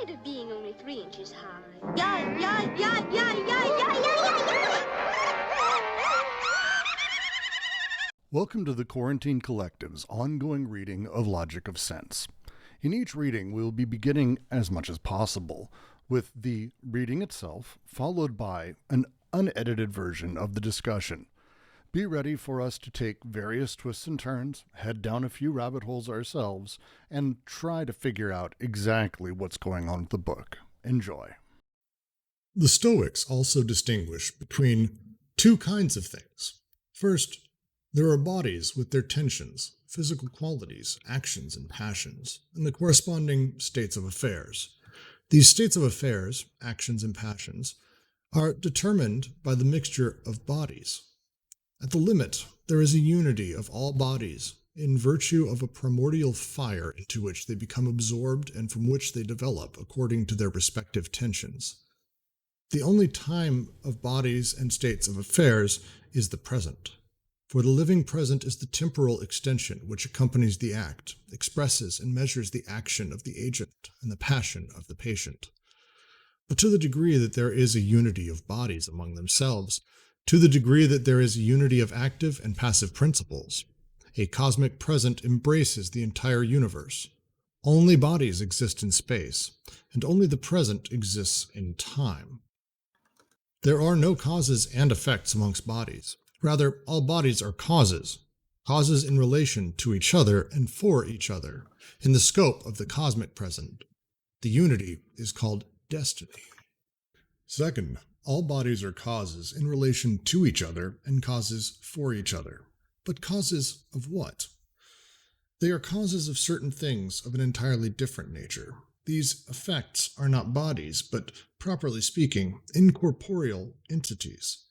tired of being only 3 inches high. Welcome to the Quarantine Collective's ongoing reading of Logic of Sense. In each reading, we will be beginning, as much as possible, with the reading itself, followed by an unedited version of the discussion. Be ready for us to take various twists and turns, head down a few rabbit holes ourselves, and try to figure out exactly what's going on with the book. Enjoy. The Stoics also distinguish between two kinds of things. First, there are bodies with their tensions, physical qualities, actions, and passions, and the corresponding states of affairs. These states of affairs, actions, and passions are determined by the mixture of bodies. At the limit, there is a unity of all bodies in virtue of a primordial fire into which they become absorbed and from which they develop according to their respective tensions. The only time of bodies and states of affairs is the present. For the living present is the temporal extension which accompanies the act, expresses and measures the action of the agent and the passion of the patient. But to the degree that there is a unity of bodies among themselves, to the degree that there is a unity of active and passive principles, a cosmic present embraces the entire universe. Only bodies exist in space, and only the present exists in time. There are no causes and effects amongst bodies. Rather, all bodies are causes in relation to each other and for each other, in the scope of the cosmic present. The unity is called destiny. Second, all bodies are causes in relation to each other and causes for each other. But causes of what? They are causes of certain things of an entirely different nature. These effects are not bodies, but, properly speaking, incorporeal entities.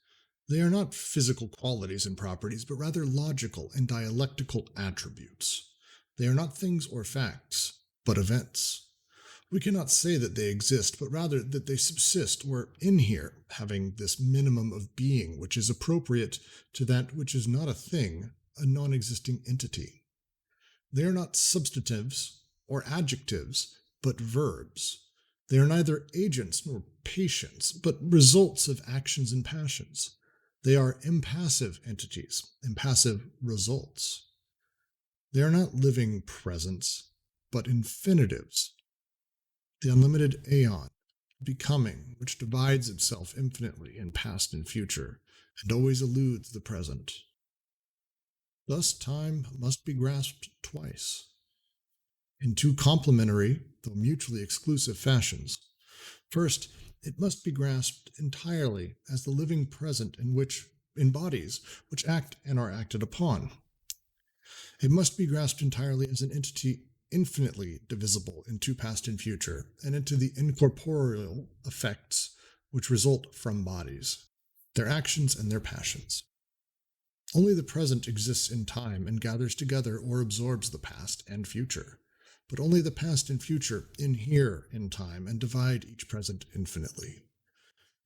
They are not physical qualities and properties, but rather logical and dialectical attributes. They are not things or facts, but events. We cannot say that they exist, but rather that they subsist or inhere, having this minimum of being which is appropriate to that which is not a thing, a non-existing entity. They are not substantives or adjectives, but verbs. They are neither agents nor patients, but results of actions and passions. They are impassive entities, impassive results. They are not living presents, but infinitives. The unlimited aeon, becoming, which divides itself infinitely in past and future, and always eludes the present. Thus time must be grasped twice, in two complementary, though mutually exclusive fashions. First, it must be grasped entirely as the living present in bodies which act and are acted upon. It must be grasped entirely as an entity infinitely divisible into past and future, and into the incorporeal effects which result from bodies, their actions and their passions. Only the present exists in time and gathers together or absorbs the past and future. But only the past and future inhere in time and divide each present infinitely.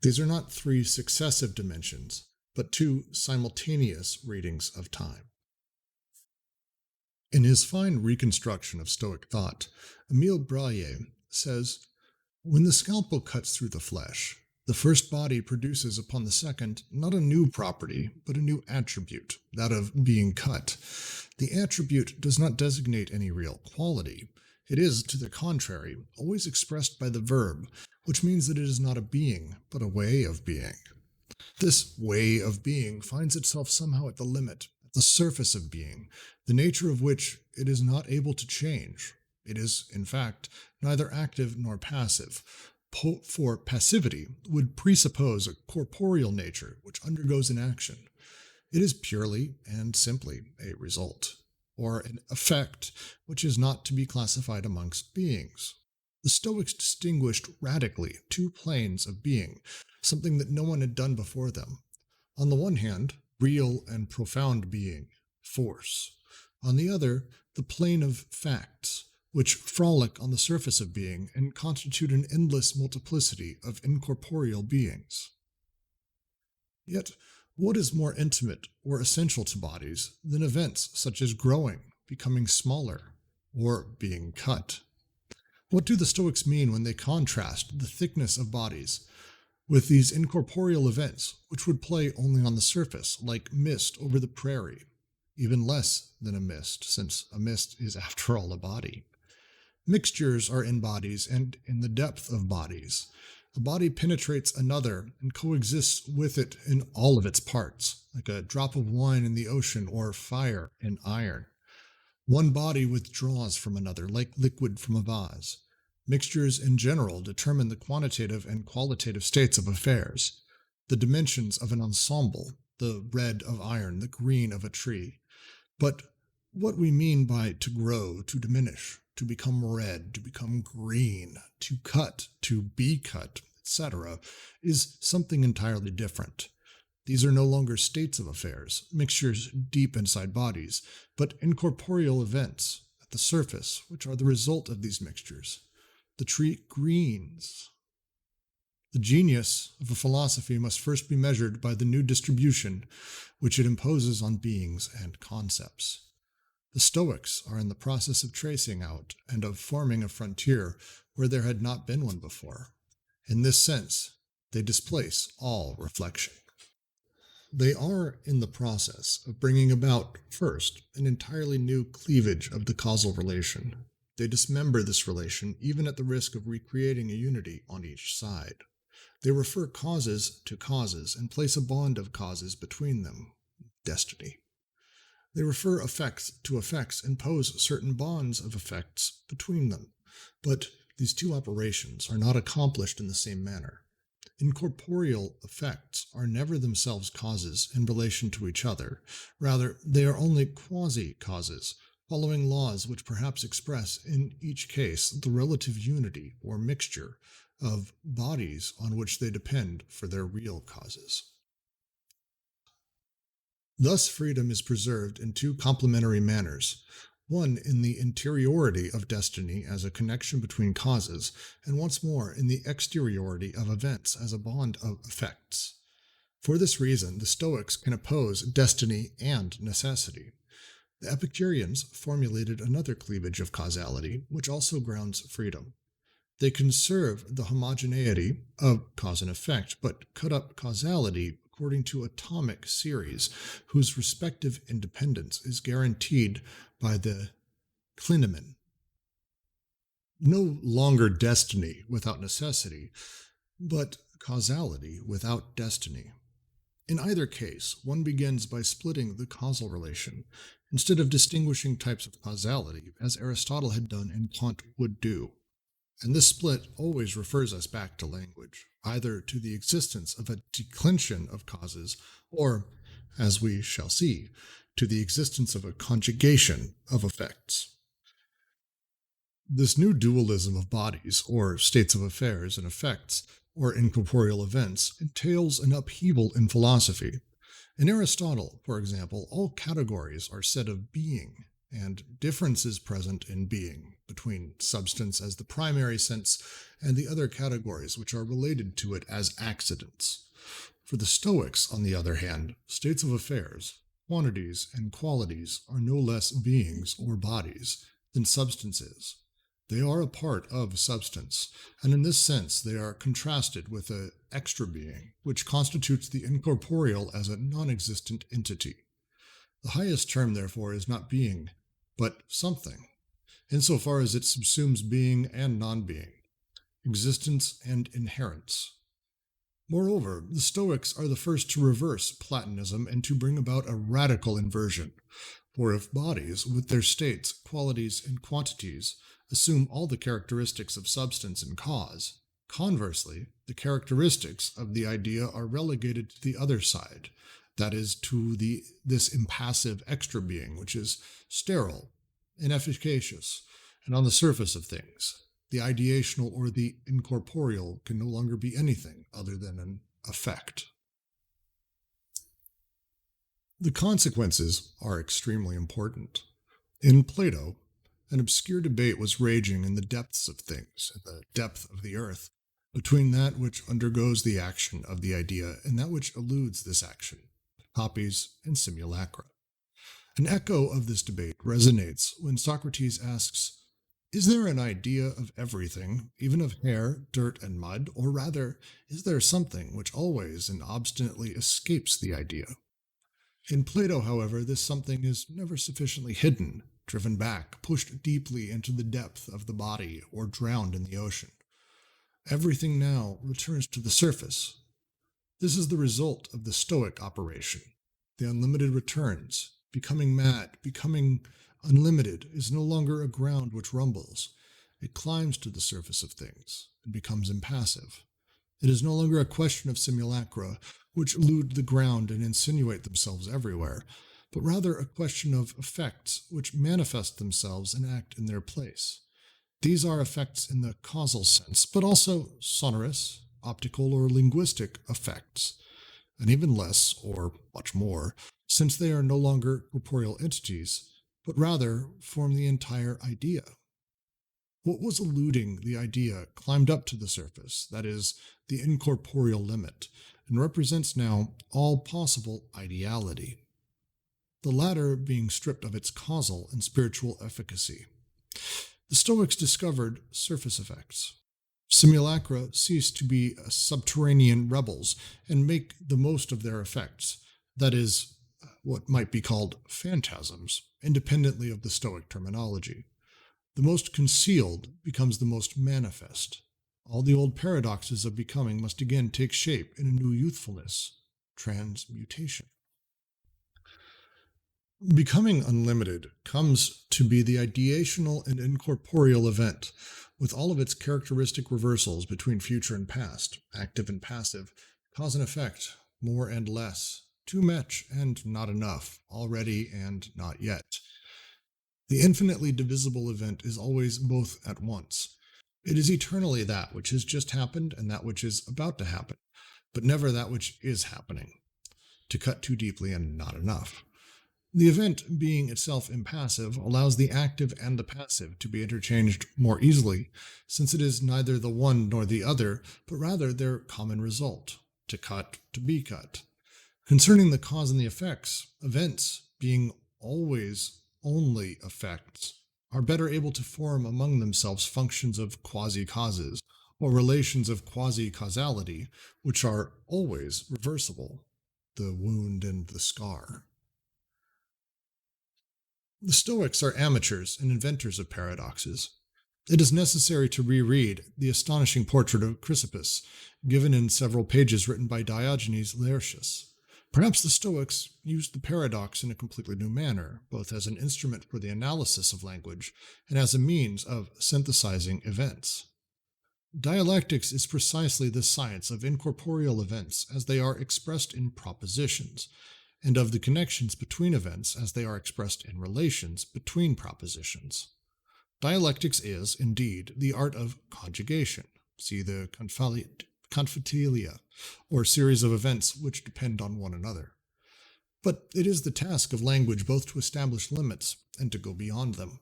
These are not 3 successive dimensions, but 2 simultaneous readings of time. In his fine reconstruction of Stoic thought, Émile Braille says, "When the scalpel cuts through the flesh, the first body produces upon the second not a new property, but a new attribute, that of being cut. The attribute does not designate any real quality. It is, to the contrary, always expressed by the verb, which means that it is not a being, but a way of being. This way of being finds itself somehow at the limit, at the surface of being, the nature of which it is not able to change. It is, in fact, neither active nor passive, for passivity would presuppose a corporeal nature which undergoes an action. It is purely and simply a result, or an effect which is not to be classified amongst beings. The Stoics distinguished radically 2 planes of being, something that no one had done before them. On the one hand, real and profound being, force. On the other, the plane of facts, which frolic on the surface of being and constitute an endless multiplicity of incorporeal beings. Yet, what is more intimate or essential to bodies than events such as growing, becoming smaller, or being cut? What do the Stoics mean when they contrast the thickness of bodies with these incorporeal events, which would play only on the surface, like mist over the prairie, even less than a mist, since a mist is after all a body? Mixtures are in bodies and in the depth of bodies. A body penetrates another and coexists with it in all of its parts, like a drop of wine in the ocean or fire in iron. One body withdraws from another, like liquid from a vase. Mixtures in general determine the quantitative and qualitative states of affairs, the dimensions of an ensemble, the red of iron, the green of a tree. But what we mean by to grow, to diminish, to become red, to become green, to cut, to be cut, etc., is something entirely different. These are no longer states of affairs, mixtures deep inside bodies, but incorporeal events at the surface, which are the result of these mixtures. The tree greens. The genius of a philosophy must first be measured by the new distribution which it imposes on beings and concepts. The Stoics are in the process of tracing out and of forming a frontier where there had not been one before. In this sense, they displace all reflection. They are in the process of bringing about, first, an entirely new cleavage of the causal relation. They dismember this relation, even at the risk of recreating a unity on each side. They refer causes to causes and place a bond of causes between them, destiny. They refer effects to effects and pose certain bonds of effects between them. But these two operations are not accomplished in the same manner. Incorporeal effects are never themselves causes in relation to each other. Rather, they are only quasi-causes, following laws which perhaps express in each case the relative unity or mixture of bodies on which they depend for their real causes. Thus freedom is preserved in two complementary manners, one in the interiority of destiny as a connection between causes, and once more in the exteriority of events as a bond of effects. For this reason, the Stoics can oppose destiny and necessity. The Epicureans formulated another cleavage of causality, which also grounds freedom. They conserve the homogeneity of cause and effect, but cut up causality according to atomic series, whose respective independence is guaranteed by the clinomen. No longer destiny without necessity, but causality without destiny. In either case, one begins by splitting the causal relation, instead of distinguishing types of causality, as Aristotle had done and Kant would do. And this split always refers us back to language, either to the existence of a declension of causes, or, as we shall see, to the existence of a conjugation of effects. This new dualism of bodies, or states of affairs and effects, or incorporeal events, entails an upheaval in philosophy. In Aristotle, for example, all categories are said of being, and difference is present in being, between substance as the primary sense and the other categories which are related to it as accidents. For the Stoics, on the other hand, states of affairs, quantities, and qualities are no less beings or bodies than substance is. They are a part of substance, and in this sense they are contrasted with an extra being, which constitutes the incorporeal as a non-existent entity. The highest term, therefore, is not being, but something, insofar as it subsumes being and non-being, existence and inherence. Moreover, the Stoics are the first to reverse Platonism and to bring about a radical inversion. For if bodies, with their states, qualities, and quantities, assume all the characteristics of substance and cause, conversely, the characteristics of the idea are relegated to the other side, that is, to this impassive extra being, which is sterile, inefficacious, and on the surface of things. The ideational or the incorporeal can no longer be anything other than an effect. The consequences are extremely important. In Plato, an obscure debate was raging in the depths of things, in the depth of the earth, between that which undergoes the action of the idea and that which eludes this action, copies and simulacra. An echo of this debate resonates when Socrates asks, Is there an idea of everything, even of hair, dirt, and mud, or rather, is there something which always and obstinately escapes the idea? In Plato, however, this something is never sufficiently hidden, driven back, pushed deeply into the depth of the body, or drowned in the ocean. Everything now returns to the surface. This is the result of the Stoic operation. The unlimited returns. Becoming mad, becoming unlimited, is no longer a ground which rumbles. It climbs to the surface of things and becomes impassive. It is no longer a question of simulacra, which elude the ground and insinuate themselves everywhere, but rather a question of effects which manifest themselves and act in their place. These are effects in the causal sense, but also sonorous, optical, or linguistic effects, and even less, or much more, since they are no longer corporeal entities, but rather form the entire idea. What was eluding the idea climbed up to the surface, that is, the incorporeal limit, and represents now all possible ideality, the latter being stripped of its causal and spiritual efficacy. The Stoics discovered surface effects. Simulacra cease to be subterranean rebels and make the most of their effects, that is, what might be called phantasms, independently of the Stoic terminology. The most concealed becomes the most manifest. All the old paradoxes of becoming must again take shape in a new youthfulness, transmutation. Becoming unlimited comes to be the ideational and incorporeal event, with all of its characteristic reversals between future and past, active and passive, cause and effect, more and less, too much and not enough, already and not yet. The infinitely divisible event is always both at once. It is eternally that which has just happened and that which is about to happen, but never that which is happening. To cut too deeply and not enough. The event, being itself impassive, allows the active and the passive to be interchanged more easily, since it is neither the one nor the other, but rather their common result, to cut, to be cut. Concerning the cause and the effects, events, being always only effects, are better able to form among themselves functions of quasi-causes, or relations of quasi-causality, which are always reversible, the wound and the scar. The Stoics are amateurs and inventors of paradoxes. It is necessary to reread the astonishing portrait of Chrysippus, given in several pages written by Diogenes Laertius. Perhaps the Stoics used the paradox in a completely new manner, both as an instrument for the analysis of language and as a means of synthesizing events. Dialectics is precisely the science of incorporeal events as they are expressed in propositions, and of the connections between events as they are expressed in relations between propositions. Dialectics is, indeed, the art of conjugation. See the confatilia, or series of events which depend on one another. But it is the task of language both to establish limits and to go beyond them.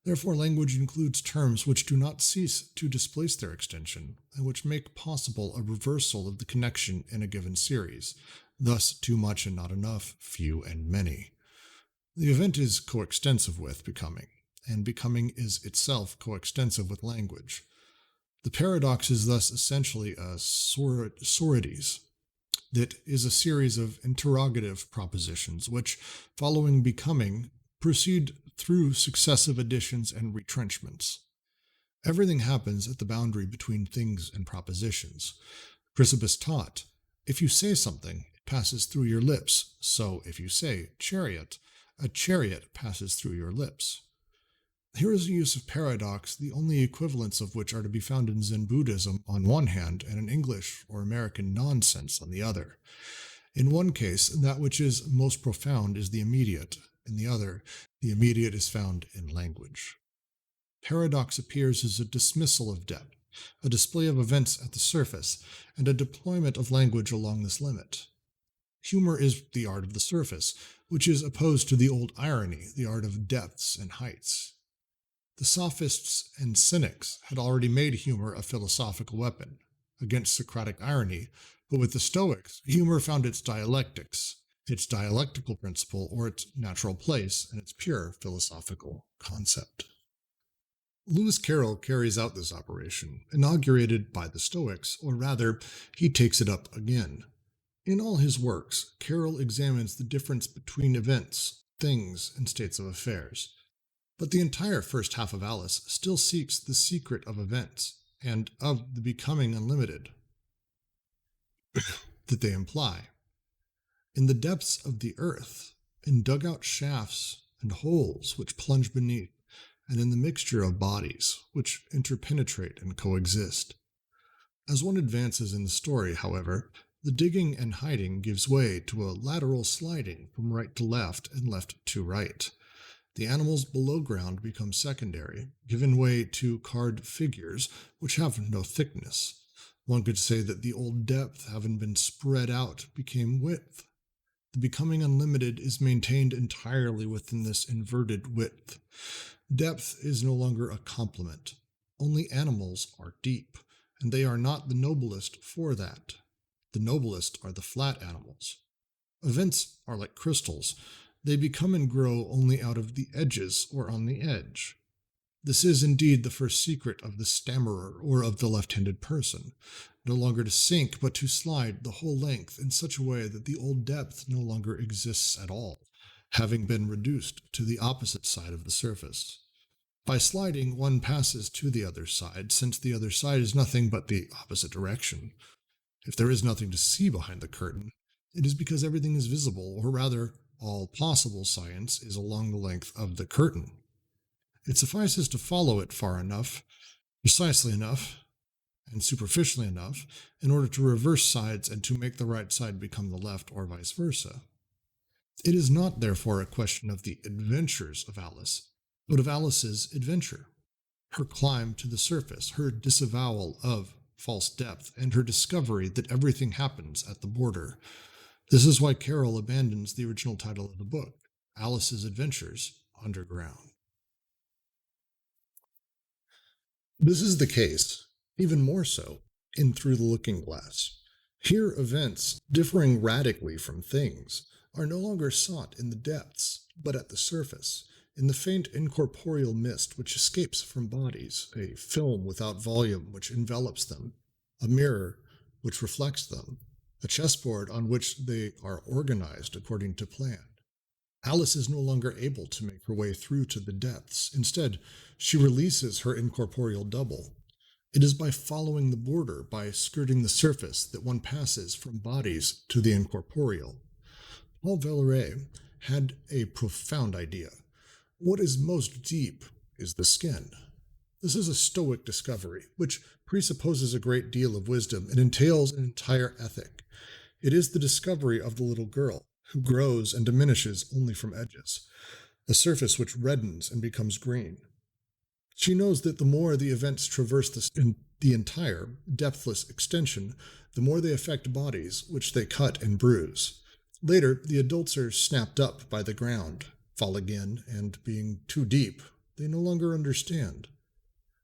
Therefore, language includes terms which do not cease to displace their extension, and which make possible a reversal of the connection in a given series, thus too much and not enough, few and many. The event is coextensive with becoming, and becoming is itself coextensive with language. The paradox is thus essentially a sorites, that is a series of interrogative propositions which, following becoming, proceed through successive additions and retrenchments. Everything happens at the boundary between things and propositions. Chrysippus taught, if you say something, it passes through your lips, so if you say chariot, a chariot passes through your lips. Here is a use of paradox, the only equivalents of which are to be found in Zen Buddhism on one hand and in English or American nonsense on the other. In one case, that which is most profound is the immediate. In the other, the immediate is found in language. Paradox appears as a dismissal of depth, a display of events at the surface, and a deployment of language along this limit. Humor is the art of the surface, which is opposed to the old irony, the art of depths and heights. The sophists and cynics had already made humor a philosophical weapon against Socratic irony, but with the Stoics, humor found its dialectics, its dialectical principle, or its natural place, and its pure philosophical concept. Lewis Carroll carries out this operation, inaugurated by the Stoics, or rather, he takes it up again. In all his works, Carroll examines the difference between events, things, and states of affairs. But the entire first half of Alice still seeks the secret of events, and of the becoming unlimited that they imply. In the depths of the earth, in dugout shafts and holes which plunge beneath, and in the mixture of bodies which interpenetrate and coexist. As one advances in the story, however, the digging and hiding gives way to a lateral sliding from right to left and left to right. The animals below ground become secondary, giving way to carved figures which have no thickness. One could say that the old depth, having been spread out, became width. The becoming unlimited is maintained entirely within this inverted width. Depth is no longer a complement. Only animals are deep, and they are not the noblest for that. The noblest are the flat animals. Events are like crystals. They become and grow only out of the edges or on the edge. This is indeed the first secret of the stammerer or of the left-handed person, no longer to sink but to slide the whole length in such a way that the old depth no longer exists at all, having been reduced to the opposite side of the surface. By sliding, one passes to the other side, since the other side is nothing but the opposite direction. If there is nothing to see behind the curtain, it is because everything is visible, or rather, all possible science is along the length of the curtain. It suffices to follow it far enough, precisely enough, and superficially enough, in order to reverse sides and to make the right side become the left, or vice versa. It is not, therefore, a question of the adventures of Alice, but of Alice's adventure, her climb to the surface, her disavowal of false depth, and her discovery that everything happens at the border. This is why Carroll abandons the original title of the book, Alice's Adventures Underground. This is the case, even more so, in Through the Looking Glass. Here events, differing radically from things, are no longer sought in the depths, but at the surface, in the faint incorporeal mist which escapes from bodies, a film without volume which envelops them, a mirror which reflects them, a chessboard on which they are organized according to plan. Alice is no longer able to make her way through to the depths. Instead, she releases her incorporeal double. It is by following the border, by skirting the surface, that one passes from bodies to the incorporeal. Paul Valéry had a profound idea. What is most deep is the skin. This is a Stoic discovery, which presupposes a great deal of wisdom and entails an entire ethic. It is the discovery of the little girl, who grows and diminishes only from edges, a surface which reddens and becomes green. She knows that the more the events traverse the entire, depthless extension, the more they affect bodies, which they cut and bruise. Later, the adults are snapped up by the ground, fall again, and being too deep, they no longer understand.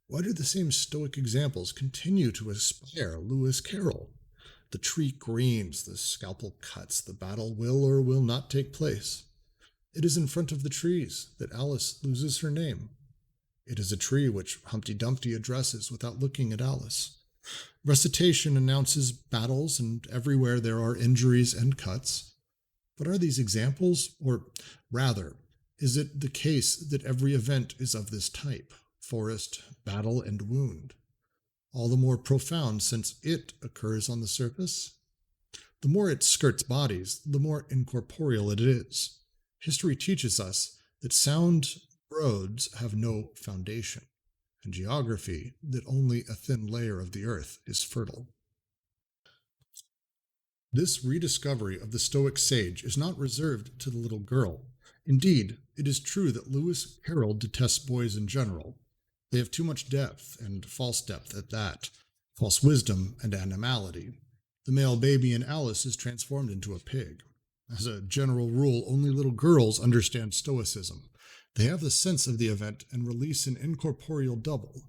Why do the same Stoic examples continue to inspire Lewis Carroll? The tree greens, the scalpel cuts, the battle will or will not take place. It is in front of the trees that Alice loses her name. It is a tree which Humpty Dumpty addresses without looking at Alice. Recitation announces battles, and everywhere there are injuries and cuts. But are these examples, or rather, is it the case that every event is of this type, forest, battle, and wound? All the more profound since it occurs on the surface? The more it skirts bodies, the more incorporeal it is. History teaches us that sound roads have no foundation, and geography that only a thin layer of the earth is fertile. This rediscovery of the Stoic sage is not reserved to the little girl. Indeed, it is true that Lewis Carroll detests boys in general. They have too much depth, and false depth at that, false wisdom and animality. The male baby in Alice is transformed into a pig. As a general rule, only little girls understand Stoicism. They have the sense of the event and release an incorporeal double.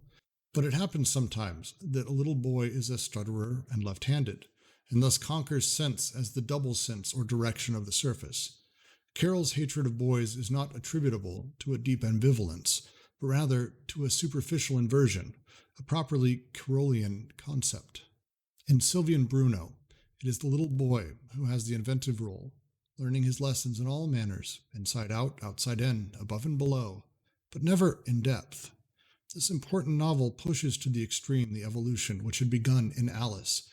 But it happens sometimes that a little boy is a stutterer and left-handed, and thus conquers sense as the double sense or direction of the surface. Carroll's hatred of boys is not attributable to a deep ambivalence, but rather to a superficial inversion, a properly Carolian concept. In Sylvian Bruno, it is the little boy who has the inventive role, learning his lessons in all manners, inside out, outside in, above and below, but never in depth. This important novel pushes to the extreme the evolution which had begun in Alice,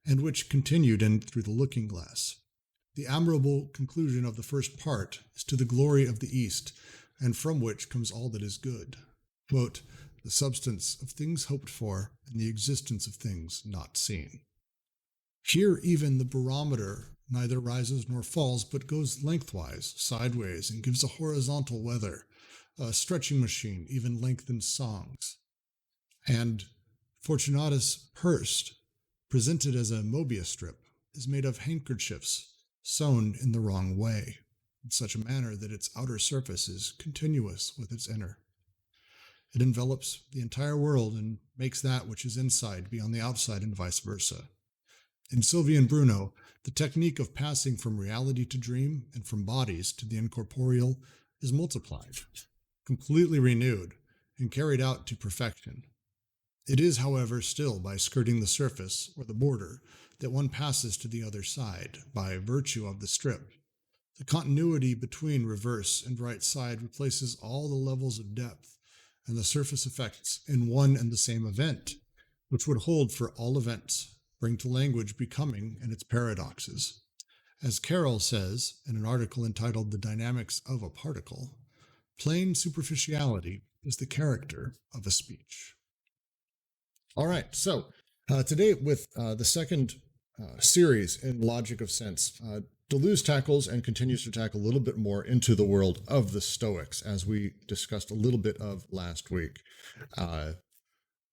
and which continued in Through the Looking Glass. The admirable conclusion of the first part is to the glory of the East, and from which comes all that is good. Quote, the substance of things hoped for, and the existence of things not seen. Here even the barometer neither rises nor falls, but goes lengthwise, sideways, and gives a horizontal weather. A stretching machine even lengthens songs. And Fortunatus' Hurst, presented as a Mobius strip, is made of handkerchiefs sewn in the wrong way, in such a manner that its outer surface is continuous with its inner. It envelops the entire world and makes that which is inside be on the outside and vice versa. In Sylvian Bruno, the technique of passing from reality to dream and from bodies to the incorporeal is multiplied, completely renewed, and carried out to perfection. It is, however, still by skirting the surface or the border that one passes to the other side by virtue of the strip. The continuity between reverse and right side replaces all the levels of depth and the surface effects in one and the same event, which would hold for all events, bring to language becoming and its paradoxes. As Carroll says in an article entitled The Dynamics of a Particle, plain superficiality is the character of a speech. All right, so today with the second series in Logic of Sense, Deleuze tackles and continues to tackle a little bit more into the world of the Stoics, as we discussed a little bit of last week.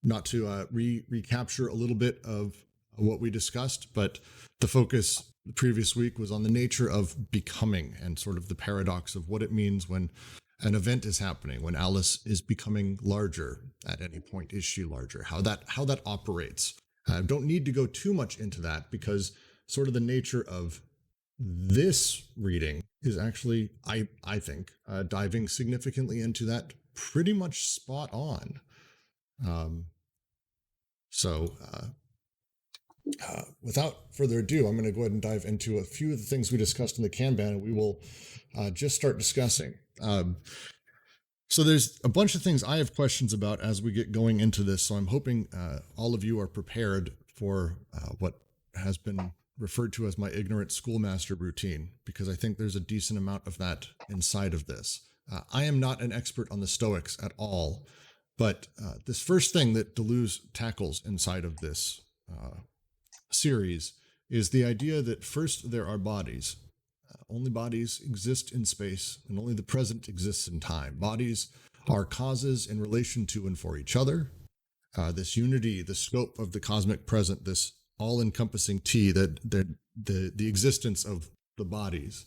Not to recapture a little bit of what we discussed, but the focus the previous week was on the nature of becoming and sort of the paradox of what it means when an event is happening, when Alice is becoming larger. At any point is she larger? How that operates. I don't need to go too much into that, because sort of the nature of this reading is actually, I think, diving significantly into that, pretty much spot on. So without further ado, I'm going to go ahead and dive into a few of the things we discussed in the Kanban, and we will just start discussing. So there's a bunch of things I have questions about as we get going into this, so I'm hoping all of you are prepared for what has been referred to as my ignorant schoolmaster routine, because I think there's a decent amount of that inside of this. I am not an expert on the Stoics at all, but this first thing that Deleuze tackles inside of this series is the idea that first there are bodies. Only bodies exist in space, and only the present exists in time. Bodies are causes in relation to and for each other. This unity, the scope of the cosmic present, this all-encompassing T, that the existence of the bodies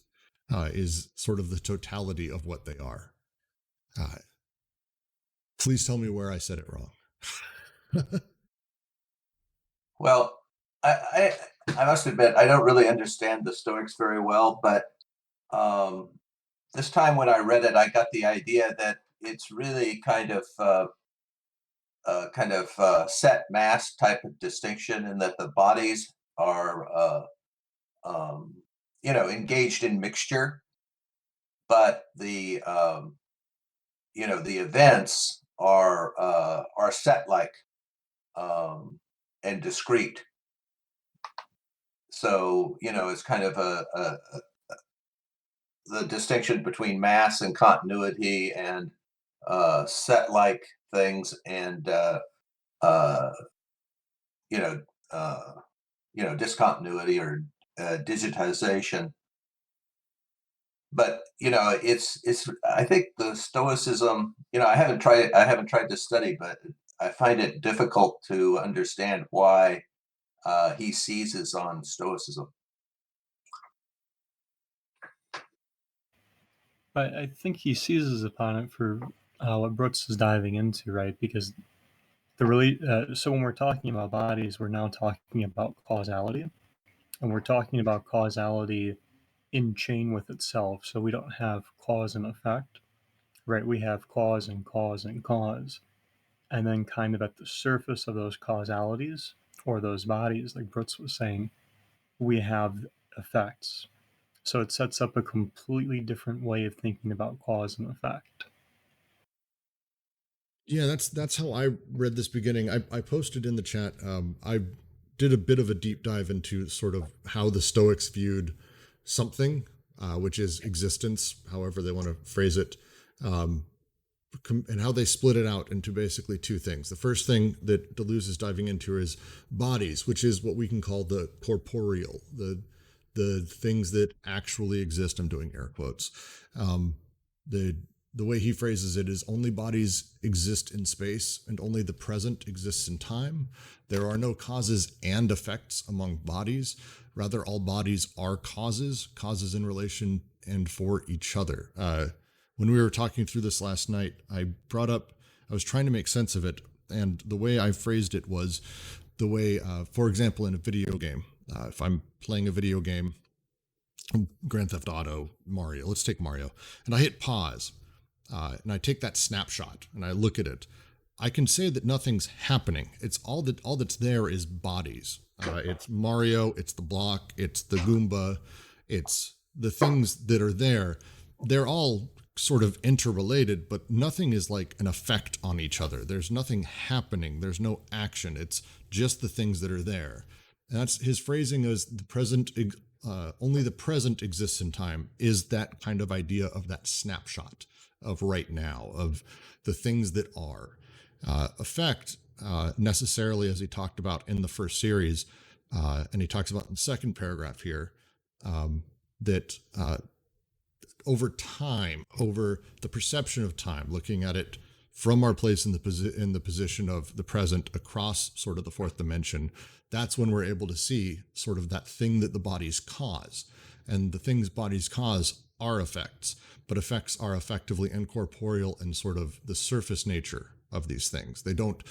is sort of the totality of what they are. Please tell me where I said it wrong. Well, I must admit, I don't really understand the Stoics very well, but this time when I read it, I got the idea that it's really kind of set mass type of distinction, and that the bodies are engaged in mixture, but the the events are set like and discrete. So it's kind of the distinction between mass and continuity, and set like things, and discontinuity or digitization. But it's I think the Stoicism, I haven't tried to study, but I find it difficult to understand why he seizes on Stoicism. I think he seizes upon it for what Brooks is diving into, right? Because so when we're talking about bodies, we're now talking about causality, and we're talking about causality in chain with itself. So we don't have cause and effect. right? We have cause and cause and cause. And then kind of at the surface of those causalities or those bodies, like Brooks was saying, we have effects. So it sets up a completely different way of thinking about cause and effect. Yeah, that's how I read this beginning. I posted in the chat. I did a bit of a deep dive into sort of how the Stoics viewed something, which is existence, however they want to phrase it, and how they split it out into basically two things. The first thing that Deleuze is diving into is bodies, which is what we can call the corporeal, the things that actually exist. I'm doing air quotes. The way he phrases it is only bodies exist in space and only the present exists in time. There are no causes and effects among bodies. Rather, all bodies are causes in relation and for each other. When we were talking through this last night, I was trying to make sense of it. And the way I phrased it was the way, for example, in a video game, if I'm playing a video game, Grand Theft Auto, Mario, let's take Mario, and I hit pause. And I take that snapshot and I look at it, I can say that nothing's happening. It's all that's there is bodies. It's Mario, it's the block, it's the Goomba, it's the things that are there. They're all sort of interrelated, but nothing is like an effect on each other. There's nothing happening. There's no action. It's just the things that are there. And that's his phrasing as the present. Only the present exists in time is that kind of idea of that snapshot of right now, of the things that are. Effect, necessarily, as he talked about in the first series, and he talks about in the second paragraph here, that over time, over the perception of time, looking at it from our place in the position of the present across sort of the fourth dimension, that's when we're able to see sort of that thing that the bodies cause. And the things bodies cause are effects, but effects are effectively incorporeal and sort of the surface nature of these things. They don't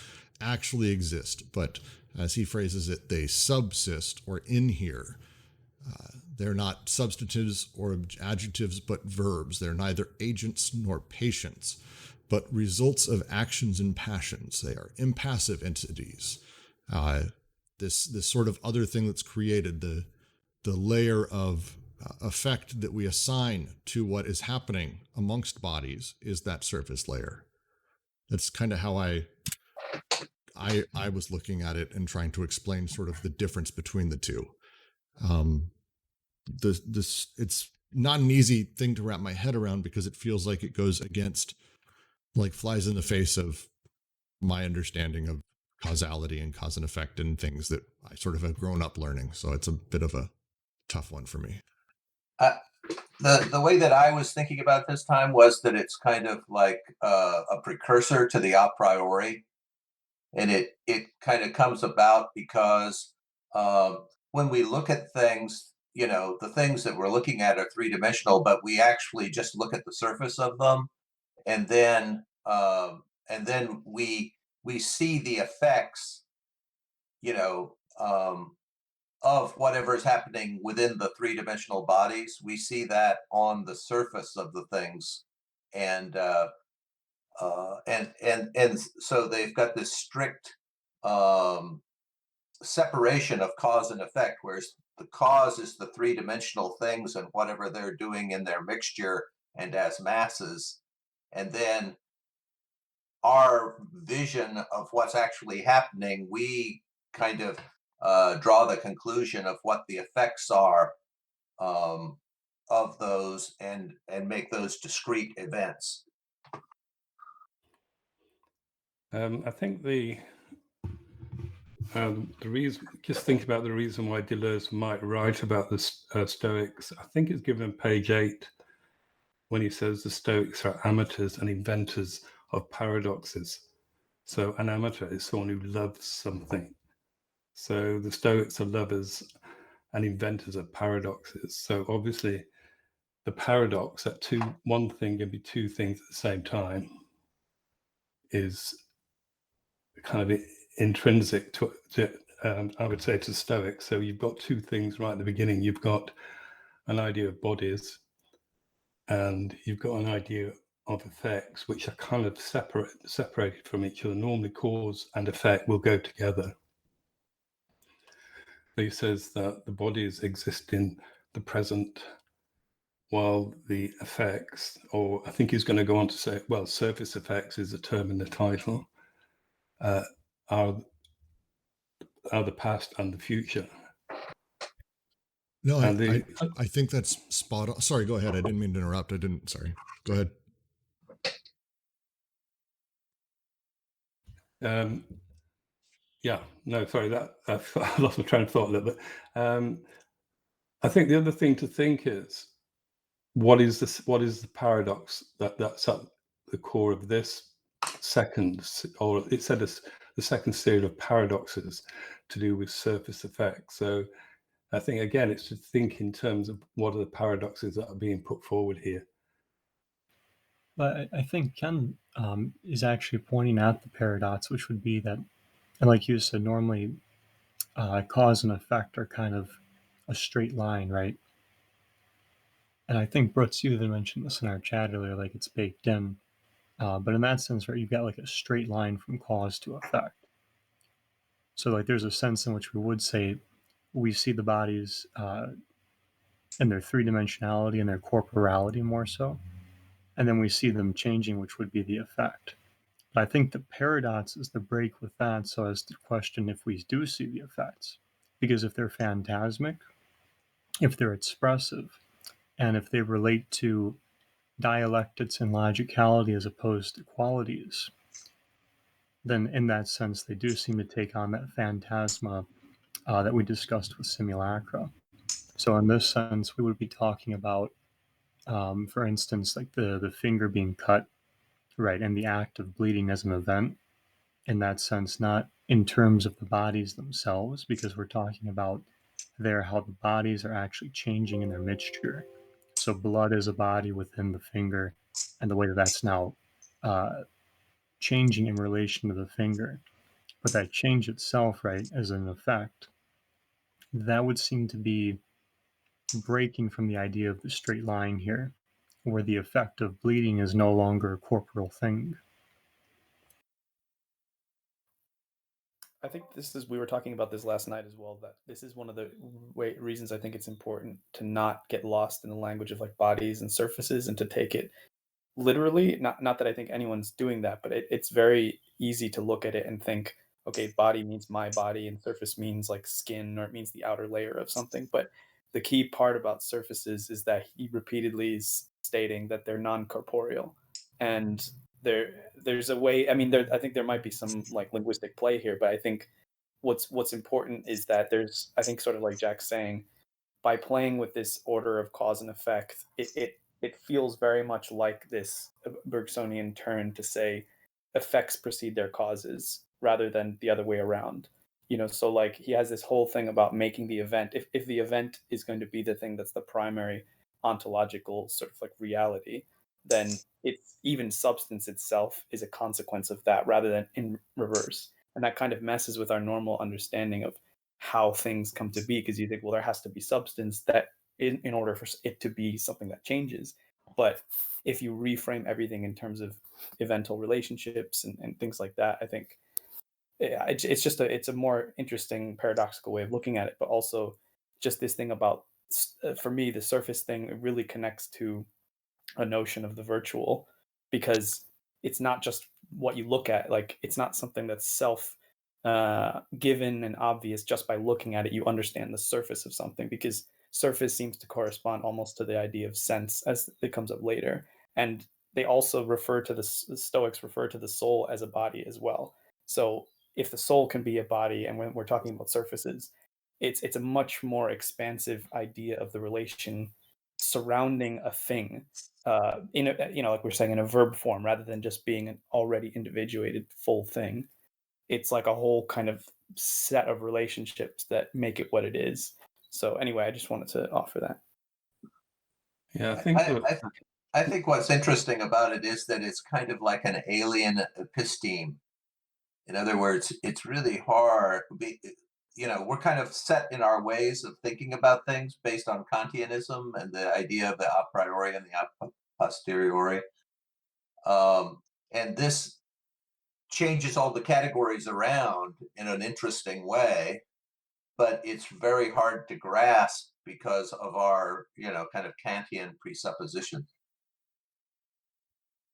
actually exist, but as he phrases it, they subsist or inhere. They're not substantives or adjectives, but verbs. They're neither agents nor patients, but results of actions and passions. They are impassive entities. This sort of other thing that's created, the layer of effect that we assign to what is happening amongst bodies is that surface layer. That's kind of how I was looking at it and trying to explain sort of the difference between the two. It's not an easy thing to wrap my head around because it feels like it goes against, like flies in the face of my understanding of causality and cause and effect and things that I sort of have grown up learning. So it's a bit of a tough one for me. The way that I was thinking about this time was that it's kind of like a precursor to the a priori, and it kind of comes about because when we look at things, the things that we're looking at are three-dimensional, but we actually just look at the surface of them, and then we see the effects, of whatever is happening within the three-dimensional bodies. We see that on the surface of the things, and so they've got this strict separation of cause and effect, whereas the cause is the three-dimensional things and whatever they're doing in their mixture and as masses, and then our vision of what's actually happening, we kind of draw the conclusion of what the effects are of those, and make those discrete events. I think the reason, just think about the reason why Deleuze might write about the Stoics. I think it's given on page 8 when he says the Stoics are amateurs and inventors of paradoxes. So an amateur is someone who loves something. So the Stoics are lovers and inventors of paradoxes. So obviously the paradox that one thing can be two things at the same time is kind of intrinsic to I would say, to Stoics. So you've got two things right at the beginning. You've got an idea of bodies, and you've got an idea of effects, which are kind of separated from each other. Normally cause and effect will go together. He says that the bodies exist in the present, while the effects, or I think he's going to go on to say, well, surface effects is a term in the title, are the past and the future. No, And I think that's spot on. Sorry, go ahead. I didn't mean to interrupt. Sorry. Go ahead. Yeah, no, sorry, that I lost my train of thought a little bit. I think the other thing to think is, what is the paradox that's at the core of this second, or it said the second series of paradoxes to do with surface effects. So I think, again, it's to think in terms of what are the paradoxes that are being put forward here. But I think Ken is actually pointing out the paradox, which would be that, and like you said, normally cause and effect are kind of a straight line, right? And I think Brooks, you even mentioned this in our chat earlier, like it's baked in. But in that sense, right, you've got like a straight line from cause to effect. So like there's a sense in which we would say we see the bodies in their three-dimensionality and their corporality more so. And then we see them changing, which would be the effect. But I think the paradox is the break with that, so as to question if we do see the effects. Because if they're phantasmic, if they're expressive, and if they relate to dialectics and logicality as opposed to qualities, then in that sense, they do seem to take on that phantasma that we discussed with simulacra. So in this sense, we would be talking about, for instance, like the finger being cut, right, and the act of bleeding as an event. In that sense, not in terms of the bodies themselves, because we're talking about there how the bodies are actually changing in their mixture. So blood is a body within the finger, and the way that that's now changing in relation to the finger. But that change itself, right, as an effect, that would seem to be breaking from the idea of the straight line here, where the effect of bleeding is no longer a corporeal thing. I think we were talking about this last night as well, that this is one of the reasons I think it's important to not get lost in the language of like bodies and surfaces and to take it literally. Not that I think anyone's doing that, but it's very easy to look at it and think, okay, body means my body and surface means like skin, or it means the outer layer of something. But the key part about surfaces is that he repeatedly is stating that they're non-corporeal. And there's a way, I mean, I think there might be some like linguistic play here, but I think what's important is that there's, I think, sort of like Jack's saying, by playing with this order of cause and effect, it feels very much like this Bergsonian turn to say effects precede their causes rather than the other way around. So like he has this whole thing about making the event, if the event is going to be the thing that's the primary ontological sort of like reality, then it's even substance itself is a consequence of that rather than in reverse. And that kind of messes with our normal understanding of how things come to be, because you think, well, there has to be substance that in order for it to be something that changes. But if you reframe everything in terms of eventual relationships and things like that, I think it's a more interesting paradoxical way of looking at it. But also just this thing about, for me, the surface thing, it really connects to a notion of the virtual, because it's not just what you look at. Like it's not something that's self given and obvious. Just by looking at it, you understand the surface of something, because surface seems to correspond almost to the idea of sense as it comes up later. And they also refer to the Stoics refer to the soul as a body as well. So if the soul can be a body, and when we're talking about surfaces, it's a much more expansive idea of the relation surrounding a thing, in a, like we're saying, in a verb form, rather than just being an already individuated full thing. It's like a whole kind of set of relationships that make it what it is. So anyway, I just wanted to offer that. Yeah, I think I think what's interesting about it is that it's kind of like an alien episteme. In other words, it's really hard. We're kind of set in our ways of thinking about things based on Kantianism and the idea of the a priori and the a posteriori. And this changes all the categories around in an interesting way, but it's very hard to grasp because of our, kind of Kantian presuppositions.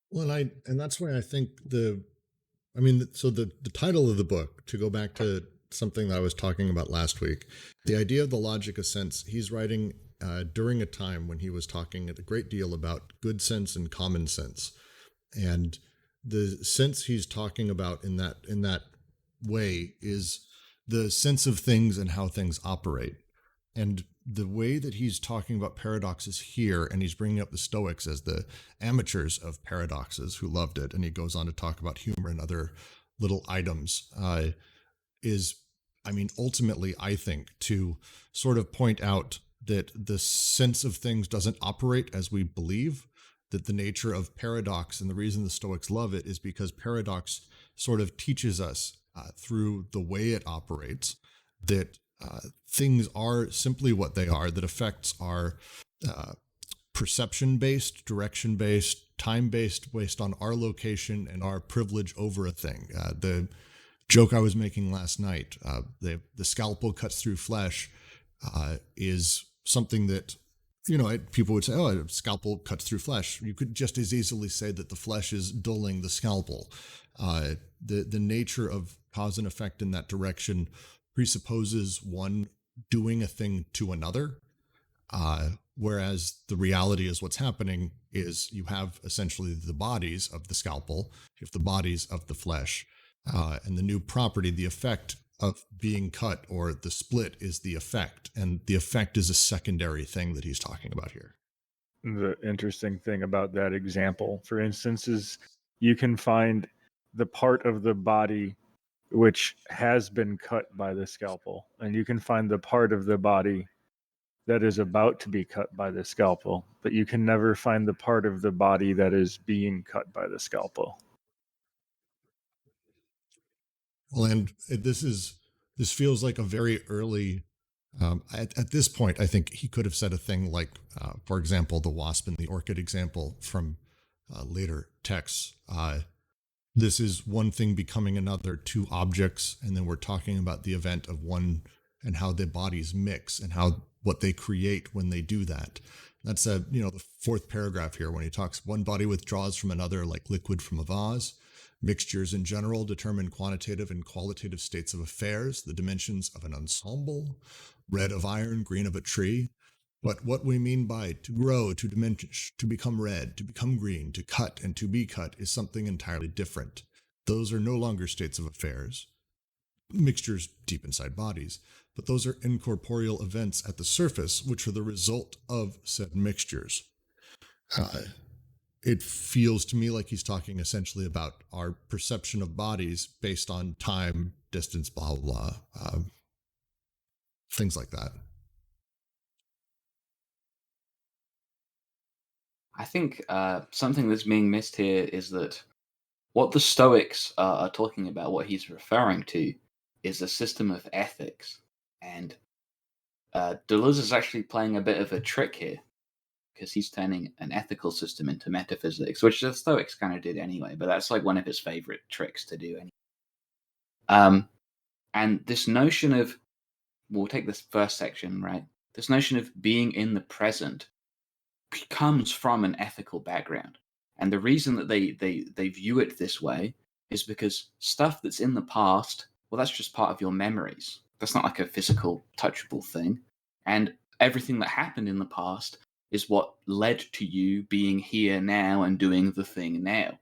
Well, and that's why I think so the title of the book, to go back to something that I was talking about last week, the idea of the logic of sense, he's writing during a time when he was talking a great deal about good sense and common sense. And the sense he's talking about in that way is the sense of things and how things operate. And the way that he's talking about paradoxes here, and he's bringing up the Stoics as the amateurs of paradoxes who loved it, and he goes on to talk about humor and other little items, ultimately, I think, to sort of point out that the sense of things doesn't operate as we believe, that the nature of paradox, and the reason the Stoics love it, is because paradox sort of teaches us through the way it operates that things are simply what they are, that effects are perception-based, direction-based, time-based, based on our location and our privilege over a thing. The joke I was making last night, the scalpel cuts through flesh, is something that, people would say, oh, a scalpel cuts through flesh. You could just as easily say that the flesh is dulling the scalpel. The nature of cause and effect in that direction presupposes one doing a thing to another, whereas the reality is what's happening is you have essentially the bodies of the scalpel, you have the bodies of the flesh, and the new property, the effect of being cut or the split, is the effect, and the effect is a secondary thing that he's talking about here. The interesting thing about that example, for instance, is you can find the part of the body which has been cut by the scalpel, and you can find the part of the body that is about to be cut by the scalpel, but you can never find the part of the body that is being cut by the scalpel. Well, and this feels like a very early, at this point, I think he could have said a thing like, for example, the wasp and the orchid example from later texts. This is one thing becoming another, two objects, and then we're talking about the event of one and how the bodies mix and what they create when they do that. That's the fourth paragraph here when he talks, one body withdraws from another like liquid from a vase. Mixtures in general determine quantitative and qualitative states of affairs, the dimensions of an ensemble, red of iron, green of a tree. But what we mean by to grow, to diminish, to become red, to become green, to cut, and to be cut is something entirely different. Those are no longer states of affairs, mixtures deep inside bodies, but those are incorporeal events at the surface, which are the result of said mixtures. It feels to me like he's talking essentially about our perception of bodies based on time, distance, blah, blah, blah, things like that. I think something that's being missed here is that what the Stoics are talking about, what he's referring to, is a system of ethics. And Deleuze is actually playing a bit of a trick here, because he's turning an ethical system into metaphysics, which the Stoics kind of did anyway, but that's like one of his favorite tricks to do anyway. And this notion of, we'll take this first section, right? This notion of being in the present comes from an ethical background. And the reason that they view it this way is because stuff that's in the past, well, that's just part of your memories. That's not like a physical, touchable thing. And everything that happened in the past is what led to you being here now and doing the thing now.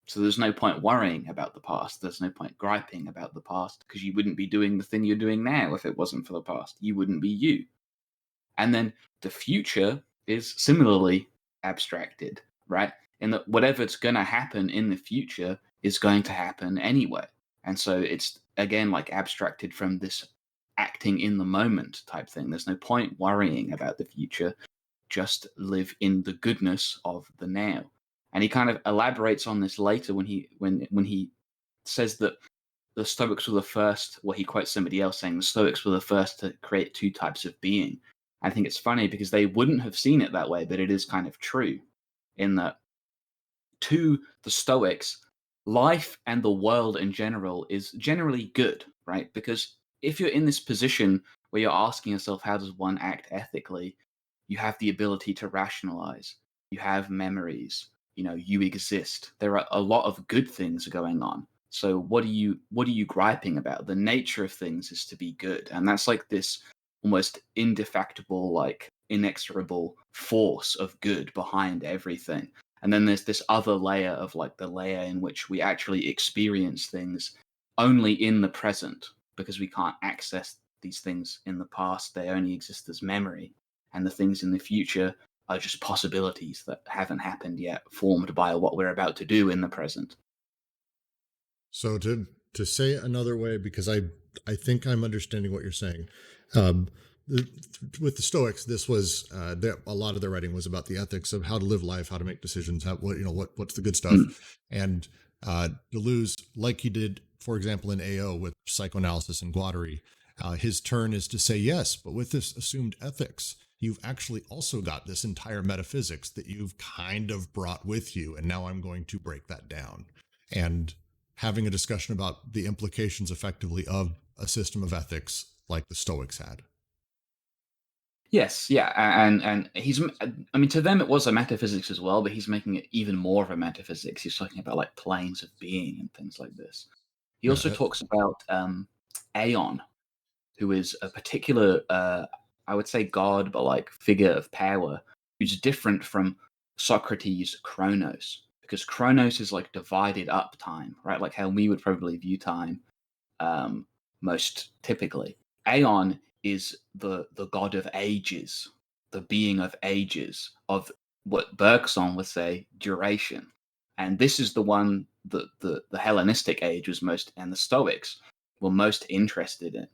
So there's no point worrying about the past. There's no point griping about the past, because you wouldn't be doing the thing you're doing now if it wasn't for the past. You wouldn't be you. And then the future is similarly abstracted, right? In that whatever's going to happen in the future is going to happen anyway. And so it's, again, like abstracted from this acting in the moment type thing. There's no point worrying about the future. Just live in the goodness of the now. And he kind of elaborates on this later when he says that the Stoics were the first, well, he quotes somebody else saying the Stoics were the first to create two types of being. I think it's funny because they wouldn't have seen it that way, but it is kind of true in that to the Stoics, life and the world in general is generally good, right? Because if you're in this position where you're asking yourself, how does one act ethically? You have the ability to rationalize. You have memories. You exist. There are a lot of good things going on. So what are you griping about? The nature of things is to be good, and that's like this almost indefectible, like inexorable force of good behind everything. And then there's this other layer of like the layer in which we actually experience things only in the present, because we can't access these things in the past. They only exist as memory. And the things in the future are just possibilities that haven't happened yet, formed by what we're about to do in the present. So to say it another way, because I think I'm understanding what you're saying. With the Stoics, this was a lot of their writing was about the ethics of how to live life, how to make decisions, what's the good stuff. And Deleuze, like he did, for example, in AO with psychoanalysis and Guattari, his turn is to say, yes, but with this assumed ethics, you've actually also got this entire metaphysics that you've kind of brought with you, and now I'm going to break that down. And having a discussion about the implications effectively of a system of ethics like the Stoics had. Yes, yeah, and he's, I mean, to them it was a metaphysics as well, but he's making it even more of a metaphysics. He's talking about like planes of being and things like this. He also talks about Aeon, who is a particular, I would say god, but like figure of power, who's different from Socrates' Chronos, because Chronos is like divided up time, right? Like how we would probably view time most typically. Aeon is the god of ages, the being of ages, of what Bergson would say duration. And this is the one that the Hellenistic age was most, and the Stoics were most interested in.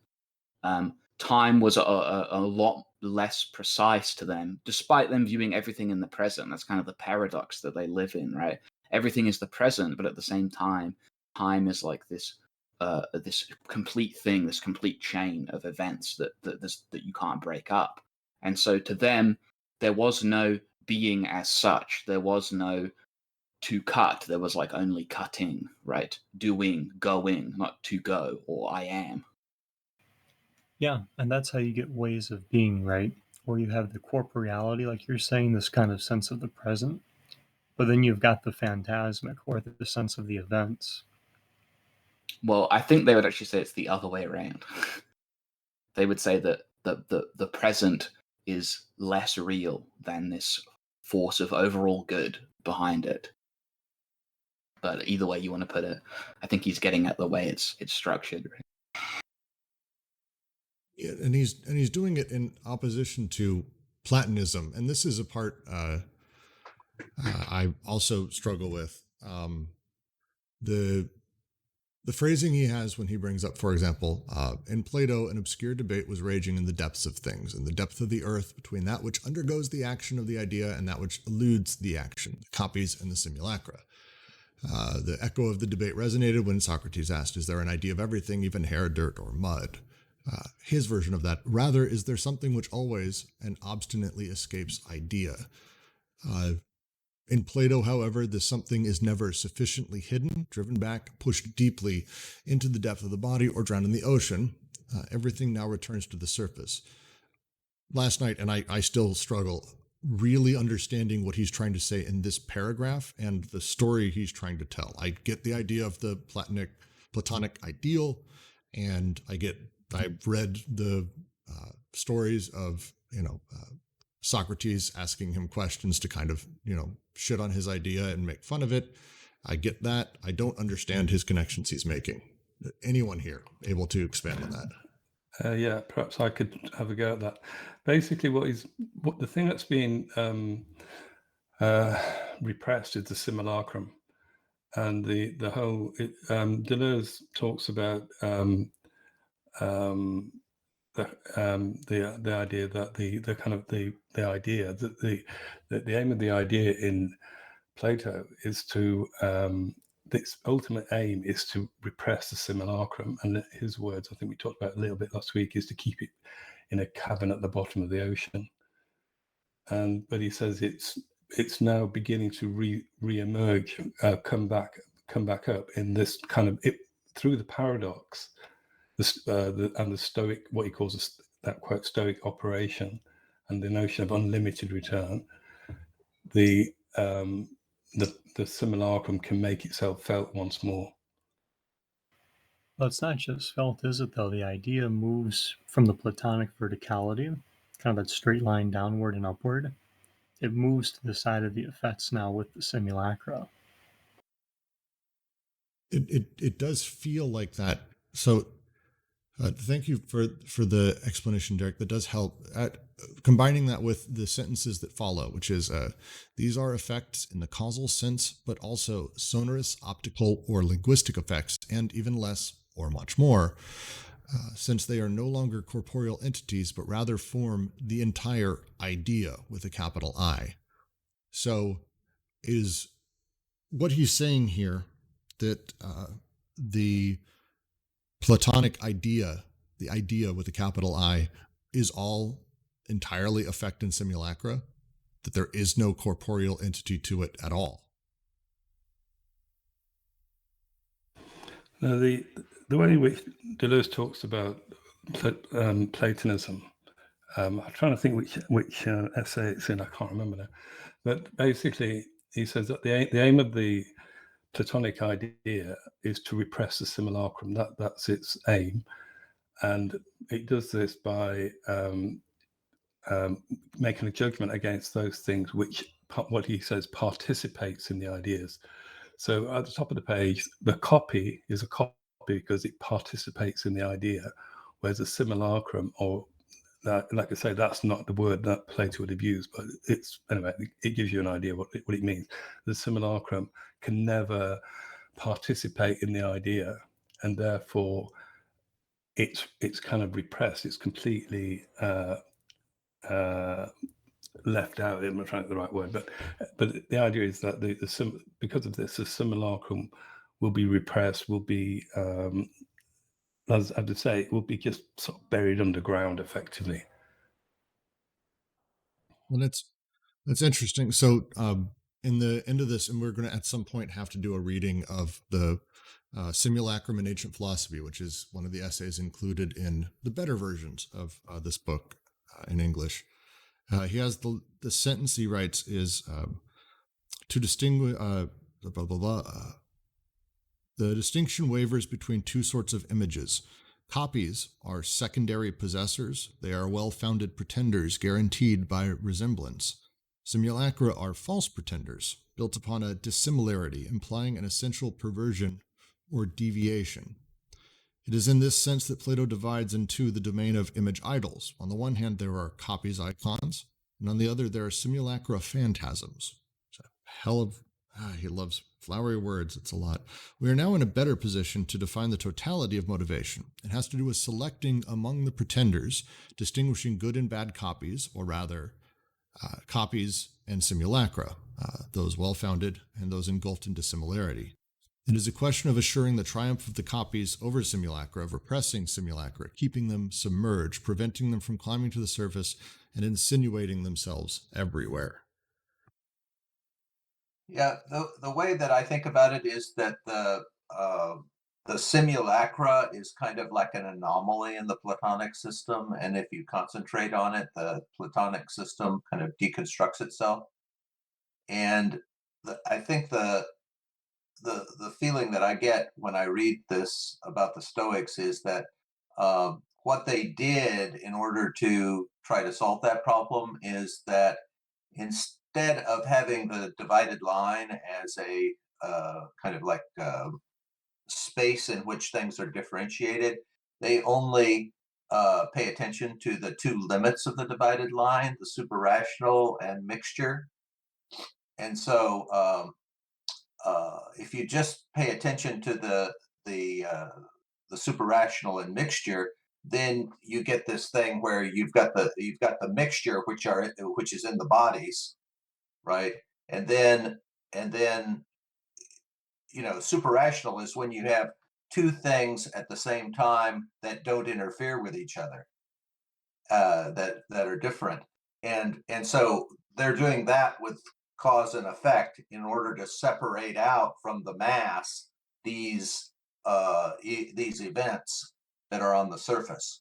Time was a lot less precise to them, despite them viewing everything in the present. That's kind of the paradox that they live in, right? Everything is the present, but at the same time, time is like this this complete thing, this complete chain of events that you can't break up. And so to them, there was no being as such. There was no to cut. There was like only cutting, right? Doing, going, not to go or I am. Yeah, and that's how you get ways of being, right? Where you have the corporeality, like you're saying, this kind of sense of the present, but then you've got the phantasmic, or the sense of the events. Well, I think they would actually say it's the other way around. They would say that the present is less real than this force of overall good behind it. But either way you want to put it, I think he's getting at the way it's structured. Yeah, and he's doing it in opposition to Platonism, and this is a part I also struggle with. The phrasing he has when he brings up, for example, in Plato, an obscure debate was raging in the depths of things, in the depth of the earth, between that which undergoes the action of the idea and that which eludes the action, the copies and the simulacra. The echo of the debate resonated when Socrates asked, is there an idea of everything, even hair, dirt, or mud? His version of that, rather, is there something which always and obstinately escapes idea? In Plato, however, this something is never sufficiently hidden, driven back, pushed deeply into the depth of the body, or drowned in the ocean. Everything now returns to the surface. Last night, and I still struggle really understanding what he's trying to say in this paragraph and the story he's trying to tell. I get the idea of the Platonic ideal, and I've read the stories of, Socrates asking him questions to kind of, shit on his idea and make fun of it. I get that. I don't understand his connections he's making. Anyone here able to expand on that? Yeah, perhaps I could have a go at that. Basically, what the thing that's being repressed is the simulacrum, and the whole. Deleuze talks about the idea that the idea that the aim of the idea in Plato is to its ultimate aim is to repress the simulacrum, and his words, I think we talked about a little bit last week, is to keep it in a cavern at the bottom of the ocean. But he says it's it's now beginning to re-emerge, come back up in this kind of through the paradox, and the Stoic, what he calls that quote Stoic operation, and the notion of unlimited return. The simulacrum can make itself felt once more. Well, it's not just felt, is it, though? The idea moves from the Platonic verticality, kind of that straight line downward and upward. It moves to the side of the effects now with the simulacra. It does feel like that. So thank you for the explanation, Derek. That does help. Combining that with the sentences that follow, which is, these are effects in the causal sense, but also sonorous, optical, or linguistic effects, and even less or much more, since they are no longer corporeal entities, but rather form the entire idea with a capital I. So is what he's saying here that the Platonic idea, the idea with a capital I, is all entirely effect and simulacra, that there is no corporeal entity to it at all? Now, the way in which Deleuze talks about Platonism, I'm trying to think which essay it's in. I can't remember now. But basically, he says that the aim of the Platonic idea is to repress the simulacrum. That's its aim, and it does this by making a judgment against those things which, what he says, participates in the ideas. So at the top of the page, the copy is a copy because it participates in the idea, whereas a simulacrum, or like I say, that's not the word that Plato would have used, but it's, anyway, it gives you an idea what it means. The simulacrum can never participate in the idea, and therefore it's kind of repressed. It's completely left out. I'm not trying to get the right word, but the idea is that because of this, the simulacrum will be repressed, will be, as I would say, it will be just sort of buried underground, effectively. Well, that's interesting. So in the end of this, and we're going to at some point have to do a reading of the Simulacrum in Ancient Philosophy, which is one of the essays included in the better versions of this book in English. He has the sentence he writes is to distinguish blah blah blah. The distinction wavers between two sorts of images. Copies are secondary possessors. They are well-founded pretenders guaranteed by resemblance. Simulacra are false pretenders, built upon a dissimilarity, implying an essential perversion or deviation. It is in this sense that Plato divides into the domain of image idols. On the one hand, there are copies icons, and on the other, there are simulacra phantasms. It's a hell of, he loves flowery words, it's a lot. We are now in a better position to define the totality of motivation. It has to do with selecting among the pretenders, distinguishing good and bad copies, or rather, copies and simulacra, those well-founded and those engulfed in dissimilarity. It is a question of assuring the triumph of the copies over simulacra, of repressing simulacra, keeping them submerged, preventing them from climbing to the surface, and insinuating themselves everywhere. Yeah, the way that I think about it is that the simulacra is kind of like an anomaly in the Platonic system, and if you concentrate on it, the Platonic system kind of deconstructs itself. And I think the feeling that I get when I read this about the Stoics is that what they did in order to try to solve that problem is that instead of having the divided line as a kind of like space in which things are differentiated, they only pay attention to the two limits of the divided line, the superrational and mixture. And so if you just pay attention to the superrational and mixture, then you get this thing where you've got the mixture which is in the bodies, right? And then superrational is when you have two things at the same time that don't interfere with each other, that are different, and so they're doing that with cause and effect in order to separate out from the mass these events that are on the surface.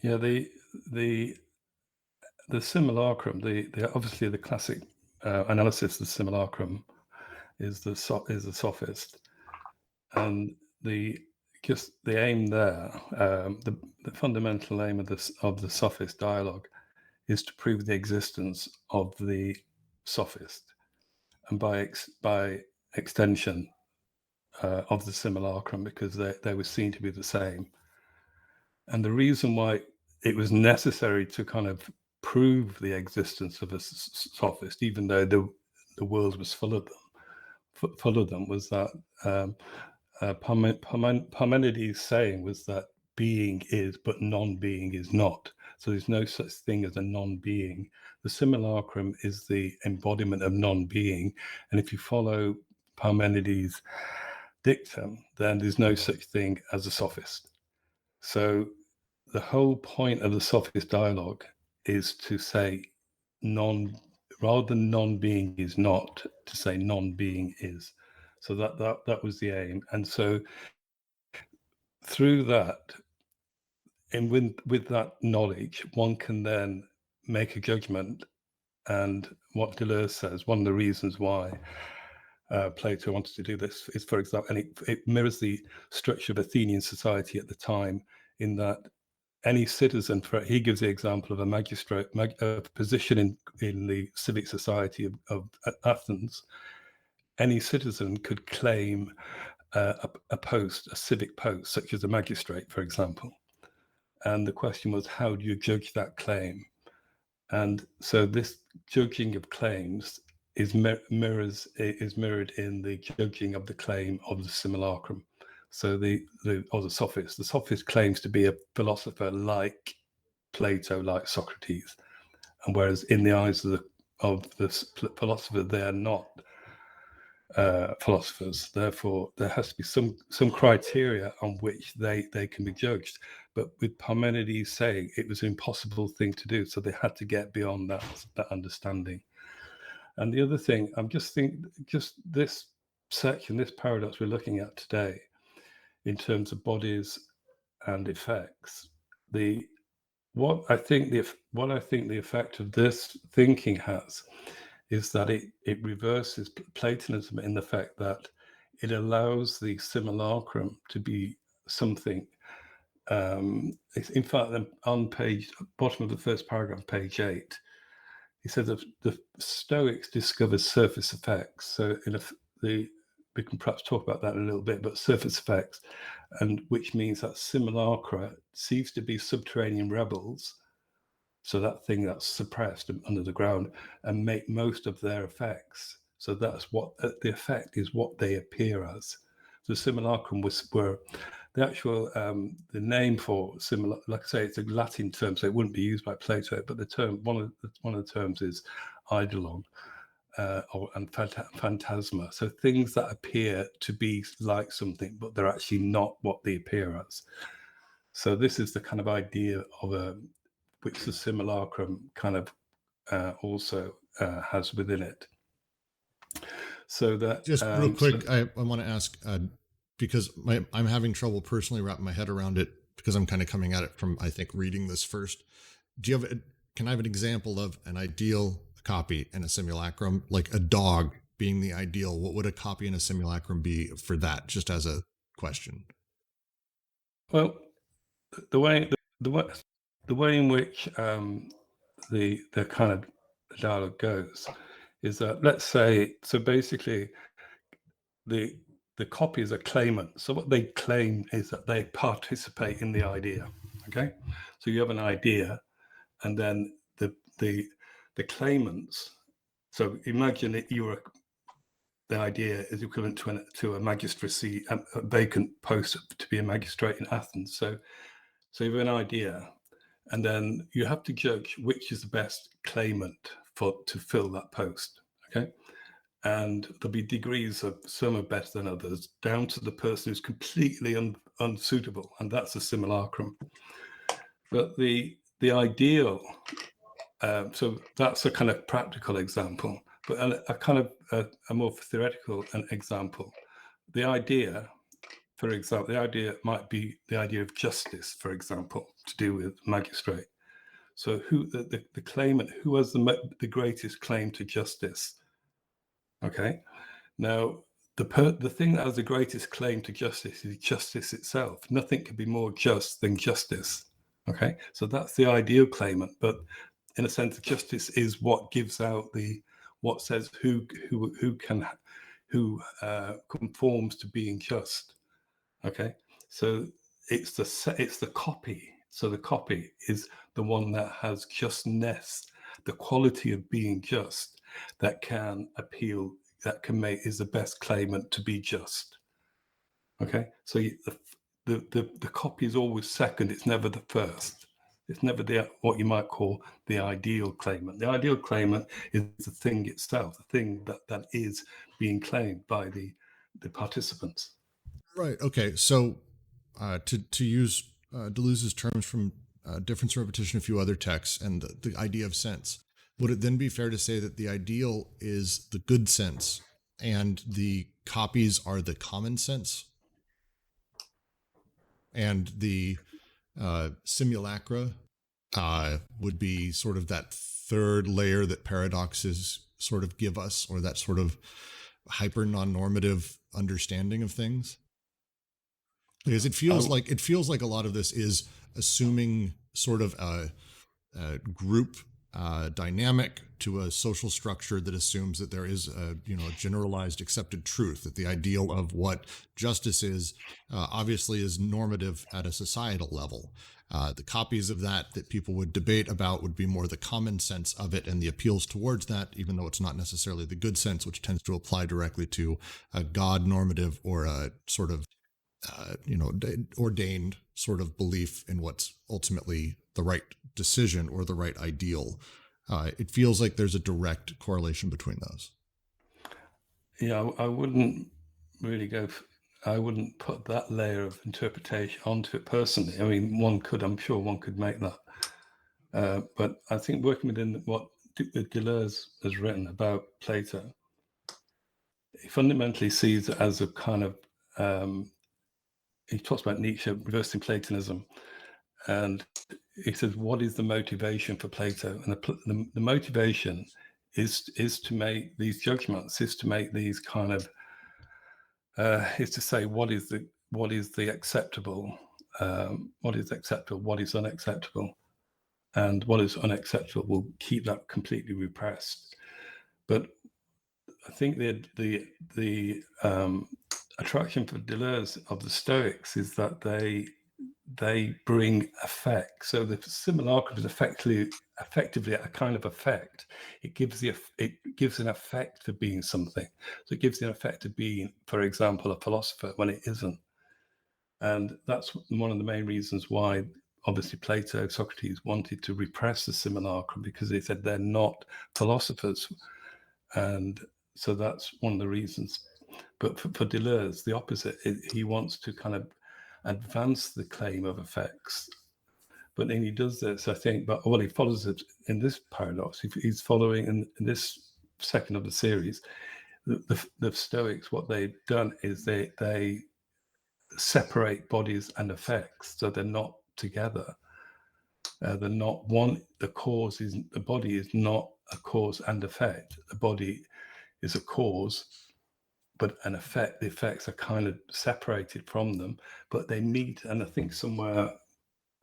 Yeah, the simulacrum, the obviously the classic analysis of the simulacrum is the sophist, and the aim there, the fundamental aim of the sophist dialogue is to prove the existence of the sophist, and by extension of the simulacrum, because they were seen to be the same. And the reason why it was necessary to kind of prove the existence of a sophist, even though the world was full of them, was that Parmenides' saying was that being is, but non-being is not. So there's no such thing as a non-being. The simulacrum is the embodiment of non-being, and if you follow Parmenides' dictum, then there's no such thing as a sophist. So the whole point of the sophist dialogue is to say rather than non-being is not, to say non-being is. So that was the aim. And so through that, and with that knowledge, one can then make a judgment. And what Deleuze says, one of the reasons why Plato wanted to do this is, for example, and it mirrors the structure of Athenian society at the time, in that any citizen, he gives the example of a magistrate, a position in the civic society of Athens. Any citizen could claim a post, a civic post, such as a magistrate, for example. And the question was, how do you judge that claim? And so this judging of claims is mirrored in the judging of the claim of the simulacrum. So the sophist claims to be a philosopher like Plato, like Socrates, and whereas in the eyes of the philosopher, they are not philosophers. Therefore, there has to be some criteria on which they can be judged. But with Parmenides saying it was an impossible thing to do, so they had to get beyond that understanding. And the other thing, I'm just this section, this paradox we're looking at today, in terms of bodies and effects, what I think the effect of this thinking has is that it reverses Platonism in the fact that it allows the simulacrum to be something. In fact, on bottom of the first paragraph, page 8, he says that the Stoics discovered surface effects. So we can perhaps talk about that in a little bit, but surface effects, and which means that simulacra seems to be subterranean rebels. So that thing that's suppressed under the ground, and make most of their effects. So that's what the effect is, what they appear as. The simulacrum were the actual the name for similar. Like I say, it's a Latin term, so it wouldn't be used by Plato. But the term one of the terms is eidolon and phantasma. So things that appear to be like something, but they're actually not what they appear as. So this is the kind of idea of which the simulacrum kind of also has within it. So that just real quick, I want to ask because I'm having trouble personally wrapping my head around it, because I'm kind of coming at it from, I think, reading this first. Can I have an example of an ideal copy and a simulacrum, like a dog being the ideal? What would a copy and a simulacrum be for that, just as a question? Well, the way in which the kind of dialogue goes is that, let's say, so basically the copy is a claimant. So what they claim is that they participate in the idea. Okay, so you have an idea, and then the claimants. So imagine that the idea is equivalent to a magistracy, a vacant post to be a magistrate in Athens. So you have an idea, and then you have to judge which is the best claimant to fill that post. Okay, and there'll be degrees of some are better than others, down to the person who's completely unsuitable, and that's a simulacrum. But the ideal So that's a kind of practical example, but a kind of a more theoretical example. The idea, for example, the idea might be the idea of justice, for example, to do with magistrate. So who the claimant, who has the greatest claim to justice? Okay, now the thing that has the greatest claim to justice is justice itself. Nothing can be more just than justice. Okay, so that's the ideal claimant, but in a sense, justice is what gives out what says who conforms to being just. Okay, so it's the copy. So the copy is the one that has justness, the quality of being just, that can appeal, that can make, is the best claimant to be just. Okay, so the copy is always second. It's never the first. It's never what you might call the ideal claimant. The ideal claimant is the thing itself, the thing that is being claimed by the participants. Right. Okay. So to use Deleuze's terms from Difference and Repetition, a few other texts, and the idea of sense, would it then be fair to say that the ideal is the good sense and the copies are the common sense? And the simulacra would be sort of that third layer that paradoxes sort of give us, or that sort of hyper non-normative understanding of things? Because it feels like a lot of this is assuming sort of a group dynamic to a social structure that assumes that there is a generalized accepted truth, that the ideal of what justice is obviously is normative at a societal level. The copies of that people would debate about would be more the common sense of it and the appeals towards that, even though it's not necessarily the good sense, which tends to apply directly to a God normative or a sort of ordained sort of belief in what's ultimately the right decision or the right ideal. It feels like there's a direct correlation between those. Yeah, I wouldn't really I wouldn't put that layer of interpretation onto it personally. I mean, I'm sure one could make that. But I think working within what Deleuze has written about Plato, he fundamentally sees it as a kind of, he talks about Nietzsche reversing Platonism, and he says, what is the motivation for Plato? And the motivation is to make these judgments, is to make these kind of, is to say what is the acceptable, what is acceptable, what is unacceptable, and what is unacceptable will keep that completely repressed. But I think the attraction for Deleuze of the Stoics is that they bring effect. So the simulacrum is effectively a kind of effect. It gives an effect for being something. So it gives the effect of being, for example, a philosopher when it isn't. And that's one of the main reasons why, obviously, Plato, Socrates wanted to repress the simulacrum, because they said they're not philosophers. And so that's one of the reasons. But for Deleuze, the opposite. He wants to kind of advance the claim of effects. But then he does this, I think, he follows it in this paradox. He's following in this second of the series, the Stoics, what they've done is they separate bodies and effects, so they're not together. They're not one. The body is not a cause and effect. The body is a cause, but an effect. The effects are kind of separated from them, but they meet. And I think somewhere,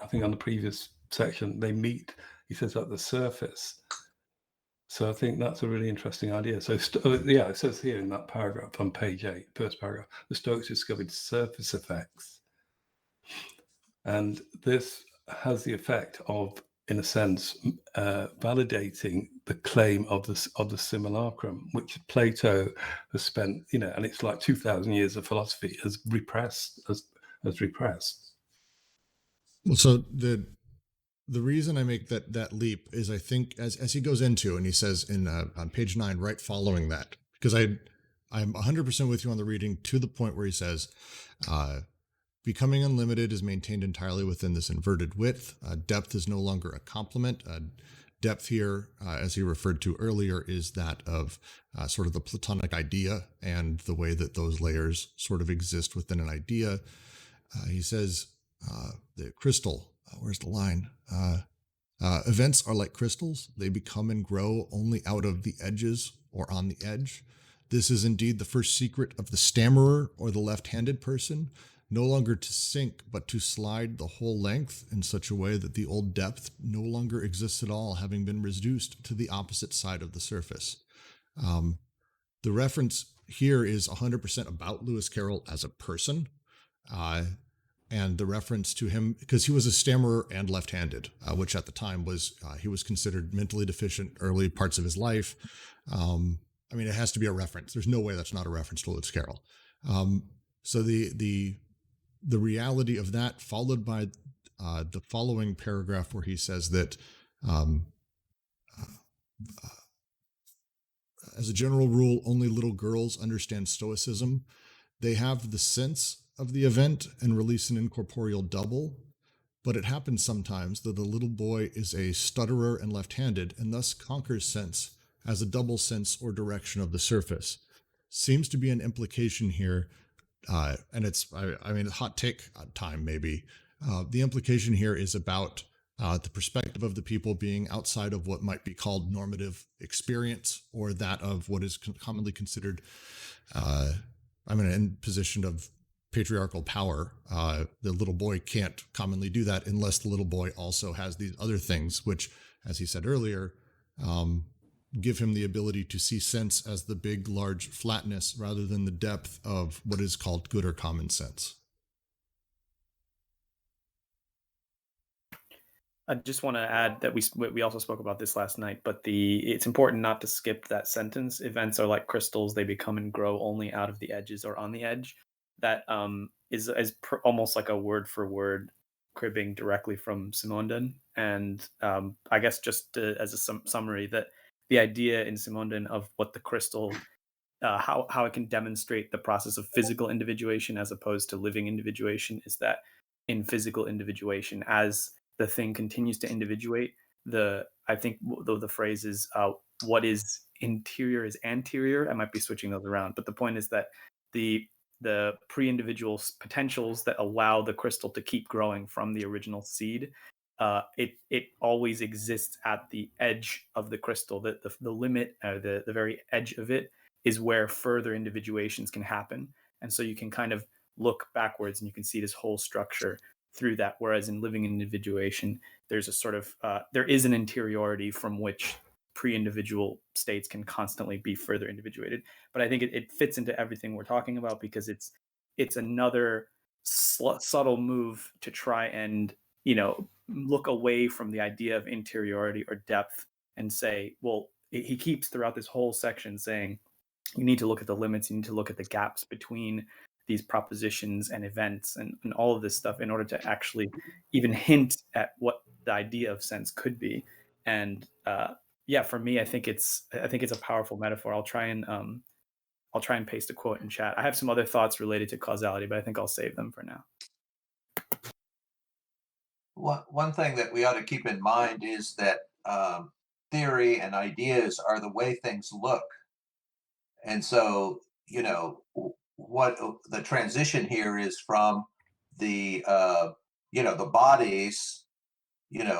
I think on the previous section, they meet. He says at the surface. So I think that's a really interesting idea. So it says here in that paragraph on page 8, first paragraph, the Stoics discovered surface effects, and this has the effect of, in a sense, validating the claim of the simulacrum, which Plato has spent, and it's like 2,000 years of philosophy has repressed. Well, so the reason I make that leap is, I think, as he goes into, and he says on page 9, right following that, because I'm 100% with you on the reading, to the point where he says, becoming unlimited is maintained entirely within this inverted width. Depth is no longer a complement. Depth here, as he referred to earlier, is that of sort of the Platonic idea and the way that those layers sort of exist within an idea. He says, the crystal, where's the line? Events are like crystals. They become and grow only out of the edges or on the edge. This is indeed the first secret of the stammerer or the left-handed person, no longer to sink, but to slide the whole length in such a way that the old depth no longer exists at all, having been reduced to the opposite side of the surface. The reference here is 100% about Lewis Carroll as a person. And the reference to him, because he was a stammerer and left-handed, which at the time was, he was considered mentally deficient early parts of his life. I mean, it has to be a reference. There's no way that's not a reference to Lewis Carroll. So the reality of that, followed by the following paragraph where he says that as a general rule, only little girls understand Stoicism. They have the sense of the event and release an incorporeal double, but it happens sometimes that the little boy is a stutterer and left-handed and thus conquers sense as a double sense or direction of the surface. Seems to be an implication here, and it's, I mean, hot take time maybe. The implication here is about the perspective of the people being outside of what might be called normative experience, or that of what is commonly considered, in position of patriarchal power. The little boy can't commonly do that unless the little boy also has these other things, which, as he said earlier, give him the ability to see sense as the big, large flatness rather than the depth of what is called good or common sense. I just want to add that we also spoke about this last night, but it's important not to skip that sentence. Events are like crystals; they become and grow only out of the edges or on the edge. That is almost like a word for word cribbing directly from Simondon. And I guess just as a summary, that the idea in Simondon of what the crystal, how it can demonstrate the process of physical individuation as opposed to living individuation, is that in physical individuation, as the thing continues to individuate, I think the phrase is what is interior is anterior. I might be switching those around, but the point is that the pre-individual potentials that allow the crystal to keep growing from the original seed, it always exists at the edge of the crystal. The limit, the very edge of it, is where further individuations can happen. And so you can kind of look backwards and you can see this whole structure through that. Whereas in living individuation, there's a sort of there is an interiority from which pre-individual states can constantly be further individuated. But I think it fits into everything we're talking about, because it's another subtle move to try and look away from the idea of interiority or depth and say, well, he keeps throughout this whole section saying you need to look at the limits, you need to look at the gaps between these propositions and events and all of this stuff in order to actually even hint at what the idea of sense could be. And for me, I think it's a powerful metaphor. I'll try and paste a quote in chat. I have some other thoughts related to causality, but I think I'll save them for now. One thing that we ought to keep in mind is that theory and ideas are the way things look. And so, what the transition here is from the the bodies,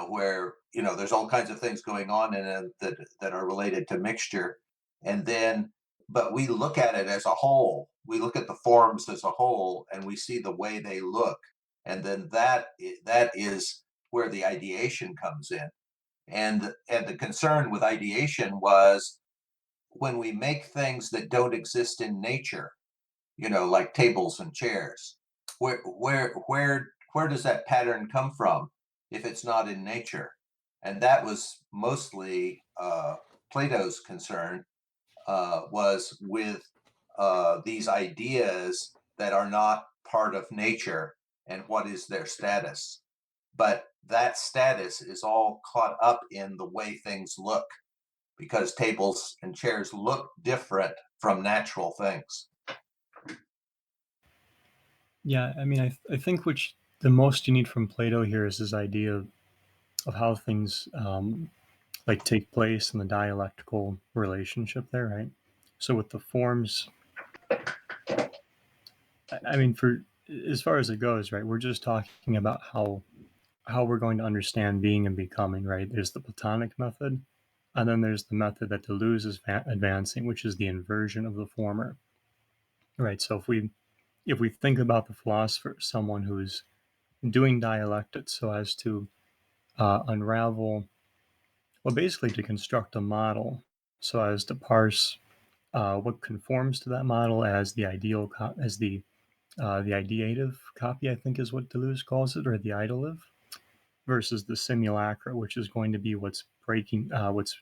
where there's all kinds of things going on in it that are related to mixture, and then but we look at it as a whole. We look at the forms as a whole, and we see the way they look, and then that is where the ideation comes in. And the concern with ideation was when we make things that don't exist in nature, like tables and chairs, where does that pattern come from if it's not in nature? And that was mostly Plato's concern, was with these ideas that are not part of nature and what is their status. But that status is all caught up in the way things look, because tables and chairs look different from natural things. Yeah, I mean, I think the most you need from Plato here is this idea of how things like take place in the dialectical relationship there, right? So with the forms, I mean, for as far as it goes, right, we're just talking about how we're going to understand being and becoming, right? There's the Platonic method, and then there's the method that Deleuze is advancing, which is the inversion of the former, right? So if we think about the philosopher, someone who's doing dialectics so as to unravel, well, basically to construct a model so as to parse what conforms to that model as the ideal, as the ideative copy, I think is what Deleuze calls it, or the idolative, versus the simulacra, which is going to be what's breaking, what's,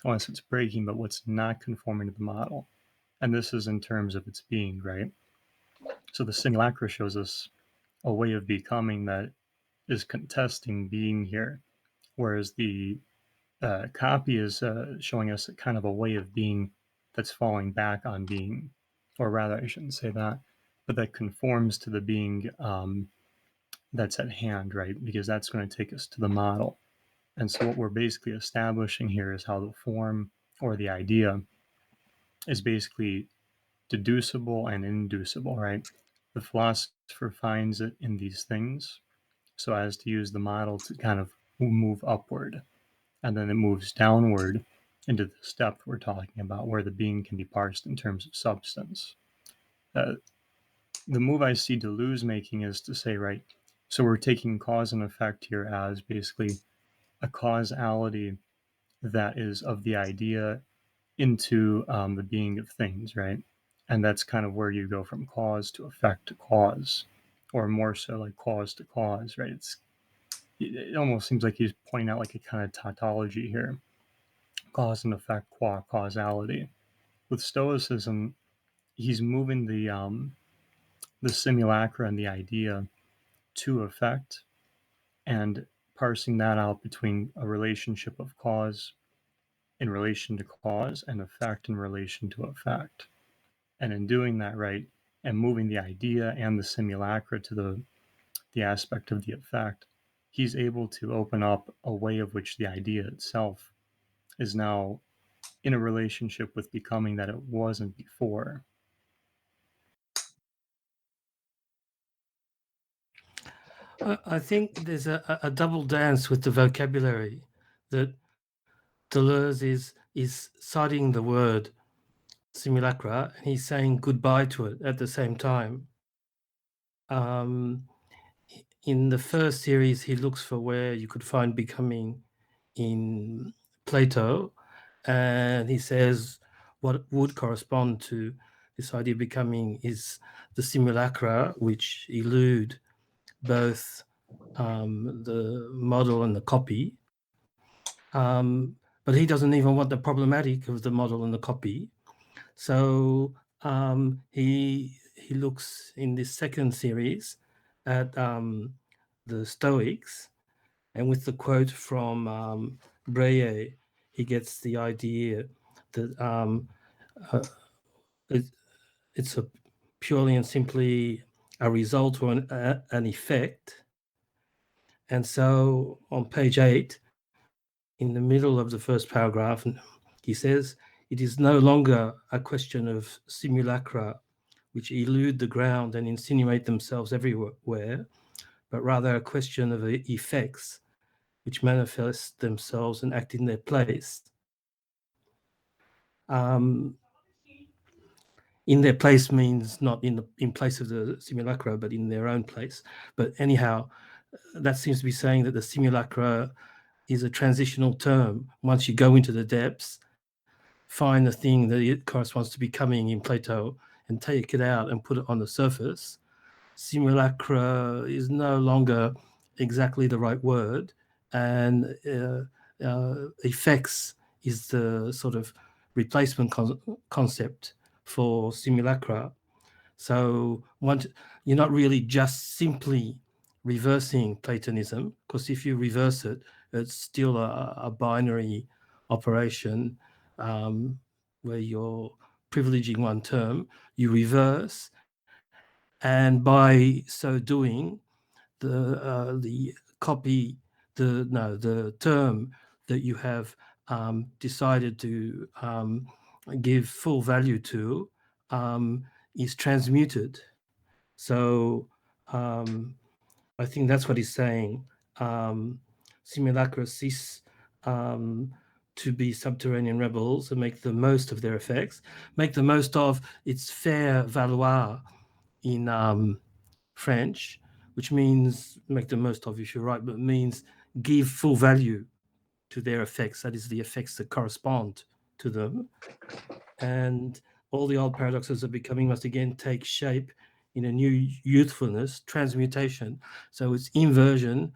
unless it's breaking, but what's not conforming to the model. And this is in terms of its being, right? So the simulacra shows us a way of becoming that is contesting being here, whereas the copy is showing us a kind of a way of being that's falling back on being, or rather, I shouldn't say that, but that conforms to the being that's at hand, right? Because that's going to take us to the model. And so what we're basically establishing here is how the form or the idea is basically deducible and inducible, right? The philosopher finds it in these things so as to use the model to kind of move upward. And then it moves downward into this depth we're talking about, where the being can be parsed in terms of substance. The move I see Deleuze making is to say, right, so we're taking cause and effect here as basically a causality that is of the idea into the being of things, right? And that's kind of where you go from cause to effect to cause, or more so like cause to cause, right? It almost seems like he's pointing out like a kind of tautology here, cause and effect qua causality. With Stoicism, he's moving the simulacra and the idea to effect, and parsing that out between a relationship of cause in relation to cause and effect in relation to effect. And in doing that, right, and moving the idea and the simulacra to the aspect of the effect, he's able to open up a way of which the idea itself is now in a relationship with becoming that it wasn't before. I think there's a double dance with the vocabulary that Deleuze is citing the word simulacra, and he's saying goodbye to it at the same time. In the first series, he looks for where you could find becoming in Plato, and he says what would correspond to this idea of becoming is the simulacra, which elude both the model and the copy. But he doesn't even want the problematic of the model and the copy. So he looks in this second series at the Stoics, and with the quote from Breyer, he gets the idea that it's a purely and simply a result or an effect. And so on page 8, in the middle of the first paragraph, he says, it is no longer a question of simulacra which elude the ground and insinuate themselves everywhere, but rather a question of effects which manifest themselves and act in their place. In their place means not in place of the simulacra, but in their own place. But anyhow, that seems to be saying that the simulacra is a transitional term. Once you go into the depths, find the thing that it corresponds to becoming in Plato and take it out and put it on the surface. Simulacra is no longer exactly the right word, and effects is the sort of replacement concept for simulacra. So you're not really just simply reversing Platonism, because if you reverse it, it's still a binary operation where you're privileging one term. You reverse, and by so doing, the term that you have decided to give full value to is transmuted. So I think that's what he's saying. Simulacra cease to be subterranean rebels and make the most of their effects, make the most of its faire valoir in French, which means make the most of, if you're right, but means give full value to their effects. That is, the effects that correspond to them. And all the old paradoxes of becoming must again take shape in a new youthfulness, transmutation. So it's inversion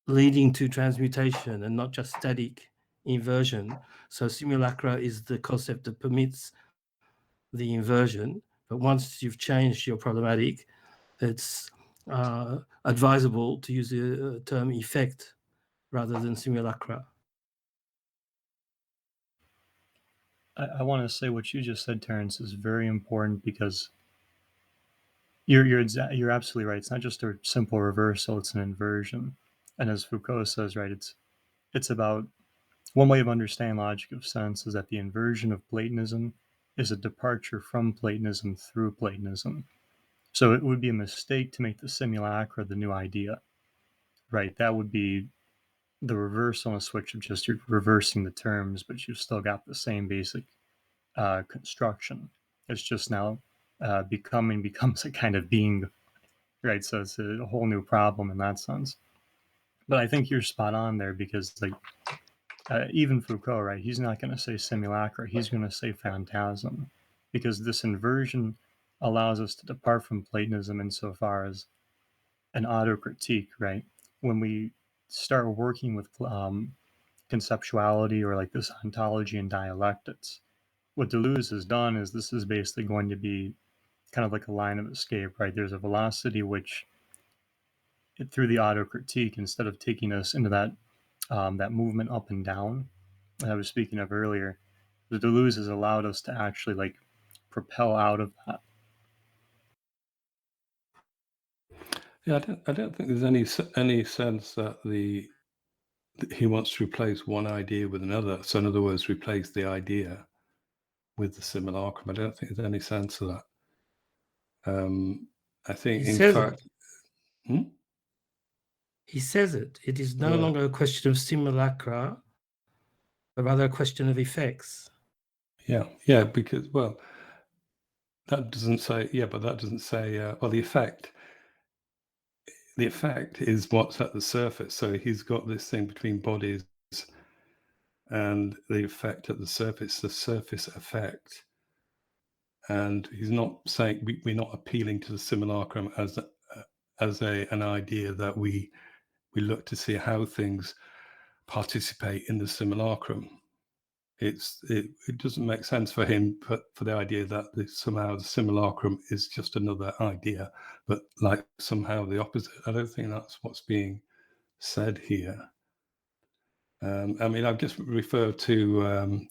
leading to transmutation and not just static inversion. So simulacra is the concept that permits the inversion, but once you've changed your problematic, it's advisable to use the term effect rather than simulacra. I want to say what you just said, Terence, is very important because you're absolutely right. It's not just a simple reversal; it's an inversion. And as Foucault says, right, it's about one way of understanding logic of sense is that the inversion of Platonism is a departure from Platonism through Platonism. So it would be a mistake to make the simulacra the new idea, right? That would be the reverse on a switch of just you're reversing the terms, but you've still got the same basic construction. It's just now becoming becomes a kind of being, right? So it's a whole new problem in that sense. But I think you're spot on there because, like, even Foucault, right? He's not going to say simulacra. He's going to say phantasm, because this inversion allows us to depart from Platonism insofar as an autocritique, right? When we start working with conceptuality or like this ontology and dialectics, what Deleuze has done is this is basically going to be kind of like a line of escape, right? There's a velocity which, through the autocritique, instead of taking us into that that movement up and down that I was speaking of earlier, the Deleuze has allowed us to actually like propel out of that. Yeah, I don't think there's any sense that he wants to replace one idea with another. So in other words, replace the idea with the simulacrum. I don't think there's any sense of that. I think, in fact, he says it. It is no longer a question of simulacra, but rather a question of effects. Yeah, because, well, that doesn't say, but that doesn't say, well, the effect is what's at the surface. So he's got this thing between bodies and the effect at the surface effect. And he's not saying, we're not appealing to the simulacrum as an idea that we look to see how things participate in the simulacrum. It doesn't make sense for him for the idea that somehow the simulacrum is just another idea, but like somehow the opposite. I don't think that's what's being said here. I mean, I've just referred to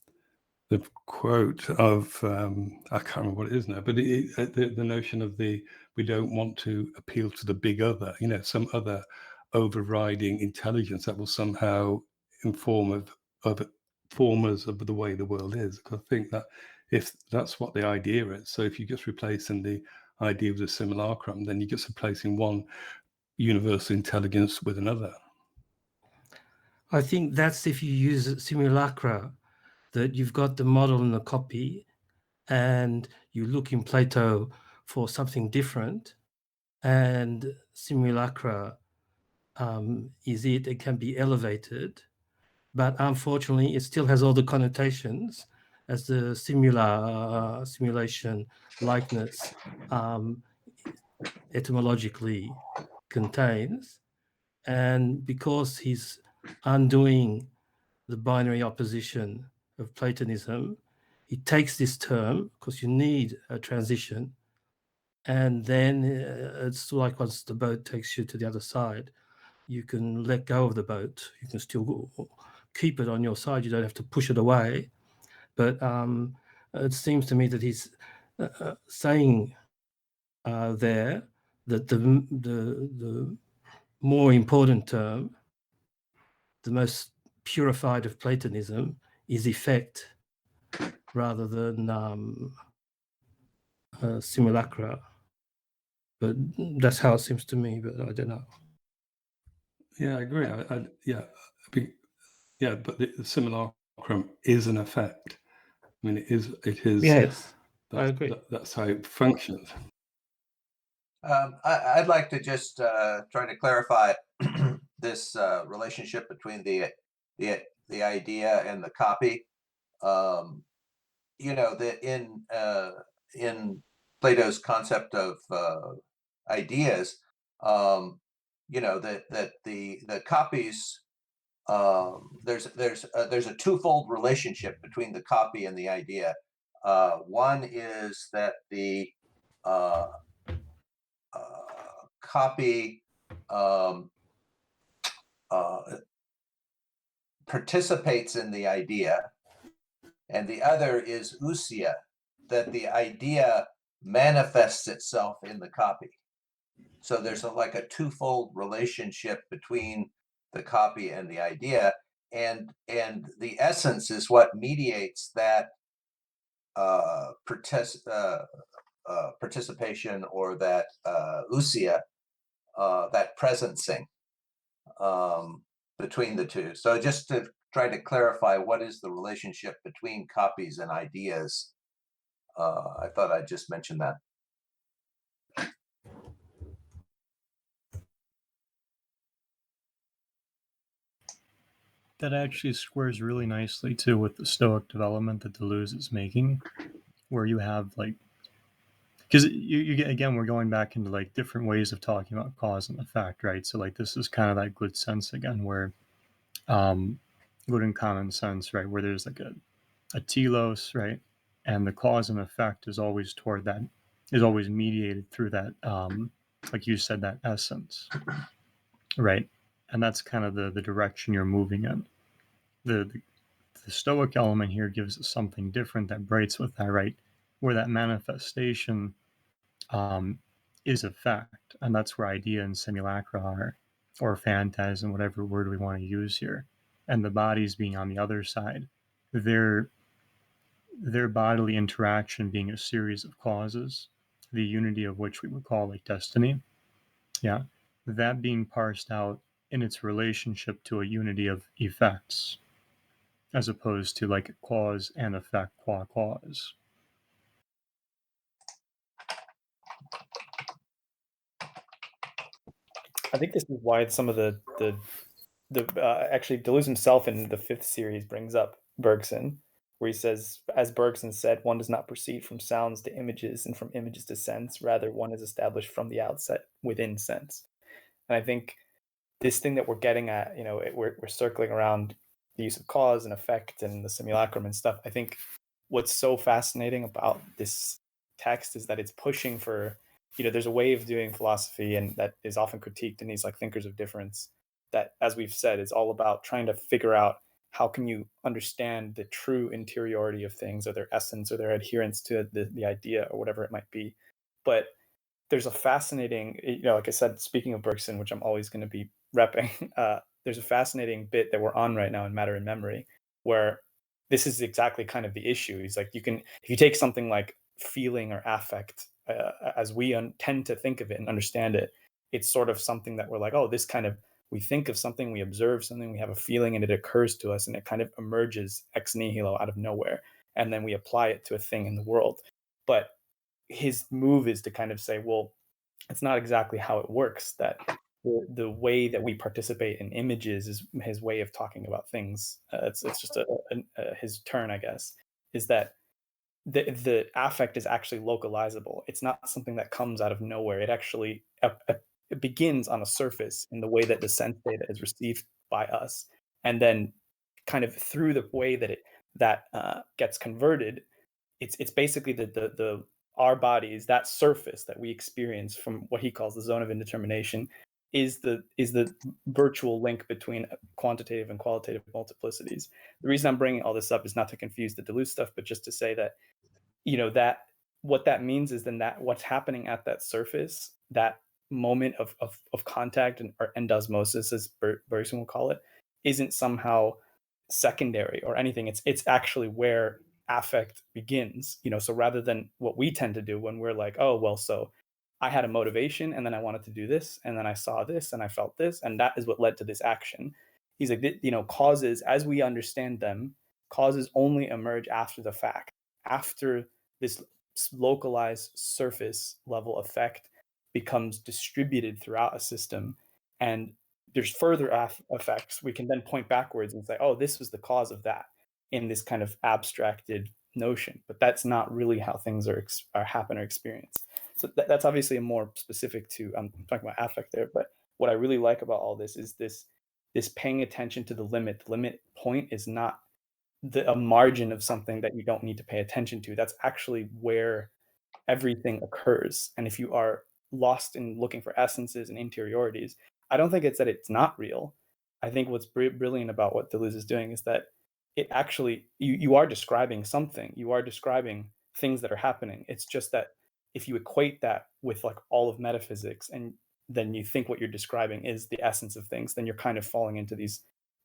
the quote of I can't remember what it is now, but the notion of we don't want to appeal to the big other, some other overriding intelligence that will somehow inform us of the way the world is. Because I think that if that's what the idea is, so if you're just replacing the idea of the simulacrum, then you're just replacing one universal intelligence with another. I think that's if you use simulacra, that you've got the model and the copy, and you look in Plato for something different, and simulacra is it. It can be elevated, but unfortunately, it still has all the connotations as the simulation, likeness etymologically contains. And because he's undoing the binary opposition of Platonism, he takes this term, because you need a transition, and then it's like once the boat takes you to the other side, you can let go of the boat. You can still keep it on your side. You don't have to push it away. But it seems to me that he's saying there that the more important term, the most purified of Platonism is effect rather than simulacra. But that's how it seems to me, but I don't know. Yeah, I agree. But the simulacrum is an effect. I mean, it is. Yes, I agree. That's how it functions. I'd like to just try to clarify this relationship between the idea and the copy. In Plato's concept of ideas, that the copies, there's a twofold relationship between the copy and the idea. One is that the copy participates in the idea, and the other is ousia, that the idea manifests itself in the copy. So there's like a twofold relationship between the copy and the idea, and the essence is what mediates that participation, or that ousia, that presencing between the two. So just to try to clarify what is the relationship between copies and ideas, I thought I'd just mention that. That actually squares really nicely too with the Stoic development that Deleuze is making, where you have like, because you get, again, we're going back into like different ways of talking about cause and effect, right? So like this is kind of that good sense again, where good and common sense, right? Where there's like a telos, right? And the cause and effect is always toward that, is always mediated through that, like you said, that essence, right? And that's kind of the direction you're moving in. The Stoic element here gives us something different that breaks with that, right? Where that manifestation is effect, and that's where idea and simulacra are, or phantasm, whatever word we want to use here. And the bodies being on the other side, their bodily interaction being a series of causes, the unity of which we would call like destiny. Yeah, that being parsed out in its relationship to a unity of effects, as opposed to like cause and effect qua cause. I think this is why some of the actually Deleuze himself in the 5th series brings up Bergson, where he says, as Bergson said, one does not proceed from sounds to images and from images to sense. Rather, one is established from the outset within sense. And I think this thing that we're getting at, we're circling around the use of cause and effect and the simulacrum and stuff. I think what's so fascinating about this text is that it's pushing for, there's a way of doing philosophy, and that is often critiqued in these like thinkers of difference, that, as we've said, is all about trying to figure out how can you understand the true interiority of things, or their essence, or their adherence to the idea, or whatever it might be. But there's a fascinating, like I said, speaking of Bergson, which I'm always going to be repping, there's a fascinating bit that we're on right now in Matter and Memory, where this is exactly kind of the issue. He's like, if you take something like feeling or affect, as we tend to think of it and understand it, it's sort of something that we're like, oh, this kind of, we think of something, we observe something, we have a feeling, and it occurs to us, and it kind of emerges ex nihilo out of nowhere, and then we apply it to a thing in the world. But his move is to kind of say, well, it's not exactly how it works, that the way that we participate in images is his way of talking about things. It's just his turn, I guess, is that the affect is actually localizable. It's not something that comes out of nowhere. It actually it begins on a surface in the way that the sense data is received by us, and then kind of through the way that it gets converted, it's basically the our bodies, that surface that we experience from what he calls the zone of indetermination, is the virtual link between quantitative and qualitative multiplicities. The reason I'm bringing all this up is not to confuse the Deleuze stuff, but just to say that, that what that means is then that what's happening at that surface, that moment of contact or endosmosis, as Bergson will call it, isn't somehow secondary or anything. It's actually where affect begins, so rather than what we tend to do when we're like, oh well, so I had a motivation and then I wanted to do this and then I saw this and I felt this and that is what led to this action. He's like, causes, as we understand them, causes only emerge after the fact, after this localized surface level effect becomes distributed throughout a system, and there's further effects. We can then point backwards and say, oh, this was the cause of that in this kind of abstracted notion, but that's not really how things are happen or experienced. So that's obviously a more specific to, I'm talking about affect there, but what I really like about all this is this paying attention to the limit. The limit point is not a margin of something that you don't need to pay attention to. That's actually where everything occurs. And if you are lost in looking for essences and interiorities, I don't think it's that it's not real. I think what's brilliant about what Deleuze is doing is that it actually, you are describing something. You are describing things that are happening. It's just that if you equate that with like all of metaphysics and then you think what you're describing is the essence of things, then you're kind of falling into these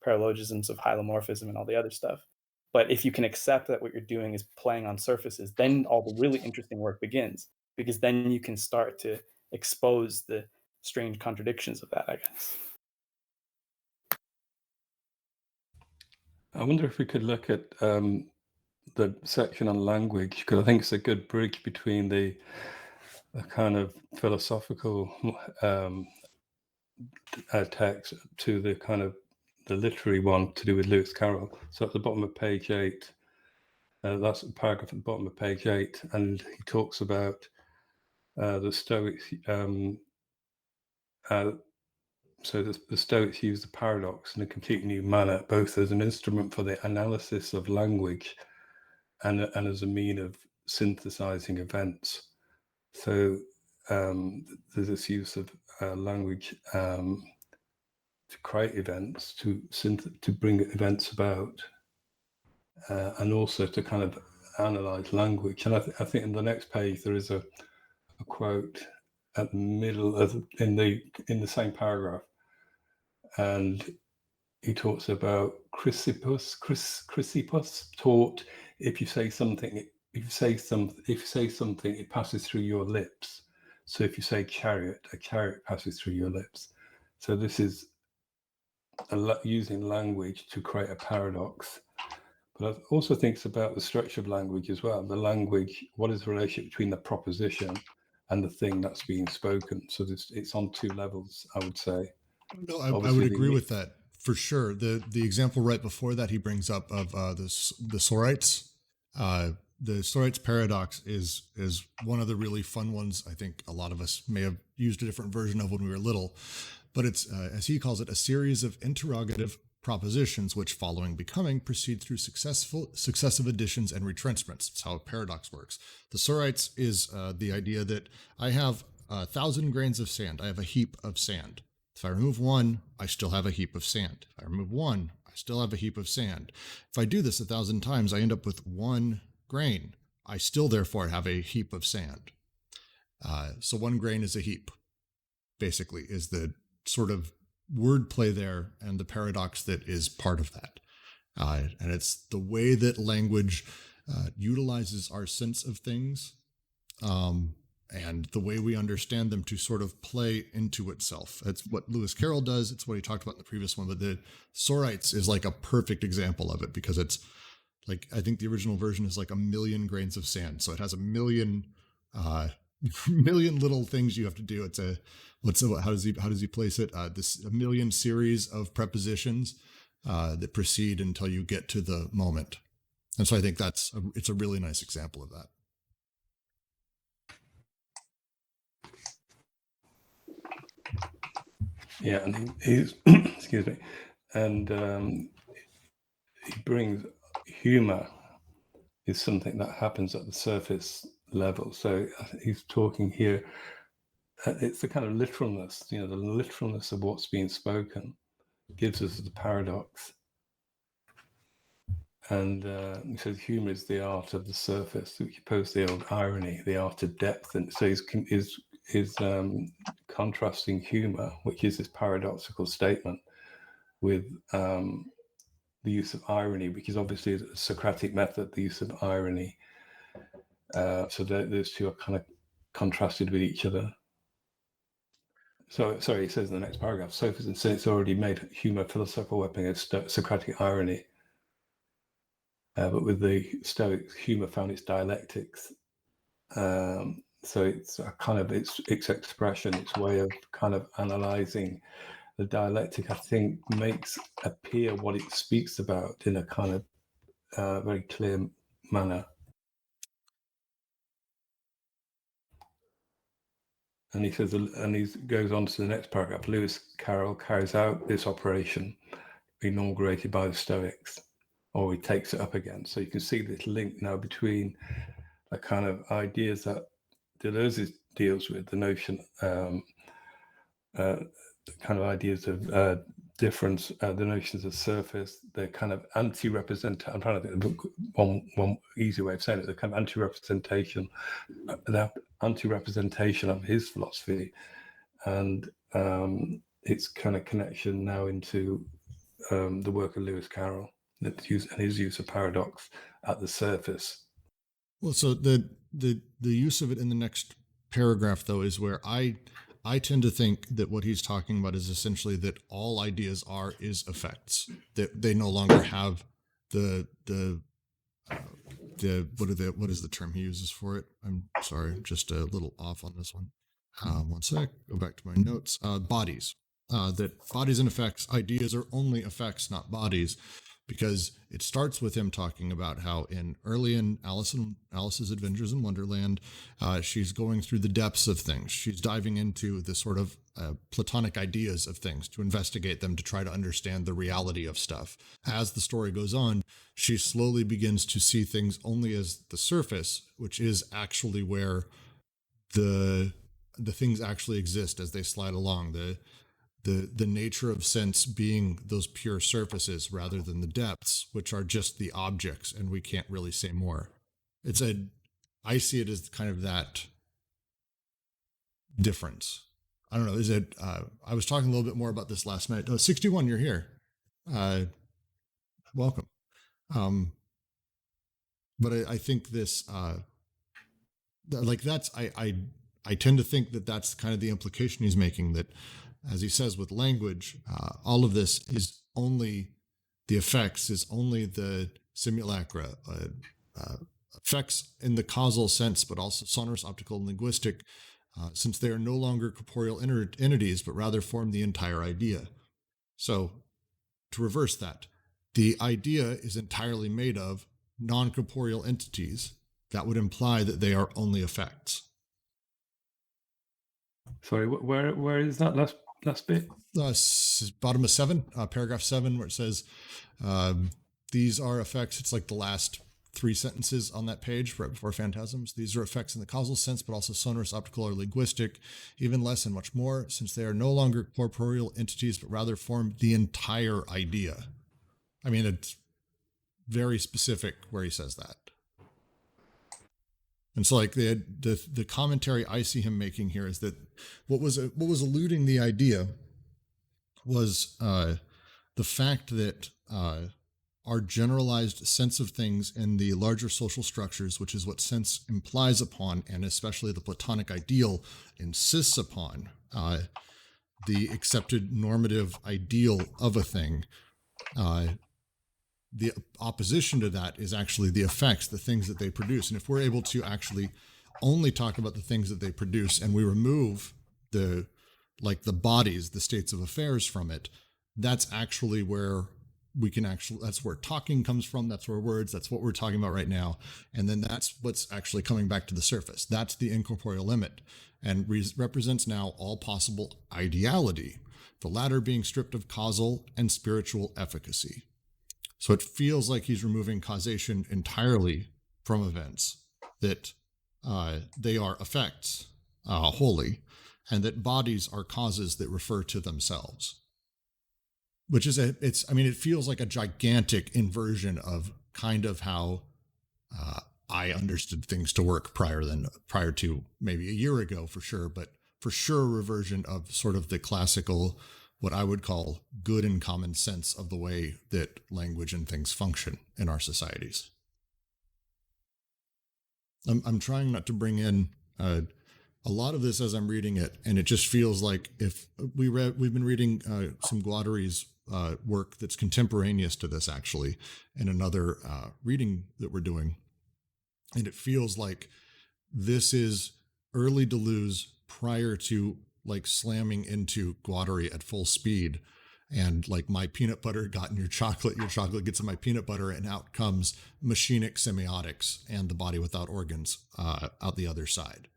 paralogisms of hylomorphism and all the other stuff. But if you can accept that what you're doing is playing on surfaces, then all the really interesting work begins, because then you can start to expose the strange contradictions of that, I guess. I wonder if we could look at the section on language, because I think it's a good bridge between the kind of philosophical text to the kind of the literary one to do with Lewis Carroll. So at the bottom of page 8, that's a paragraph at the bottom of page 8, and he talks about the Stoics. So the Stoics use the paradox in a completely new manner, both as an instrument for the analysis of language and as a mean of synthesizing events. So there's this use of language to create events, to bring events about, and also to kind of analyze language. And I think in the next page there is a quote at the middle of in the same paragraph, and he talks about Chrysippus taught if you say something, it passes through your lips. So if you say chariot, a chariot passes through your lips. So this is using language to create a paradox. But I also think it's about the structure of language as well. The language, what is the relationship between the proposition and the thing that's being spoken? So it's on two levels, I would say. No, I would agree with that for sure. The example right before that he brings up of the Sorites. The Sorites paradox is one of the really fun ones. I think a lot of us may have used a different version of when we were little, but it's as he calls it, a series of interrogative propositions which, following becoming, proceed through successive additions and retrenchments. That's how a paradox works. The Sorites is the idea that I have 1,000 grains of sand. I have a heap of sand. If I remove one, I still have a heap of sand. If I remove one, I still have a heap of sand. If I do this 1,000 times, I end up with one grain. I still therefore have a heap of sand. So one grain is a heap, basically, is the sort of wordplay there and the paradox that is part of that. And it's the way that language utilizes our sense of things and the way we understand them to sort of play into itself. It's what Lewis Carroll does. It's what he talked about in the previous one, but the Sorites is like a perfect example of it, because it's like, I think the original version is like 1,000,000 grains of sand. So it has 1,000,000 million little things you have to do. It's how does he place it? This 1,000,000 series of prepositions that proceed until you get to the moment. And so I think it's a really nice example of that. Yeah, and he's excuse me, and he brings humor is something that happens at the surface level. So he's talking here. It's the kind of literalness, the literalness of what's being spoken gives us the paradox. And he says humor is the art of the surface, which opposed the old irony, the art of depth. And so he's contrasting humor, which is this paradoxical statement, with the use of irony, because obviously the Socratic method, the use of irony. So those two are kind of contrasted with each other. So, sorry, it says in the next paragraph, Sophists and cynics already made humor a philosophical weapon against Socratic irony. But with the Stoics, humor found its dialectics. So it's a kind of its expression, its way of kind of analyzing the dialectic, I think, makes appear what it speaks about in a kind of very clear manner. And he says, and he goes on to the next paragraph. Lewis Carroll carries out this operation inaugurated by the Stoics, or he takes it up again. So you can see this link now between the kind of ideas that Deleuze deals with, the notion, the kind of ideas of difference, the notions of surface, the kind of anti-represent. I'm trying to think of one easy way of saying it. The kind of anti-representation, of his philosophy, and its kind of connection now into the work of Lewis Carroll, and his use of paradox at the surface. Well, so the use of it in the next paragraph, though, is where I tend to think that what he's talking about is essentially that all ideas is effects, that they no longer have the what is the term he uses for it? I'm sorry, just a little off on this one. One sec, go back to my notes. Bodies, that bodies and effects, ideas are only effects, not bodies, because it starts with him talking about how in Alice's Adventures in Wonderland, she's going through the depths of things. She's diving into the sort of Platonic ideas of things to investigate them, to try to understand the reality of stuff. As the story goes on, she slowly begins to see things only as the surface, which is actually where the things actually exist as they slide along. The nature of sense being those pure surfaces rather than the depths, which are just the objects, and we can't really say more. I see it as kind of that difference. I don't know. Is it? I was talking a little bit more about this last night. Oh, 61, you're here. Welcome. But I think this, like that's I tend to think that that's kind of the implication he's making, that, as he says, with language, all of this is only the effects, is only the simulacra, effects in the causal sense, but also sonorous, optical, and linguistic, since they are no longer corporeal entities, but rather form the entire idea. So, to reverse that, the idea is entirely made of non-corporeal entities. That would imply that they are only effects. Sorry, where is that last bit? Bottom of 7, paragraph 7, where it says, these are effects. It's like the last 3 sentences on that page right before phantasms. These are effects in the causal sense, but also sonorous, optical, or linguistic, even less and much more, since they are no longer corporeal entities, but rather form the entire idea. I mean, it's very specific where he says that. And so, like, the commentary I see him making here is that what was eluding the idea was the fact that our generalized sense of things in the larger social structures, which is what sense implies upon, and especially the Platonic ideal insists upon, the accepted normative ideal of a thing. The opposition to that is actually the effects, the things that they produce. And if we're able to actually only talk about the things that they produce, and we remove the bodies, the states of affairs from it, that's actually where that's where talking comes from. That's where words, that's what we're talking about right now. And then that's what's actually coming back to the surface. That's the incorporeal limit, and represents now all possible ideality, the latter being stripped of causal and spiritual efficacy. So it feels like he's removing causation entirely from events, that they are effects wholly, and that bodies are causes that refer to themselves. Which is it feels like a gigantic inversion of kind of how I understood things to work prior to maybe a year ago, for sure, but for sure a reversion of sort of the classical what I would call good and common sense of the way that language and things function in our societies. I'm trying not to bring in a lot of this as I'm reading it, and it just feels like if we've been reading some Guattari's work that's contemporaneous to this, actually, in another reading that we're doing, and it feels like this is early Deleuze prior to like slamming into Guattari at full speed, and like my peanut butter got in your chocolate gets in my peanut butter, and out comes machinic semiotics and the body without organs out the other side.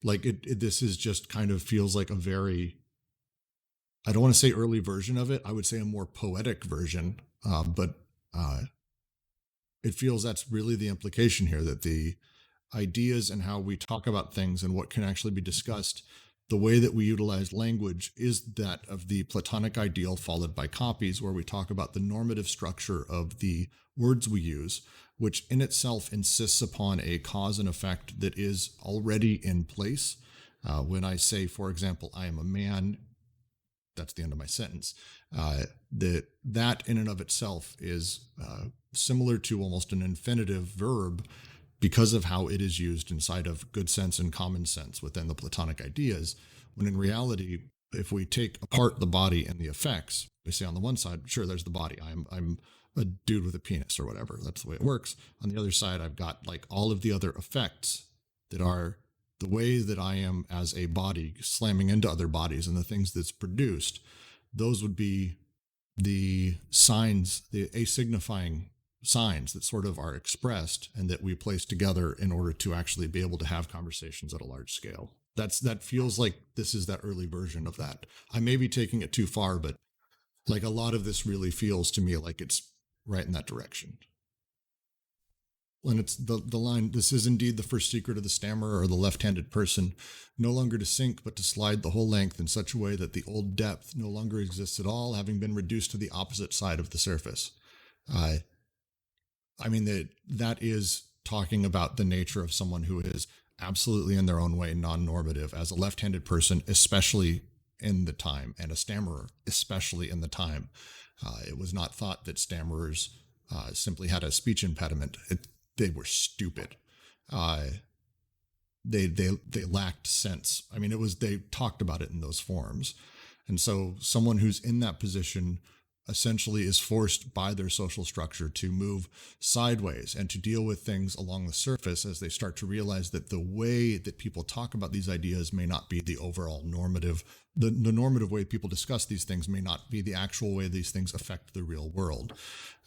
Like this is just kind of feels like a very, I don't want to say early version of it. I would say a more poetic version, but it feels that's really the implication here, that the ideas and how we talk about things and what can actually be discussed, the way that we utilize language is that of the Platonic ideal followed by copies, where we talk about the normative structure of the words we use, which in itself insists upon a cause and effect that is already in place. When I say, for example, I am a man, that's the end of my sentence. That in and of itself is similar to almost an infinitive verb, because of how it is used inside of good sense and common sense within the Platonic ideas, when in reality, if we take apart the body and the effects, we say on the one side, sure, there's the body. I'm a dude with a penis or whatever. That's the way it works. On the other side, I've got like all of the other effects that are the way that I am as a body slamming into other bodies and the things that's produced. Those would be the signs, the asignifying signs that sort of are expressed and that we place together in order to actually be able to have conversations at a large scale. That feels like this is that early version of that. I may be taking it too far, but like a lot of this really feels to me like it's right in that direction. And it's the line, "This is indeed the first secret of the stammerer or the left-handed person, no longer to sink, but to slide the whole length in such a way that the old depth no longer exists at all, having been reduced to the opposite side of the surface." I mean, that is talking about the nature of someone who is absolutely in their own way non-normative as a left-handed person, especially in the time, and a stammerer, especially in the time. It was not thought that stammerers simply had a speech impediment. They were stupid. They lacked sense. I mean, they talked about it in those forms. And so someone who's in that position essentially is forced by their social structure to move sideways and to deal with things along the surface as they start to realize that the way that people talk about these ideas may not be the overall normative. The normative way people discuss these things may not be the actual way these things affect the real world.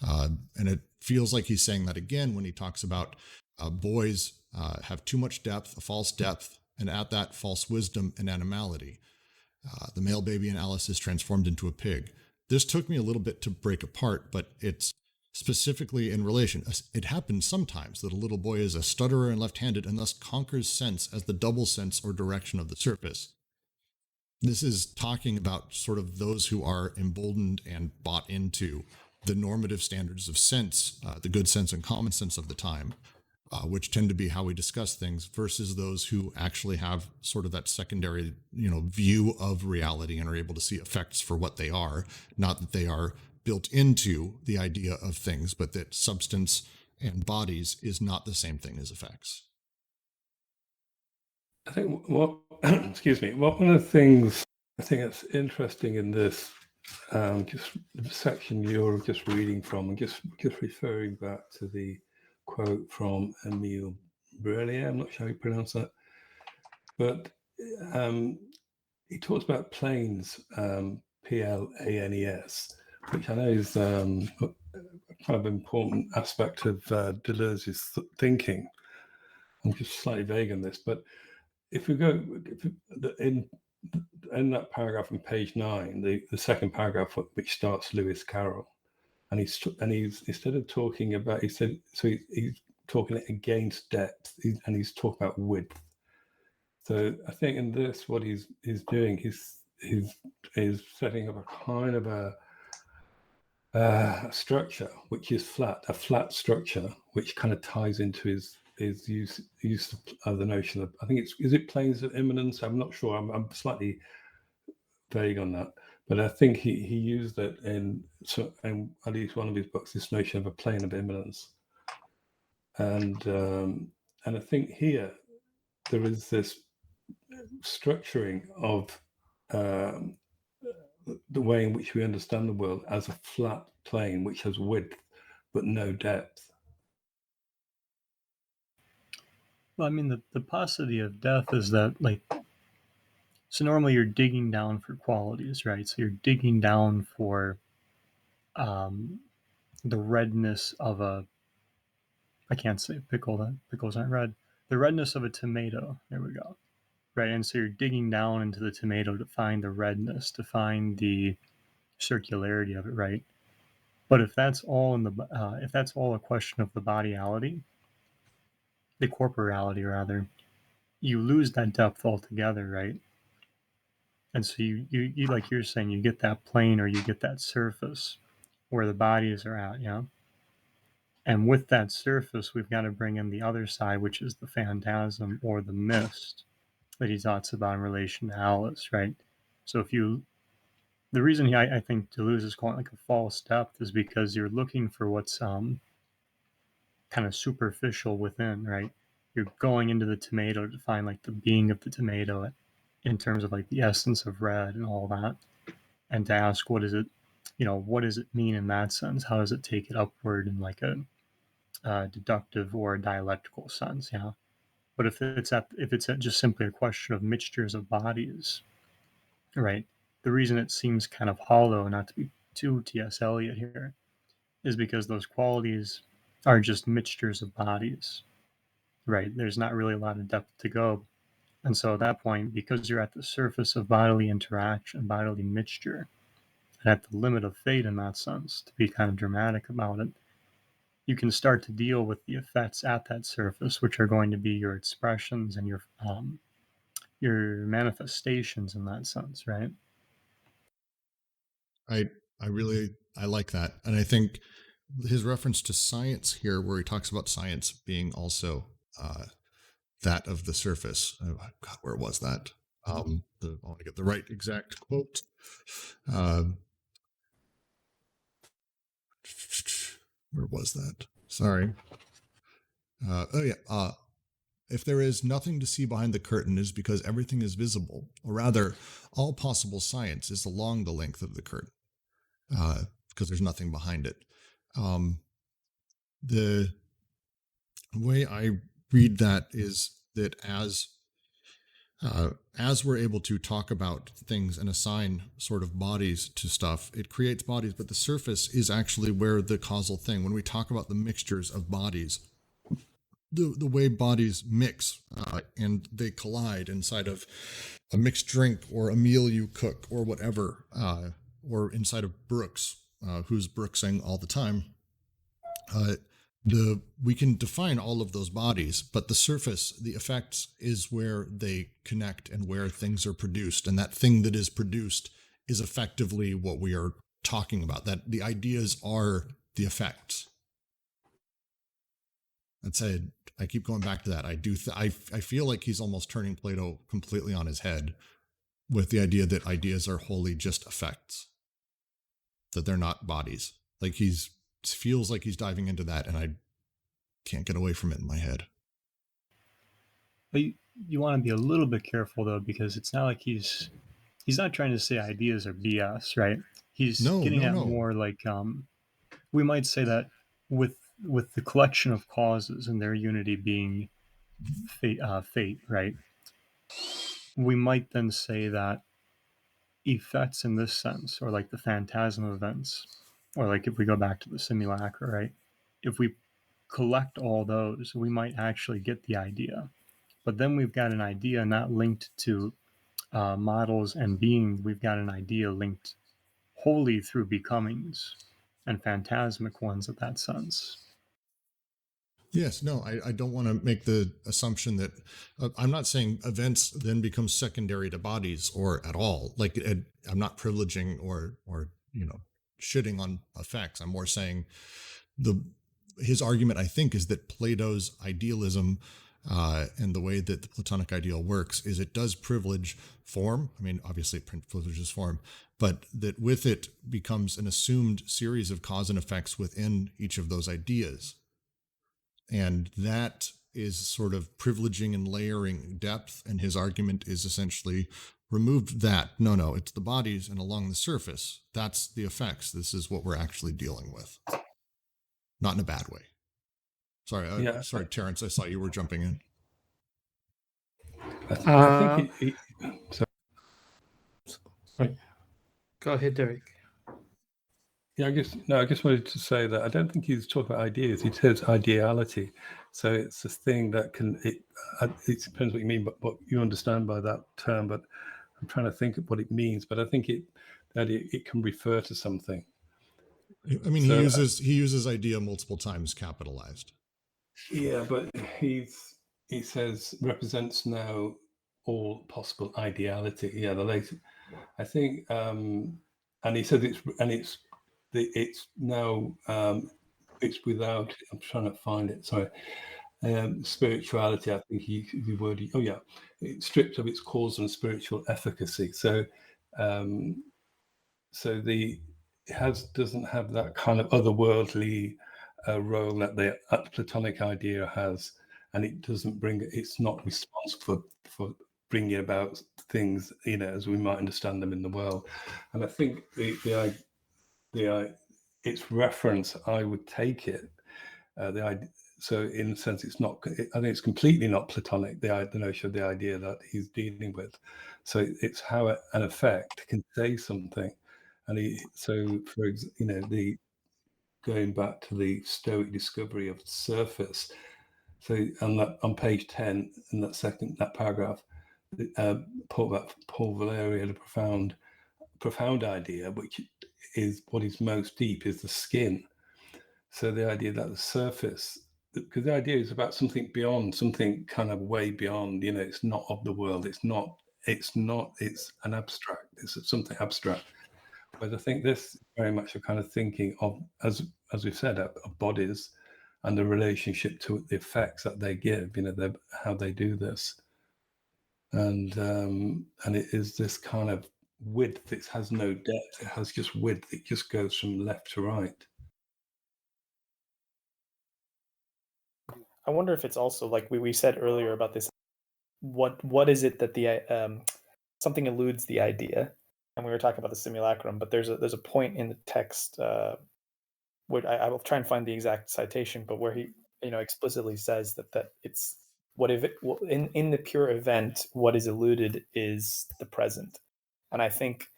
And it feels like he's saying that again when he talks about boys have too much depth, a false depth, and at that false wisdom and animality. The male baby in Alice is transformed into a pig. This took me a little bit to break apart, but it's specifically in relation. It happens sometimes that a little boy is a stutterer and left-handed and thus conquers sense as the double sense or direction of the surface. This is talking about sort of those who are emboldened and bought into the normative standards of sense, the good sense and common sense of the time, which tend to be how we discuss things, versus those who actually have sort of that secondary, view of reality and are able to see effects for what they are, not that they are built into the idea of things, but that substance and bodies is not the same thing as effects. I think one of the things I think that's interesting in this, just the section you're just reading from, and just referring back to the quote from Emile Brelier, I'm not sure how you pronounce that, but he talks about planes, Planes, which I know is a kind of important aspect of Deleuze's thinking. I'm just slightly vague on this, but if we go in that paragraph on page 9, the second paragraph, which starts Lewis Carroll, and he's instead of talking about, he's talking against depth, and he's talking about width. So I think in this, what he's doing, he's setting up a kind of a structure which is a flat structure, which kind of ties into his use of the notion of, I think is it planes of immanence? I'm not sure. I'm slightly vague on that, But I think he used it in at least one of his books, this notion of a plane of immanence. And I think here there is this structuring of the way in which we understand the world as a flat plane which has width but no depth. Well, I mean, the paucity of death is that, like, so normally you're digging down for qualities, right? So you're digging down for the redness of I can't say pickle, that pickles aren't red. The redness of a tomato, there we go. Right, and so you're digging down into the tomato to find the redness, to find the circularity of it, right? But if that's all if that's all a question of the bodyality, the corporality rather, you lose that depth altogether, right? And so you like you're saying, you get that plane or you get that surface where the bodies are at, yeah. And with that surface, we've got to bring in the other side, which is the phantasm or the mist that he talks about in relation to Alice, right? So the reason I think Deleuze is calling it like a false depth is because you're looking for what's kind of superficial within, right? You're going into the tomato to find like the being of the tomato in terms of like the essence of red and all that, and to ask what is it, what does it mean in that sense? How does it take it upward in like a deductive or a dialectical sense? Yeah. But if it's just simply a question of mixtures of bodies, right? The reason it seems kind of hollow, not to be too T.S. Eliot here, is because those qualities are just mixtures of bodies, right? There's not really a lot of depth to go. And so at that point, because you're at the surface of bodily interaction, bodily mixture, and at the limit of fate in that sense, to be kind of dramatic about it, you can start to deal with the effects at that surface, which are going to be your expressions and your manifestations in that sense, right? I like that. And I think his reference to science here, where he talks about science being also that of the surface. God, where was that? I want to get the right exact quote. Where was that? Sorry. If there is nothing to see behind the curtain, it is because everything is visible, or rather, all possible science is along the length of the curtain, because there's nothing behind it. The way I read that is that as we're able to talk about things and assign sort of bodies to stuff, it creates bodies, but the surface is actually where the causal thing, when we talk about the mixtures of bodies, the way bodies mix and they collide inside of a mixed drink or a meal you cook or whatever, or inside of Brooks, who's Brooksing all the time. We can define all of those bodies, but the surface, the effects, is where they connect and where things are produced. And that thing that is produced is effectively what we are talking about, that the ideas are the effects. I'd say I keep going back to that. I feel like he's almost turning Plato completely on his head with the idea that ideas are wholly just effects, that they're not bodies. Like feels like he's diving into that, and I can't get away from it in my head. But you want to be a little bit careful though, because it's not like he's not trying to say ideas are BS, right? He's getting at more like we might say that with the collection of causes and their unity being fate, right? We might then say that effects in this sense, or like the phantasm events, or like if we go back to the simulacra, right? If we collect all those, we might actually get the idea. But then we've got an idea not linked to models and being. We've got an idea linked wholly through becomings and phantasmic ones in that sense. Yes, no, I don't want to make the assumption that I'm not saying events then become secondary to bodies or at all. Like I'm not privileging or shitting on effects. I'm more saying his argument, I think, is that Plato's idealism And the way that the Platonic ideal works is it does privilege form. I mean, obviously it privileges form, but that with it becomes an assumed series of cause and effects within each of those ideas. And that is sort of privileging and layering depth. And his argument is essentially remove that. No, it's the bodies and along the surface. That's the effects. This is what we're actually dealing with. Not in a bad way. Sorry, Yeah. sorry, Terrence, I saw you were jumping in. I think Sorry. Go ahead, Derek. Yeah, I just wanted to say that I don't think he's talking about ideas. He says ideality. So it's this thing that it depends what you mean, but what you understand by that term. But I'm trying to think of what it means. But I think that it can refer to something. I mean, he uses idea multiple times capitalized. Yeah, but he says represents now all possible ideality. Yeah, the later, I think, and he said it's now it's without. I'm trying to find it. Sorry, spirituality. I think the word. Oh yeah, it's stripped of its causal and spiritual efficacy. So, it doesn't have that kind of otherworldly role that the Platonic idea has, and it doesn't bring. It's not responsible for bringing about things, as we might understand them in the world. And I think its reference, I would take it. So in a sense, it's not. I think it's completely not Platonic. The notion of the idea that he's dealing with. So it's how an effect can say something, and going back to the Stoic discovery of the surface. So on page 10 in that paragraph, Paul Valéry had a profound idea, which is what is most deep, is the skin. So the idea that the surface, because the idea is about something beyond, something kind of way beyond, it's not of the world. It's an abstract. It's something abstract. But I think this is very much a kind of thinking of, as we've said, of bodies and the relationship to the effects that they give, how they do this. And it is this kind of width. It has no depth. It has just width. It just goes from left to right. I wonder if it's also like we said earlier about this. What is it that the something eludes the idea? And we were talking about the simulacrum, but there's a point in the text where I will try and find the exact citation, but where he explicitly says that it's what if it in the pure event, what is eluded is the present. And I think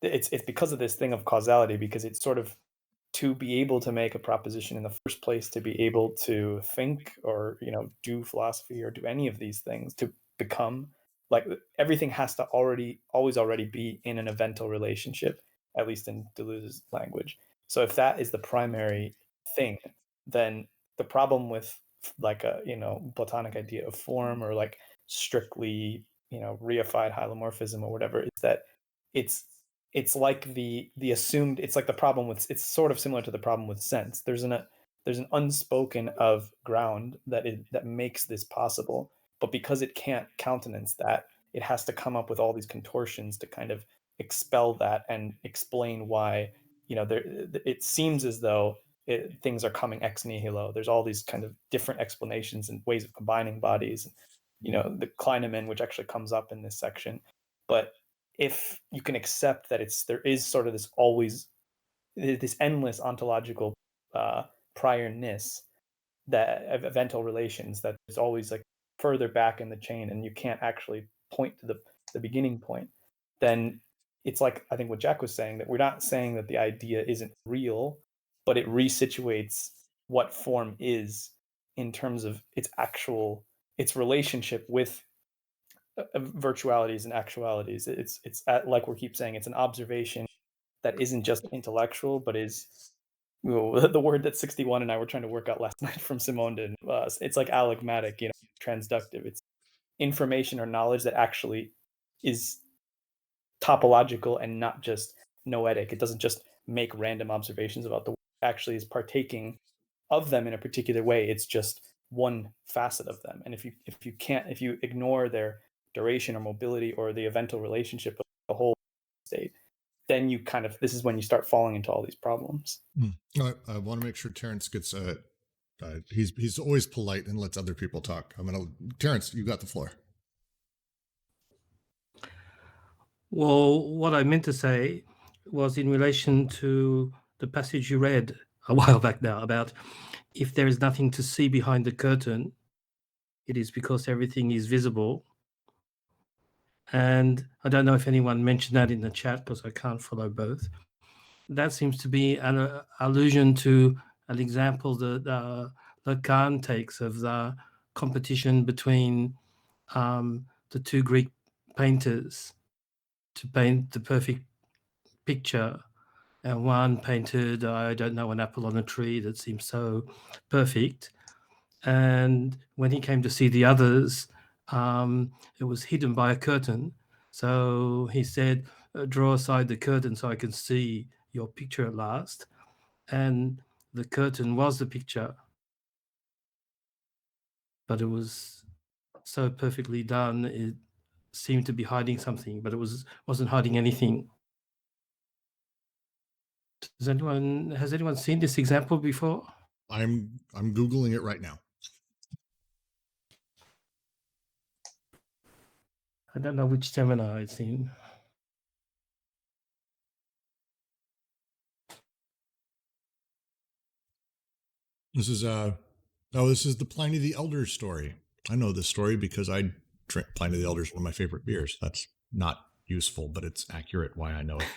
it's because of this thing of causality, because it's sort of, to be able to make a proposition in the first place, to be able to think or do philosophy or do any of these things, to become, like, everything has to always be in an evental relationship, at least in Deleuze's language. So if that is the primary thing, then the problem with like a Platonic idea of form, or like strictly reified hylomorphism or whatever, is that it's like the assumed, it's like the problem with, it's sort of similar to the problem with sense. There's an unspoken of ground that makes this possible, but because it can't countenance that, it has to come up with all these contortions to kind of expel that and explain why it seems as though things are coming ex nihilo. There's all these kind of different explanations and ways of combining bodies, the Kleinemann, which actually comes up in this section. But if you can accept that there is sort of this endless ontological priorness, that of evental relations, that is always like further back in the chain, and you can't actually point to the beginning point, then it's like, I think what Jack was saying, that we're not saying that the idea isn't real, but it resituates what form is in terms of its relationship with virtualities and actualities. It's like we keep saying, it's an observation that isn't just intellectual, but is the word that 61 and I were trying to work out last night from Simondon. It's like allegmatic, transductive. It's information or knowledge that actually is topological and not just noetic. It doesn't just make random observations about the world. It actually is partaking of them in a particular way. It's just one facet of them. And if you ignore their duration or mobility or the eventual relationship of the whole state, then you this is when you start falling into all these problems. I want to make sure Terrence gets he's always polite and lets other people talk. Terrence, you got the floor. Well, what I meant to say was in relation to the passage you read a while back now about if there is nothing to see behind the curtain, it is because everything is visible. And I don't know if anyone mentioned that in the chat because I can't follow both. That seems to be an allusion to an example that Lacan takes of the competition between the two Greek painters to paint the perfect picture. And one painted, I don't know, an apple on a tree that seemed so perfect. And when he came to see the others, it was hidden by a curtain. So he said, draw aside the curtain so I can see your picture at last. And the curtain was the picture. But it was so perfectly done, it seemed to be hiding something, but it wasn't hiding anything. Has anyone seen this example before? I'm Googling it right now. I don't know which seminar it's in. This is the Pliny the Elder story. I know this story because I drink Pliny the Elder is one of my favorite beers. That's not useful, but it's accurate why I know it.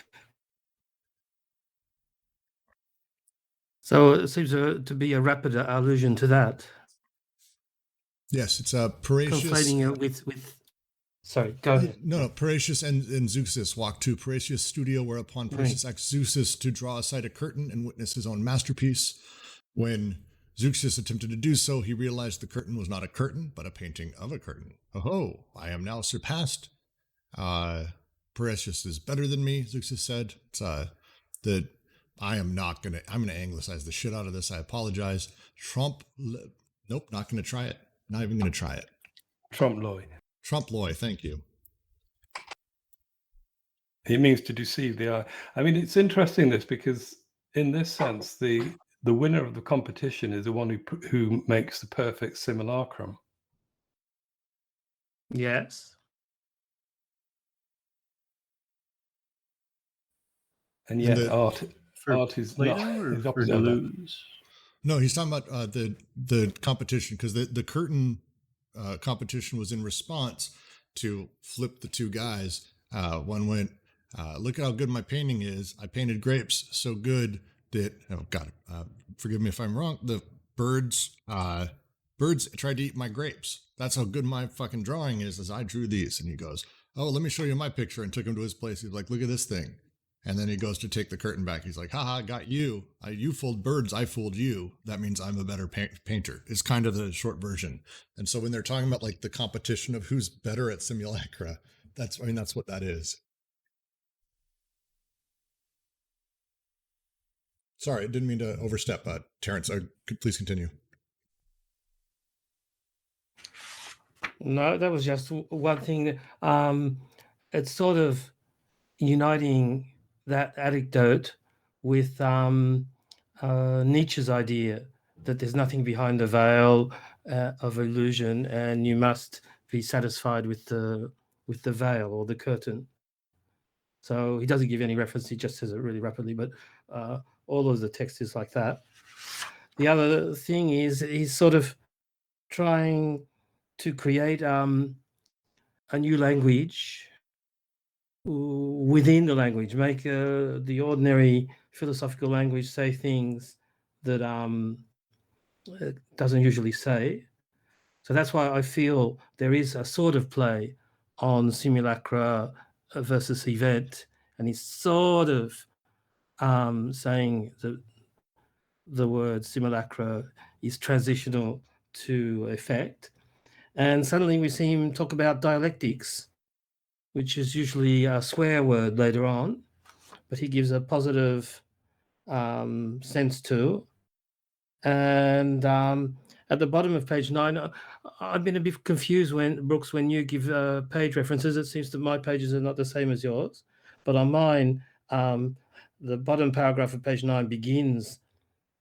So it seems to be a rapid allusion to that. Yes, it's Paratius. Conflating it with. Sorry, go ahead. No. Paratius and Zeuxis walk to Paratius' studio, whereupon Paratius asks Zeuxis to draw aside a curtain and witness his own masterpiece. When Zeuxis attempted to do so, he realized the curtain was not a curtain, but a painting of a curtain. Oh, I am now surpassed. Paratius is better than me, Zeuxis said. It's I'm gonna anglicize the shit out of this. I apologize. Nope, not gonna try it. Not even gonna try it. Trompe-l'oeil, thank you. It means to deceive the eye. I mean, it's interesting this because in this sense, the winner of the competition is the one who makes the perfect simulacrum. Yes. And yet art is Plato not or is for opposite of that. Deleuze? No, he's talking about the competition because the curtain competition was in response to flip the two guys. One went, look at how good my painting is. I painted grapes so good that, oh God, forgive me if I'm wrong. The birds tried to eat my grapes. That's how good my fucking drawing is as I drew these. And he goes, oh, let me show you my picture, and took him to his place. He's like, look at this thing. And then he goes to take the curtain back. He's like, haha, got you. You fooled birds. I fooled you. That means I'm a better painter. It's kind of the short version. And so when they're talking about like the competition of who's better at simulacra, that's what that is. Sorry, I didn't mean to overstep, Terrence. Please continue. No, that was just one thing. It's sort of uniting that anecdote with Nietzsche's idea that there's nothing behind the veil of illusion, and you must be satisfied with the veil or the curtain. So he doesn't give any reference; he just says it really rapidly. But all of the text is like that. The other thing is he's sort of trying to create a new language within the language, make the ordinary philosophical language say things that it doesn't usually say. So that's why I feel there is a sort of play on simulacra versus event, and he's sort of saying that the word simulacra is transitional to effect. And suddenly we see him talk about dialectics, which is usually a swear word later on, but he gives a positive sense to. And at the bottom of page 9, I've been a bit confused when you give page references. It seems that my pages are not the same as yours, but on mine, the bottom paragraph of page 9 begins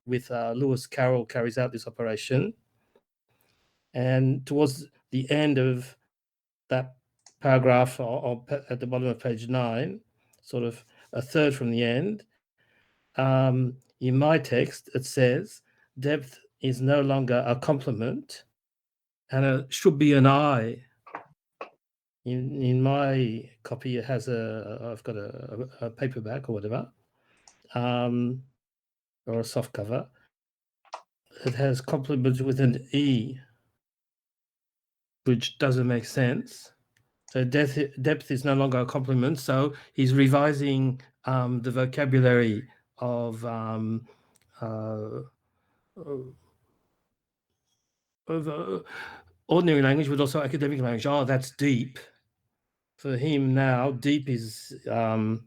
with Lewis Carroll carries out this operation, and towards the end of that paragraph, or at the bottom of page 9, sort of a third from the end, in my text, it says, depth is no longer a complement, and it should be an I. In my copy, it has I've got a paperback or whatever, or a soft cover. It has complement with an E, which doesn't make sense. So depth is no longer a complement. So he's revising the vocabulary of ordinary language, but also academic language. Oh, that's deep. For him now, deep is the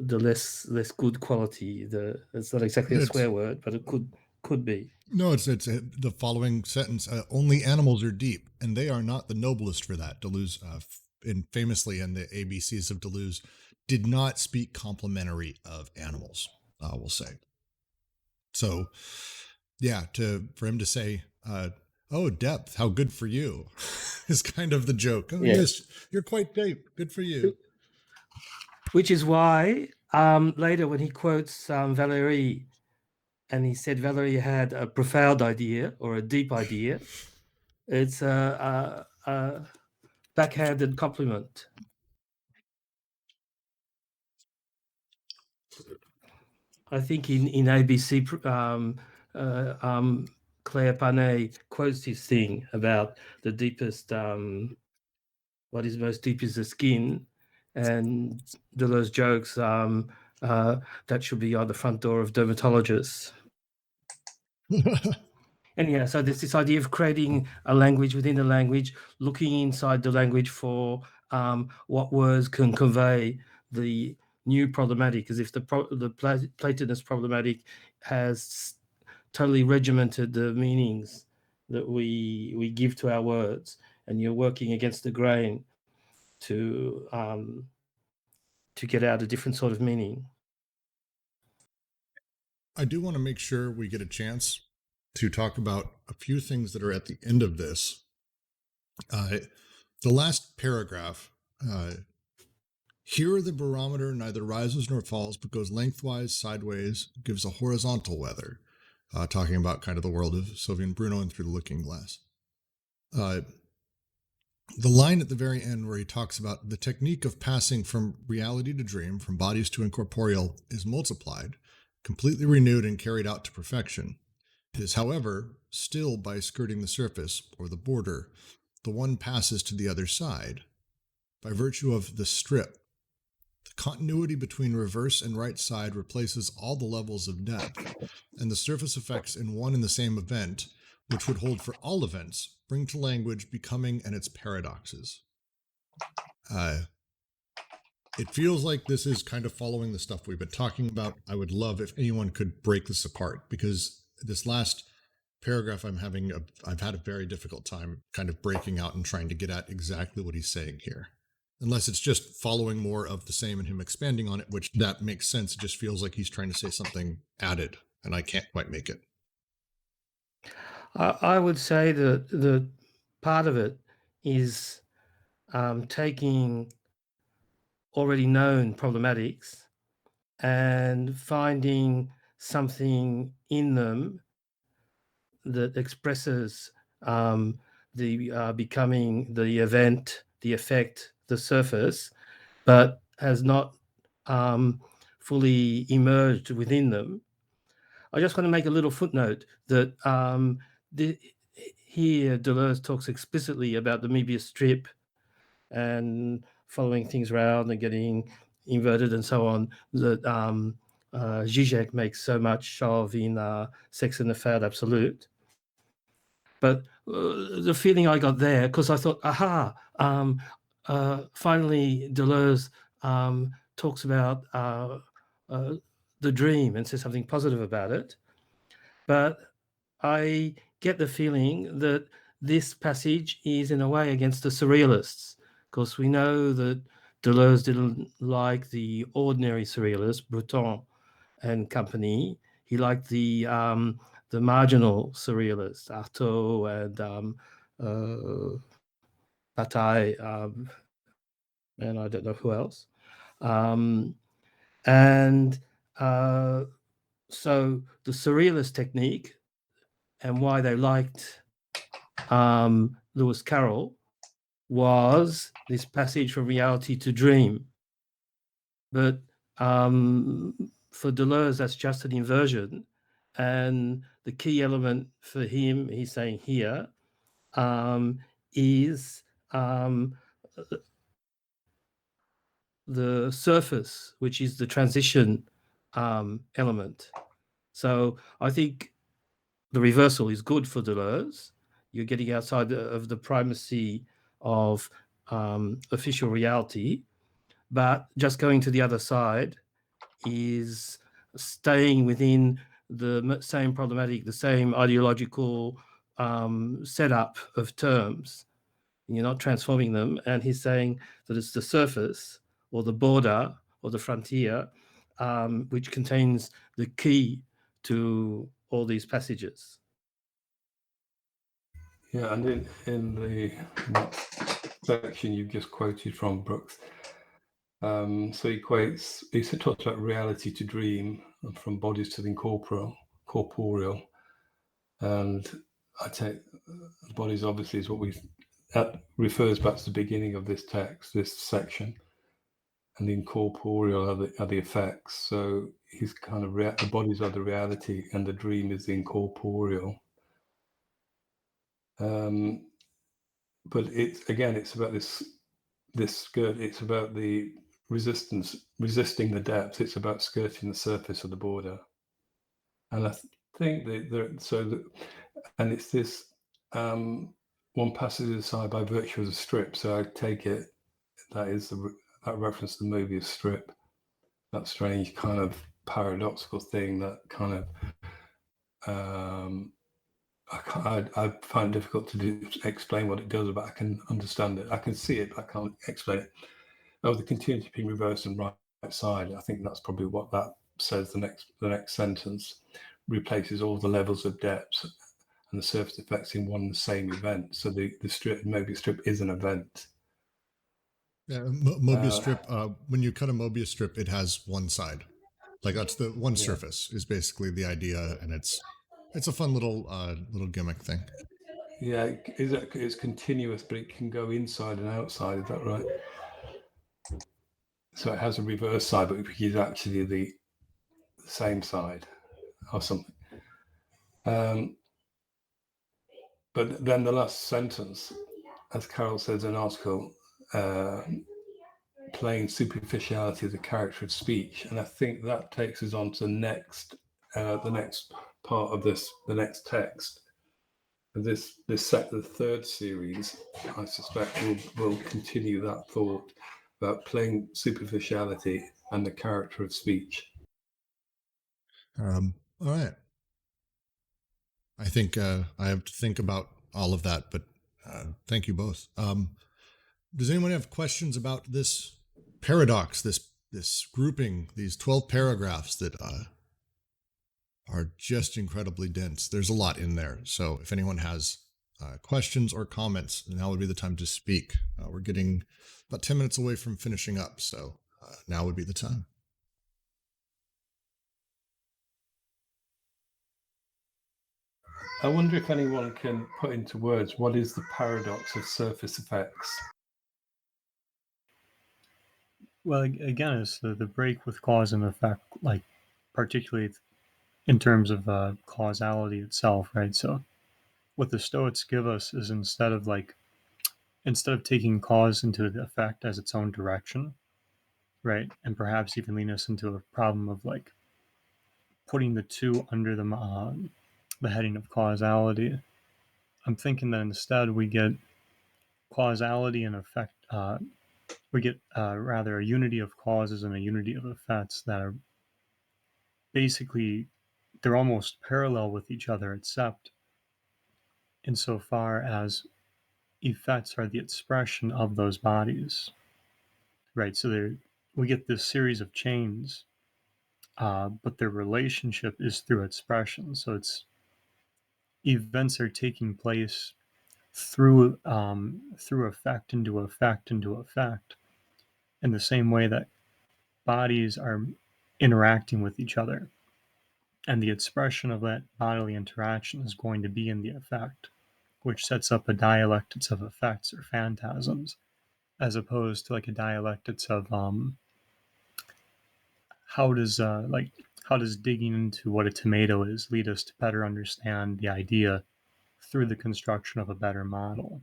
less good quality. It's not exactly a swear word, but it could be. No, it's the following sentence: only animals are deep, and they are not the noblest for that. Deleuze, and famously in the ABCs of Deleuze, did not speak complimentary of animals. We'll say. So, yeah, for him to say, "Oh, depth, how good for you," is kind of the joke. Oh, yes, you're quite deep. Good for you. Which is why later when he quotes Valéry, and he said Valéry had a profound idea or a deep idea, it's a backhanded compliment. I think in ABC, Claire Panet quotes his thing about the deepest, what is most deep is the skin, and Deleuze jokes that should be on the front door of dermatologists. And yeah, so there's this idea of creating a language within the language, looking inside the language for what words can convey the new problematic, as if the Platonist problematic has totally regimented the meanings that we give to our words, and you're working against the grain to get out a different sort of meaning. I do want to make sure we get a chance to talk about a few things that are at the end of this. The last paragraph, here the barometer neither rises nor falls, but goes lengthwise, sideways, gives a horizontal weather, talking about kind of the world of Sylvie and Bruno and Through the Looking Glass. The line at the very end where he talks about the technique of passing from reality to dream, from bodies to incorporeal, is multiplied, completely renewed and carried out to perfection. It is, however, still by skirting the surface, or the border, the one passes to the other side. By virtue of the strip, the continuity between reverse and right side replaces all the levels of depth, and the surface effects in one and the same event, which would hold for all events, bring to language becoming and its paradoxes. It feels like this is kind of following the stuff we've been talking about. I would love if anyone could break this apart, because this last paragraph I've had a very difficult time kind of breaking out and trying to get at exactly what he's saying here. Unless it's just following more of the same and him expanding on it, which that makes sense. It just feels like he's trying to say something added, and I can't quite make it. I would say that the part of it is taking already known problematics and finding something in them that expresses the becoming, the event, the effect, the surface, but has not fully emerged within them. I just want to make a little footnote that here Deleuze talks explicitly about the Möbius strip and following things around and getting inverted and so on, that Zizek makes so much of in Sex and the Fad Absolute. But the feeling I got there, because I thought, finally Deleuze talks about the dream and says something positive about it. But I get the feeling that this passage is in a way against the surrealists, because we know that Deleuze didn't like the ordinary surrealists, Breton and company. He liked the marginal surrealists, Artaud and Bataille, and I don't know who else. So the surrealist technique and why they liked Lewis Carroll was this passage from reality to dream. But for Deleuze, that's just an inversion. And the key element for him, he's saying here, is the surface, which is the transition element. So I think the reversal is good for Deleuze. You're getting outside of the primacy of official reality, but just going to the other side is staying within the same problematic, the same ideological setup of terms. You're not transforming them. And he's saying that it's the surface or the border or the frontier which contains the key to all these passages. Yeah, and in the section you've just quoted from Brooks, so he talks about reality to dream, and from bodies to the corporeal, and I take bodies obviously is what that refers back to the beginning of this text, this section, and the incorporeal are the effects. So he's kind of the bodies are the reality, and the dream is the incorporeal. But it's about this skirt. It's about the resisting the depth. It's about skirting the surface of the border. And I think and it's this one passes aside by virtue of the strip. So I take it that is that reference to the movie of Strip. That strange kind of paradoxical thing. That kind of I find it difficult to explain what it does, but I can understand it. I can see it, but I can't explain it. Oh, the continuity being reversed and right side. I think that's probably what that says. The next sentence replaces all the levels of depth and the surface effects in one and the same event. So the Mobius strip is an event. Yeah, Mobius strip. When you cut a Mobius strip, it has one side. Like that's the one surface is basically the idea, and it's a fun little gimmick thing. Yeah, it's continuous, but it can go inside and outside. Is that right? So it has a reverse side, but it is actually the same side or something. But then the last sentence, as Carroll says in an article, playing superficiality as a character of speech, and I think that takes us on to the next part of the next text. The third series, I suspect, will continue that thought about playing superficiality and the character of speech. All right. I think I have to think about all of that, but thank you both. Does anyone have questions about this paradox, this grouping, these 12 paragraphs that are just incredibly dense? There's a lot in there. So if anyone has questions or comments, now would be the time to speak. We're getting about 10 minutes away from finishing up, so now would be the time. I wonder if anyone can put into words what is the paradox of surface effects? Well, again, it's the break with cause and effect, like particularly in terms of causality itself, right? So what the Stoics give us is instead of taking cause into the effect as its own direction, right, and perhaps even lead us into a problem of like putting the two under the heading of causality. I'm thinking that instead we get causality and effect. We get rather a unity of causes and a unity of effects that are basically they're almost parallel with each other, except insofar as effects are the expression of those bodies, right? So we get this series of chains, but their relationship is through expression. So it's events are taking place through effect into effect into effect, in the same way that bodies are interacting with each other, and the expression of that bodily interaction is going to be in the effect, which sets up a dialectics of effects or phantasms, as opposed to like a dialectics of how does digging into what a tomato is lead us to better understand the idea through the construction of a better model.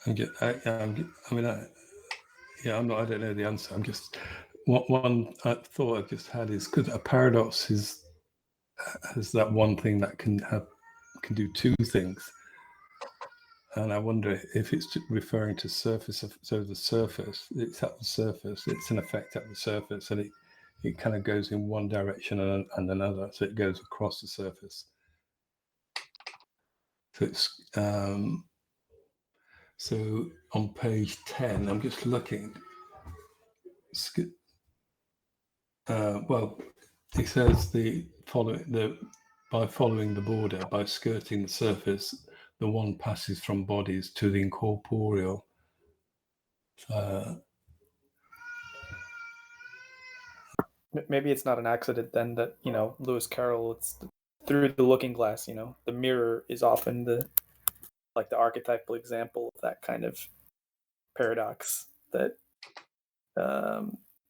I don't know the answer. I'm just one thought I've just had is because a paradox has that one thing that can do two things, and I wonder if it's referring to surface. So the surface, it's at the surface. It's an effect at the surface, and it kind of goes in one direction and another. So it goes across the surface. So it's so on page 10, I'm just looking. Well, it says by following the border, by skirting the surface, the one passes from bodies to the incorporeal. Maybe it's not an accident then that, Lewis Carroll, it's through the looking glass, the mirror is often the archetypal example of that kind of paradox, that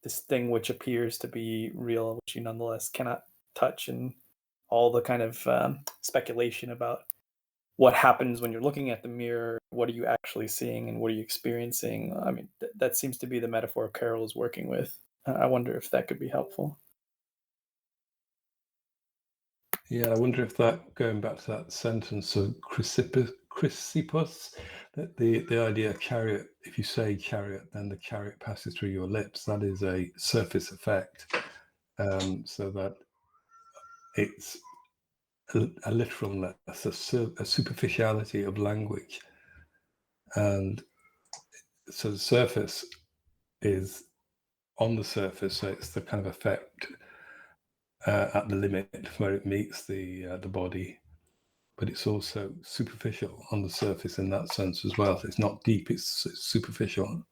this thing which appears to be real, which you nonetheless cannot touch, and all the kind of speculation about what happens when you're looking at the mirror, what are you actually seeing and what are you experiencing. I mean, that seems to be the metaphor Carroll is working with. I wonder if that could be helpful. Yeah, I wonder if that, going back to that sentence of Chrysippus, that the idea of chariot, if you say chariot, then the chariot passes through your lips. That is a surface effect, so that it's a literalness, a superficiality of language. And so the surface is on the surface, so it's the kind of effect at the limit where it meets the body, but it's also superficial on the surface in that sense as well. So it's not deep, it's superficial,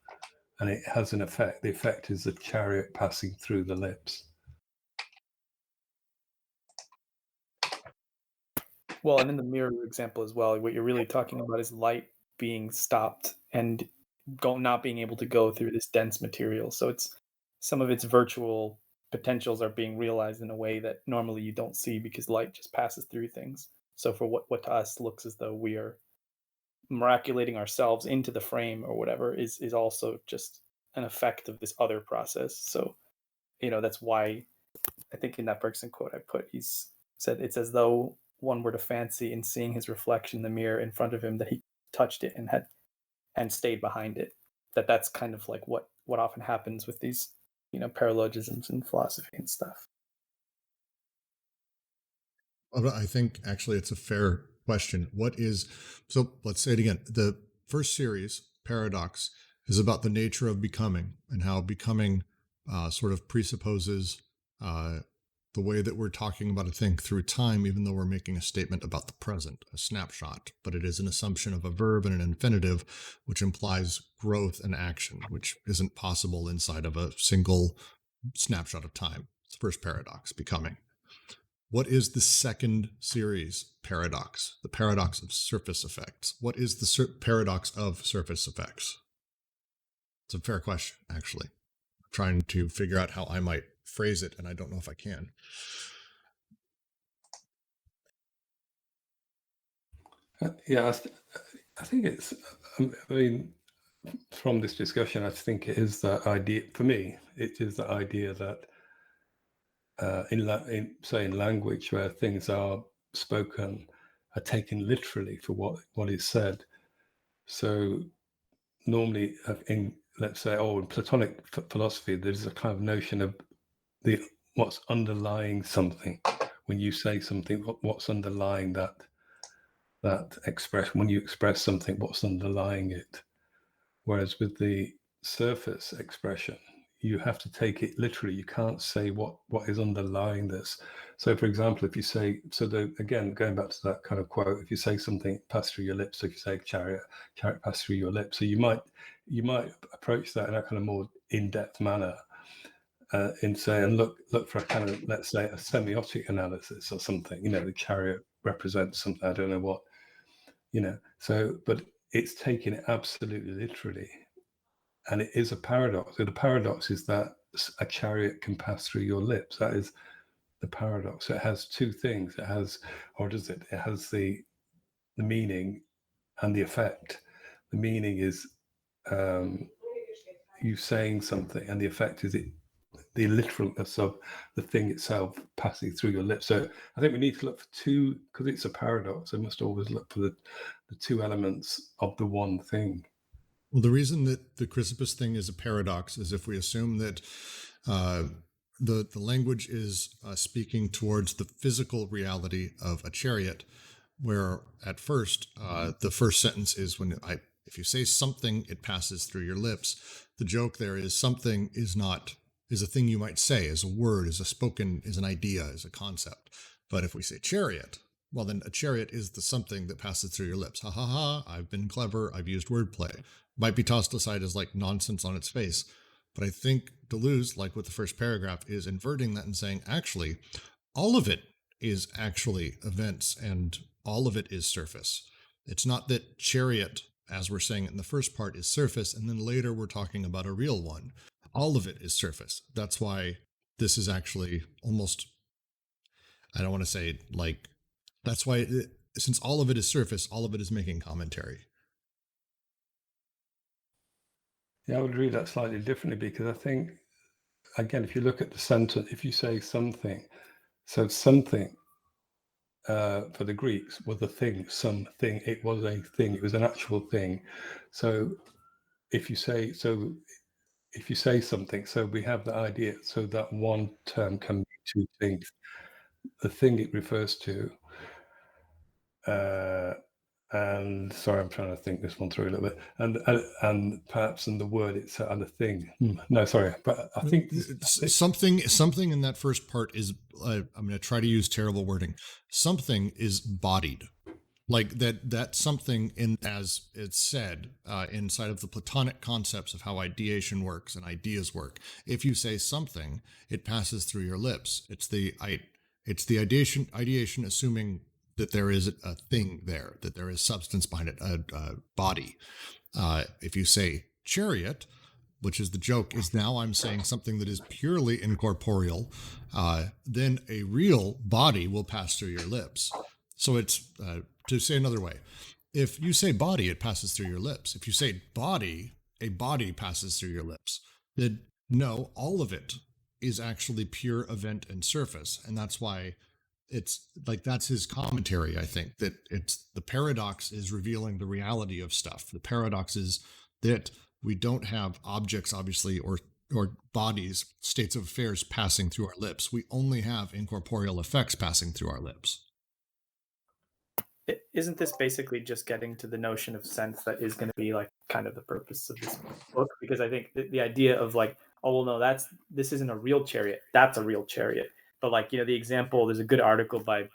and it has an effect. The effect is the chariot passing through the lips. Well, and in the mirror example as well, what you're really talking about is light being stopped and not being able to go through this dense material. So it's some of its virtual potentials are being realized in a way that normally you don't see because light just passes through things. So for what to us looks as though we are miraculating ourselves into the frame or whatever is also just an effect of this other process. So, that's why I think in that Bergson quote I put, he's said it's as though one were to fancy in seeing his reflection in the mirror in front of him that he touched it and stayed behind it. That's kind of like what often happens with these, paralogisms in philosophy and stuff. I think actually it's a fair question. So let's say it again. The first series, Paradox, is about the nature of becoming and how becoming sort of presupposes the way that we're talking about a thing through time, even though we're making a statement about the present, a snapshot, but it is an assumption of a verb and an infinitive, which implies growth and action, which isn't possible inside of a single snapshot of time. It's the first paradox, becoming. What is the second series paradox? The paradox of surface effects. What is the paradox of surface effects? It's a fair question, actually. I'm trying to figure out how I might phrase it, and I don't know if I can. Yeah, I think it's, from this discussion, I think it is that idea, for me, it is the idea that in language where things are spoken are taken literally for what is said. So normally in, let's say, in Platonic philosophy, there's a kind of notion of what's underlying something. When you say something, what's underlying that expression? When you express something, what's underlying it? Whereas with the surface expression, you have to take it literally. You can't say what is underlying this. So, for example, if you say, again, going back to that kind of quote, if you say something passed through your lips, so if you say chariot passed through your lips, so you might approach that in a kind of more in-depth manner, in saying, look for a kind of, let's say, a semiotic analysis or something. The chariot represents something. I don't know what. So, but it's taking it absolutely literally, and it is a paradox. So the paradox is that a chariot can pass through your lips. That is the paradox. So it has two things. It has, or does it? It has the meaning and the effect. The meaning is you saying something, and the effect is the literalness of the thing itself passing through your lips. So I think we need to look for two, because it's a paradox. I must always look for the two elements of the one thing. Well, the reason that the Chrysippus thing is a paradox is if we assume that the language is speaking towards the physical reality of a chariot, where at first the first sentence is if you say something, it passes through your lips. The joke there is something is a thing you might say, is a word, is a spoken, is an idea, is a concept. But if we say chariot, well, then a chariot is the something that passes through your lips. Ha ha ha, I've been clever, I've used wordplay. Might be tossed aside as like nonsense on its face. But I think Deleuze, like with the first paragraph, is inverting that and saying, actually, all of it is actually events and all of it is surface. It's not that chariot, as we're saying it in the first part, is surface, and then later we're talking about a real one. All of it is surface. That's why this is actually almost, I don't want to say like, that's why, since all of it is surface, all of it is making commentary. Yeah, I would read that slightly differently, because I think, again, if you look at the sentence, if you say something, so something for the Greeks was a thing, something, it was a thing, it was an actual thing. So if you say something, so we have the idea, so that one term can be two things. The thing it refers to, and sorry, I'm trying to think this one through a little bit, and perhaps in the word itself, and the thing. No, sorry, but I think something in that first part is. I'm going to try to use terrible wording. Something is bodied, like that something in, as it's said inside of the Platonic concepts of how ideation works and ideas work. If you say something, it passes through your lips. It's the ideation assuming that there is a thing there, that there is substance behind it, a body. If you say chariot, which is the joke, is now I'm saying something that is purely incorporeal, then a real body will pass through your lips. So it's, to say another way, if you say body, it passes through your lips. If you say body, a body passes through your lips. Then no, all of it is actually pure event and surface. And that's why it's like, that's his commentary, I think, that it's the paradox is revealing the reality of stuff. The paradox is that we don't have objects, obviously, or bodies, states of affairs passing through our lips. We only have incorporeal effects passing through our lips. Isn't this basically just getting to the notion of sense that is going to be like kind of the purpose of this book? Because I think the idea of like, oh, well, no, this isn't a real chariot. That's a real chariot. But like, the example, there's a good article by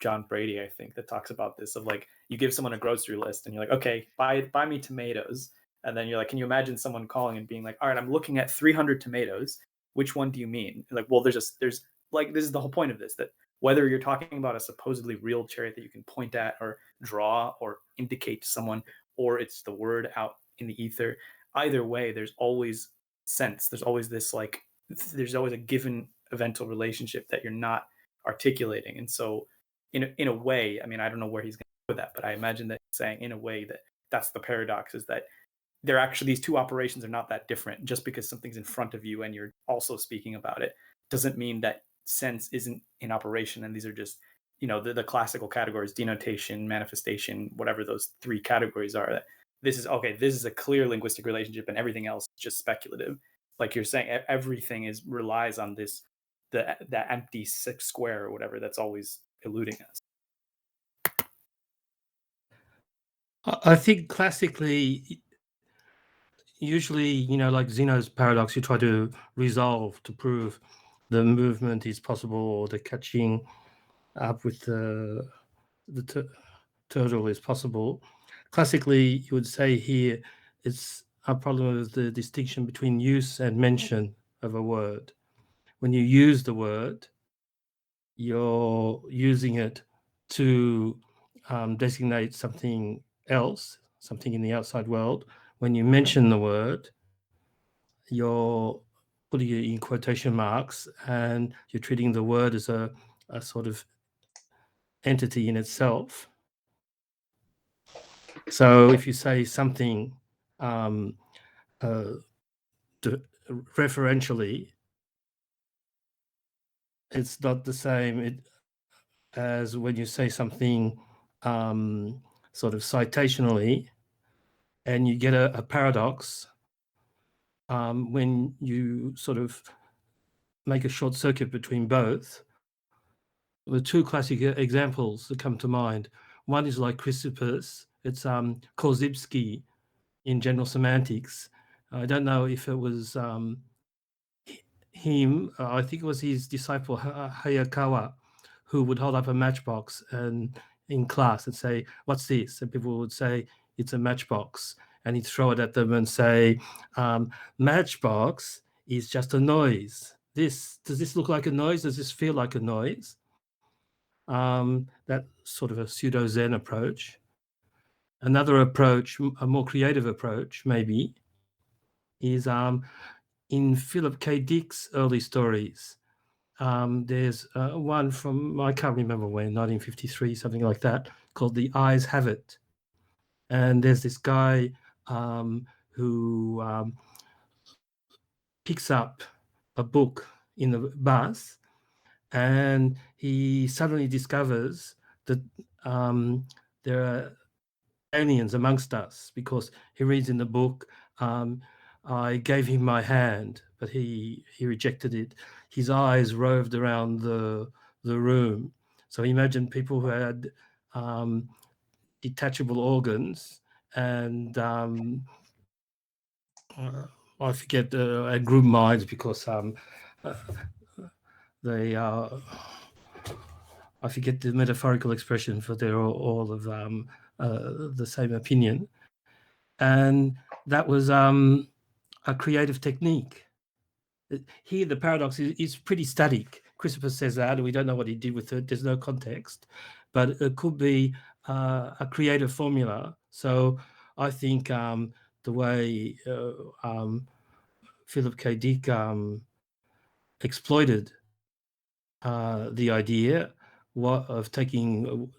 John Brady, I think, that talks about this, of like, you give someone a grocery list and you're like, okay, buy me tomatoes. And then you're like, can you imagine someone calling and being like, all right, I'm looking at 300 tomatoes. Which one do you mean? Like, well, there's like, this is the whole point of this, that whether you're talking about a supposedly real chariot that you can point at or draw or indicate to someone, or it's the word out in the ether, either way, there's always sense. There's always this, like, there's always a given eventual relationship that you're not articulating. And so in a way, I mean, I don't know where he's going to go with that, but I imagine that he's saying in a way that that's the paradox, is that they're actually, these two operations are not that different. Just because something's in front of you and you're also speaking about it doesn't mean that sense isn't in operation. And these are just, the classical categories: denotation, manifestation, whatever those three categories are. That this is a clear linguistic relationship, and everything else is just speculative. Like you're saying, everything relies on this that empty square or whatever that's always eluding us. I think classically, usually, like Zeno's paradox, you try to resolve to prove the movement is possible or the catching up with the turtle is possible. Classically, you would say here it's a problem of the distinction between use and mention of a word. When you use the word, you're using it to designate something else, something in the outside world. When you mention the word, you're putting it in quotation marks and you're treating the word as a sort of entity in itself. So if you say something referentially, it's not the same as when you say something sort of citationally, and you get a paradox when you sort of make a short circuit between both. The two classic examples that come to mind. One is like Chrysippus. It's Korzybski in General Semantics. I don't know if it was him. I think it was his disciple Hayakawa, who would hold up a matchbox and in class and say, "What's this?" And people would say, "It's a matchbox." And he'd throw it at them and say, "Matchbox is just a noise. Does this look like a noise? Does this feel like a noise?" That sort of a pseudo-Zen approach. Another approach, a more creative approach, maybe, is in Philip K. Dick's early stories. There's one from, I can't remember when, 1953, something like that, called The Eyes Have It. And there's this guy who picks up a book in the bus, and he suddenly discovers that there are aliens amongst us, because he reads in the book, I gave him my hand, but he rejected it. His eyes roved around the room. So imagine people who had detachable organs and I forget group minds, because they are. I forget the metaphorical expression, for they're all of the same opinion, and that was a creative technique. Here, the paradox is pretty static. Chrysippus says that, and we don't know what he did with it. There's no context, but it could be a creative formula. So I think the way Philip K. Dick exploited the idea of taking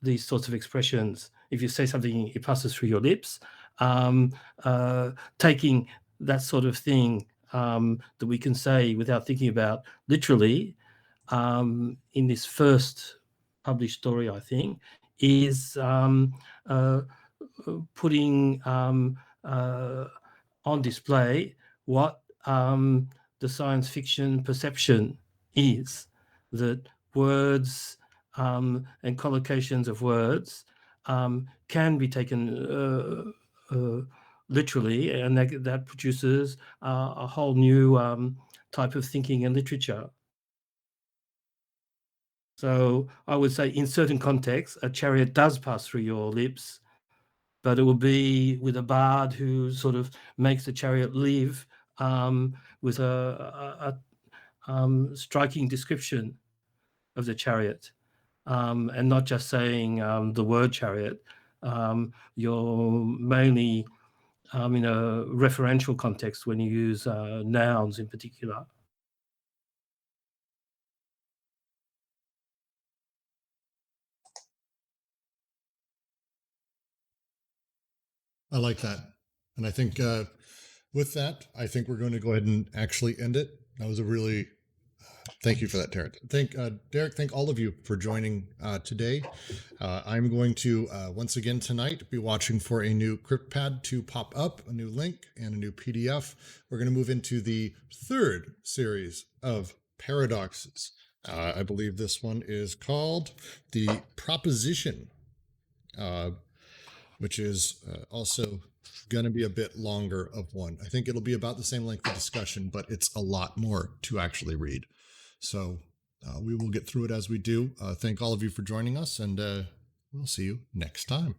these sorts of expressions. If you say something, it passes through your lips. Taking that sort of thing that we can say without thinking about literally, in this first published story, I think, is putting on display what the science fiction perception is, that words and collocations of words can be taken literally, and that produces a whole new type of thinking and literature. So I would say in certain contexts, a chariot does pass through your lips, but it will be with a bard who sort of makes the chariot live with a striking description of the chariot, and not just saying the word chariot. You're mainly in a referential context when you use nouns in particular. I like that. And I think with that, I think we're going to go ahead and actually end it. That was a really, thank you for that, Derek. Derek, thank all of you for joining today. I'm going to, once again tonight, be watching for a new CryptPad to pop up, a new link and a new PDF. We're going to move into the third series of paradoxes. I believe this one is called The Proposition, which is also going to be a bit longer of one. I think it'll be about the same length of discussion, but it's a lot more to actually read. So we will get through it as we do. Thank all of you for joining us, and we'll see you next time.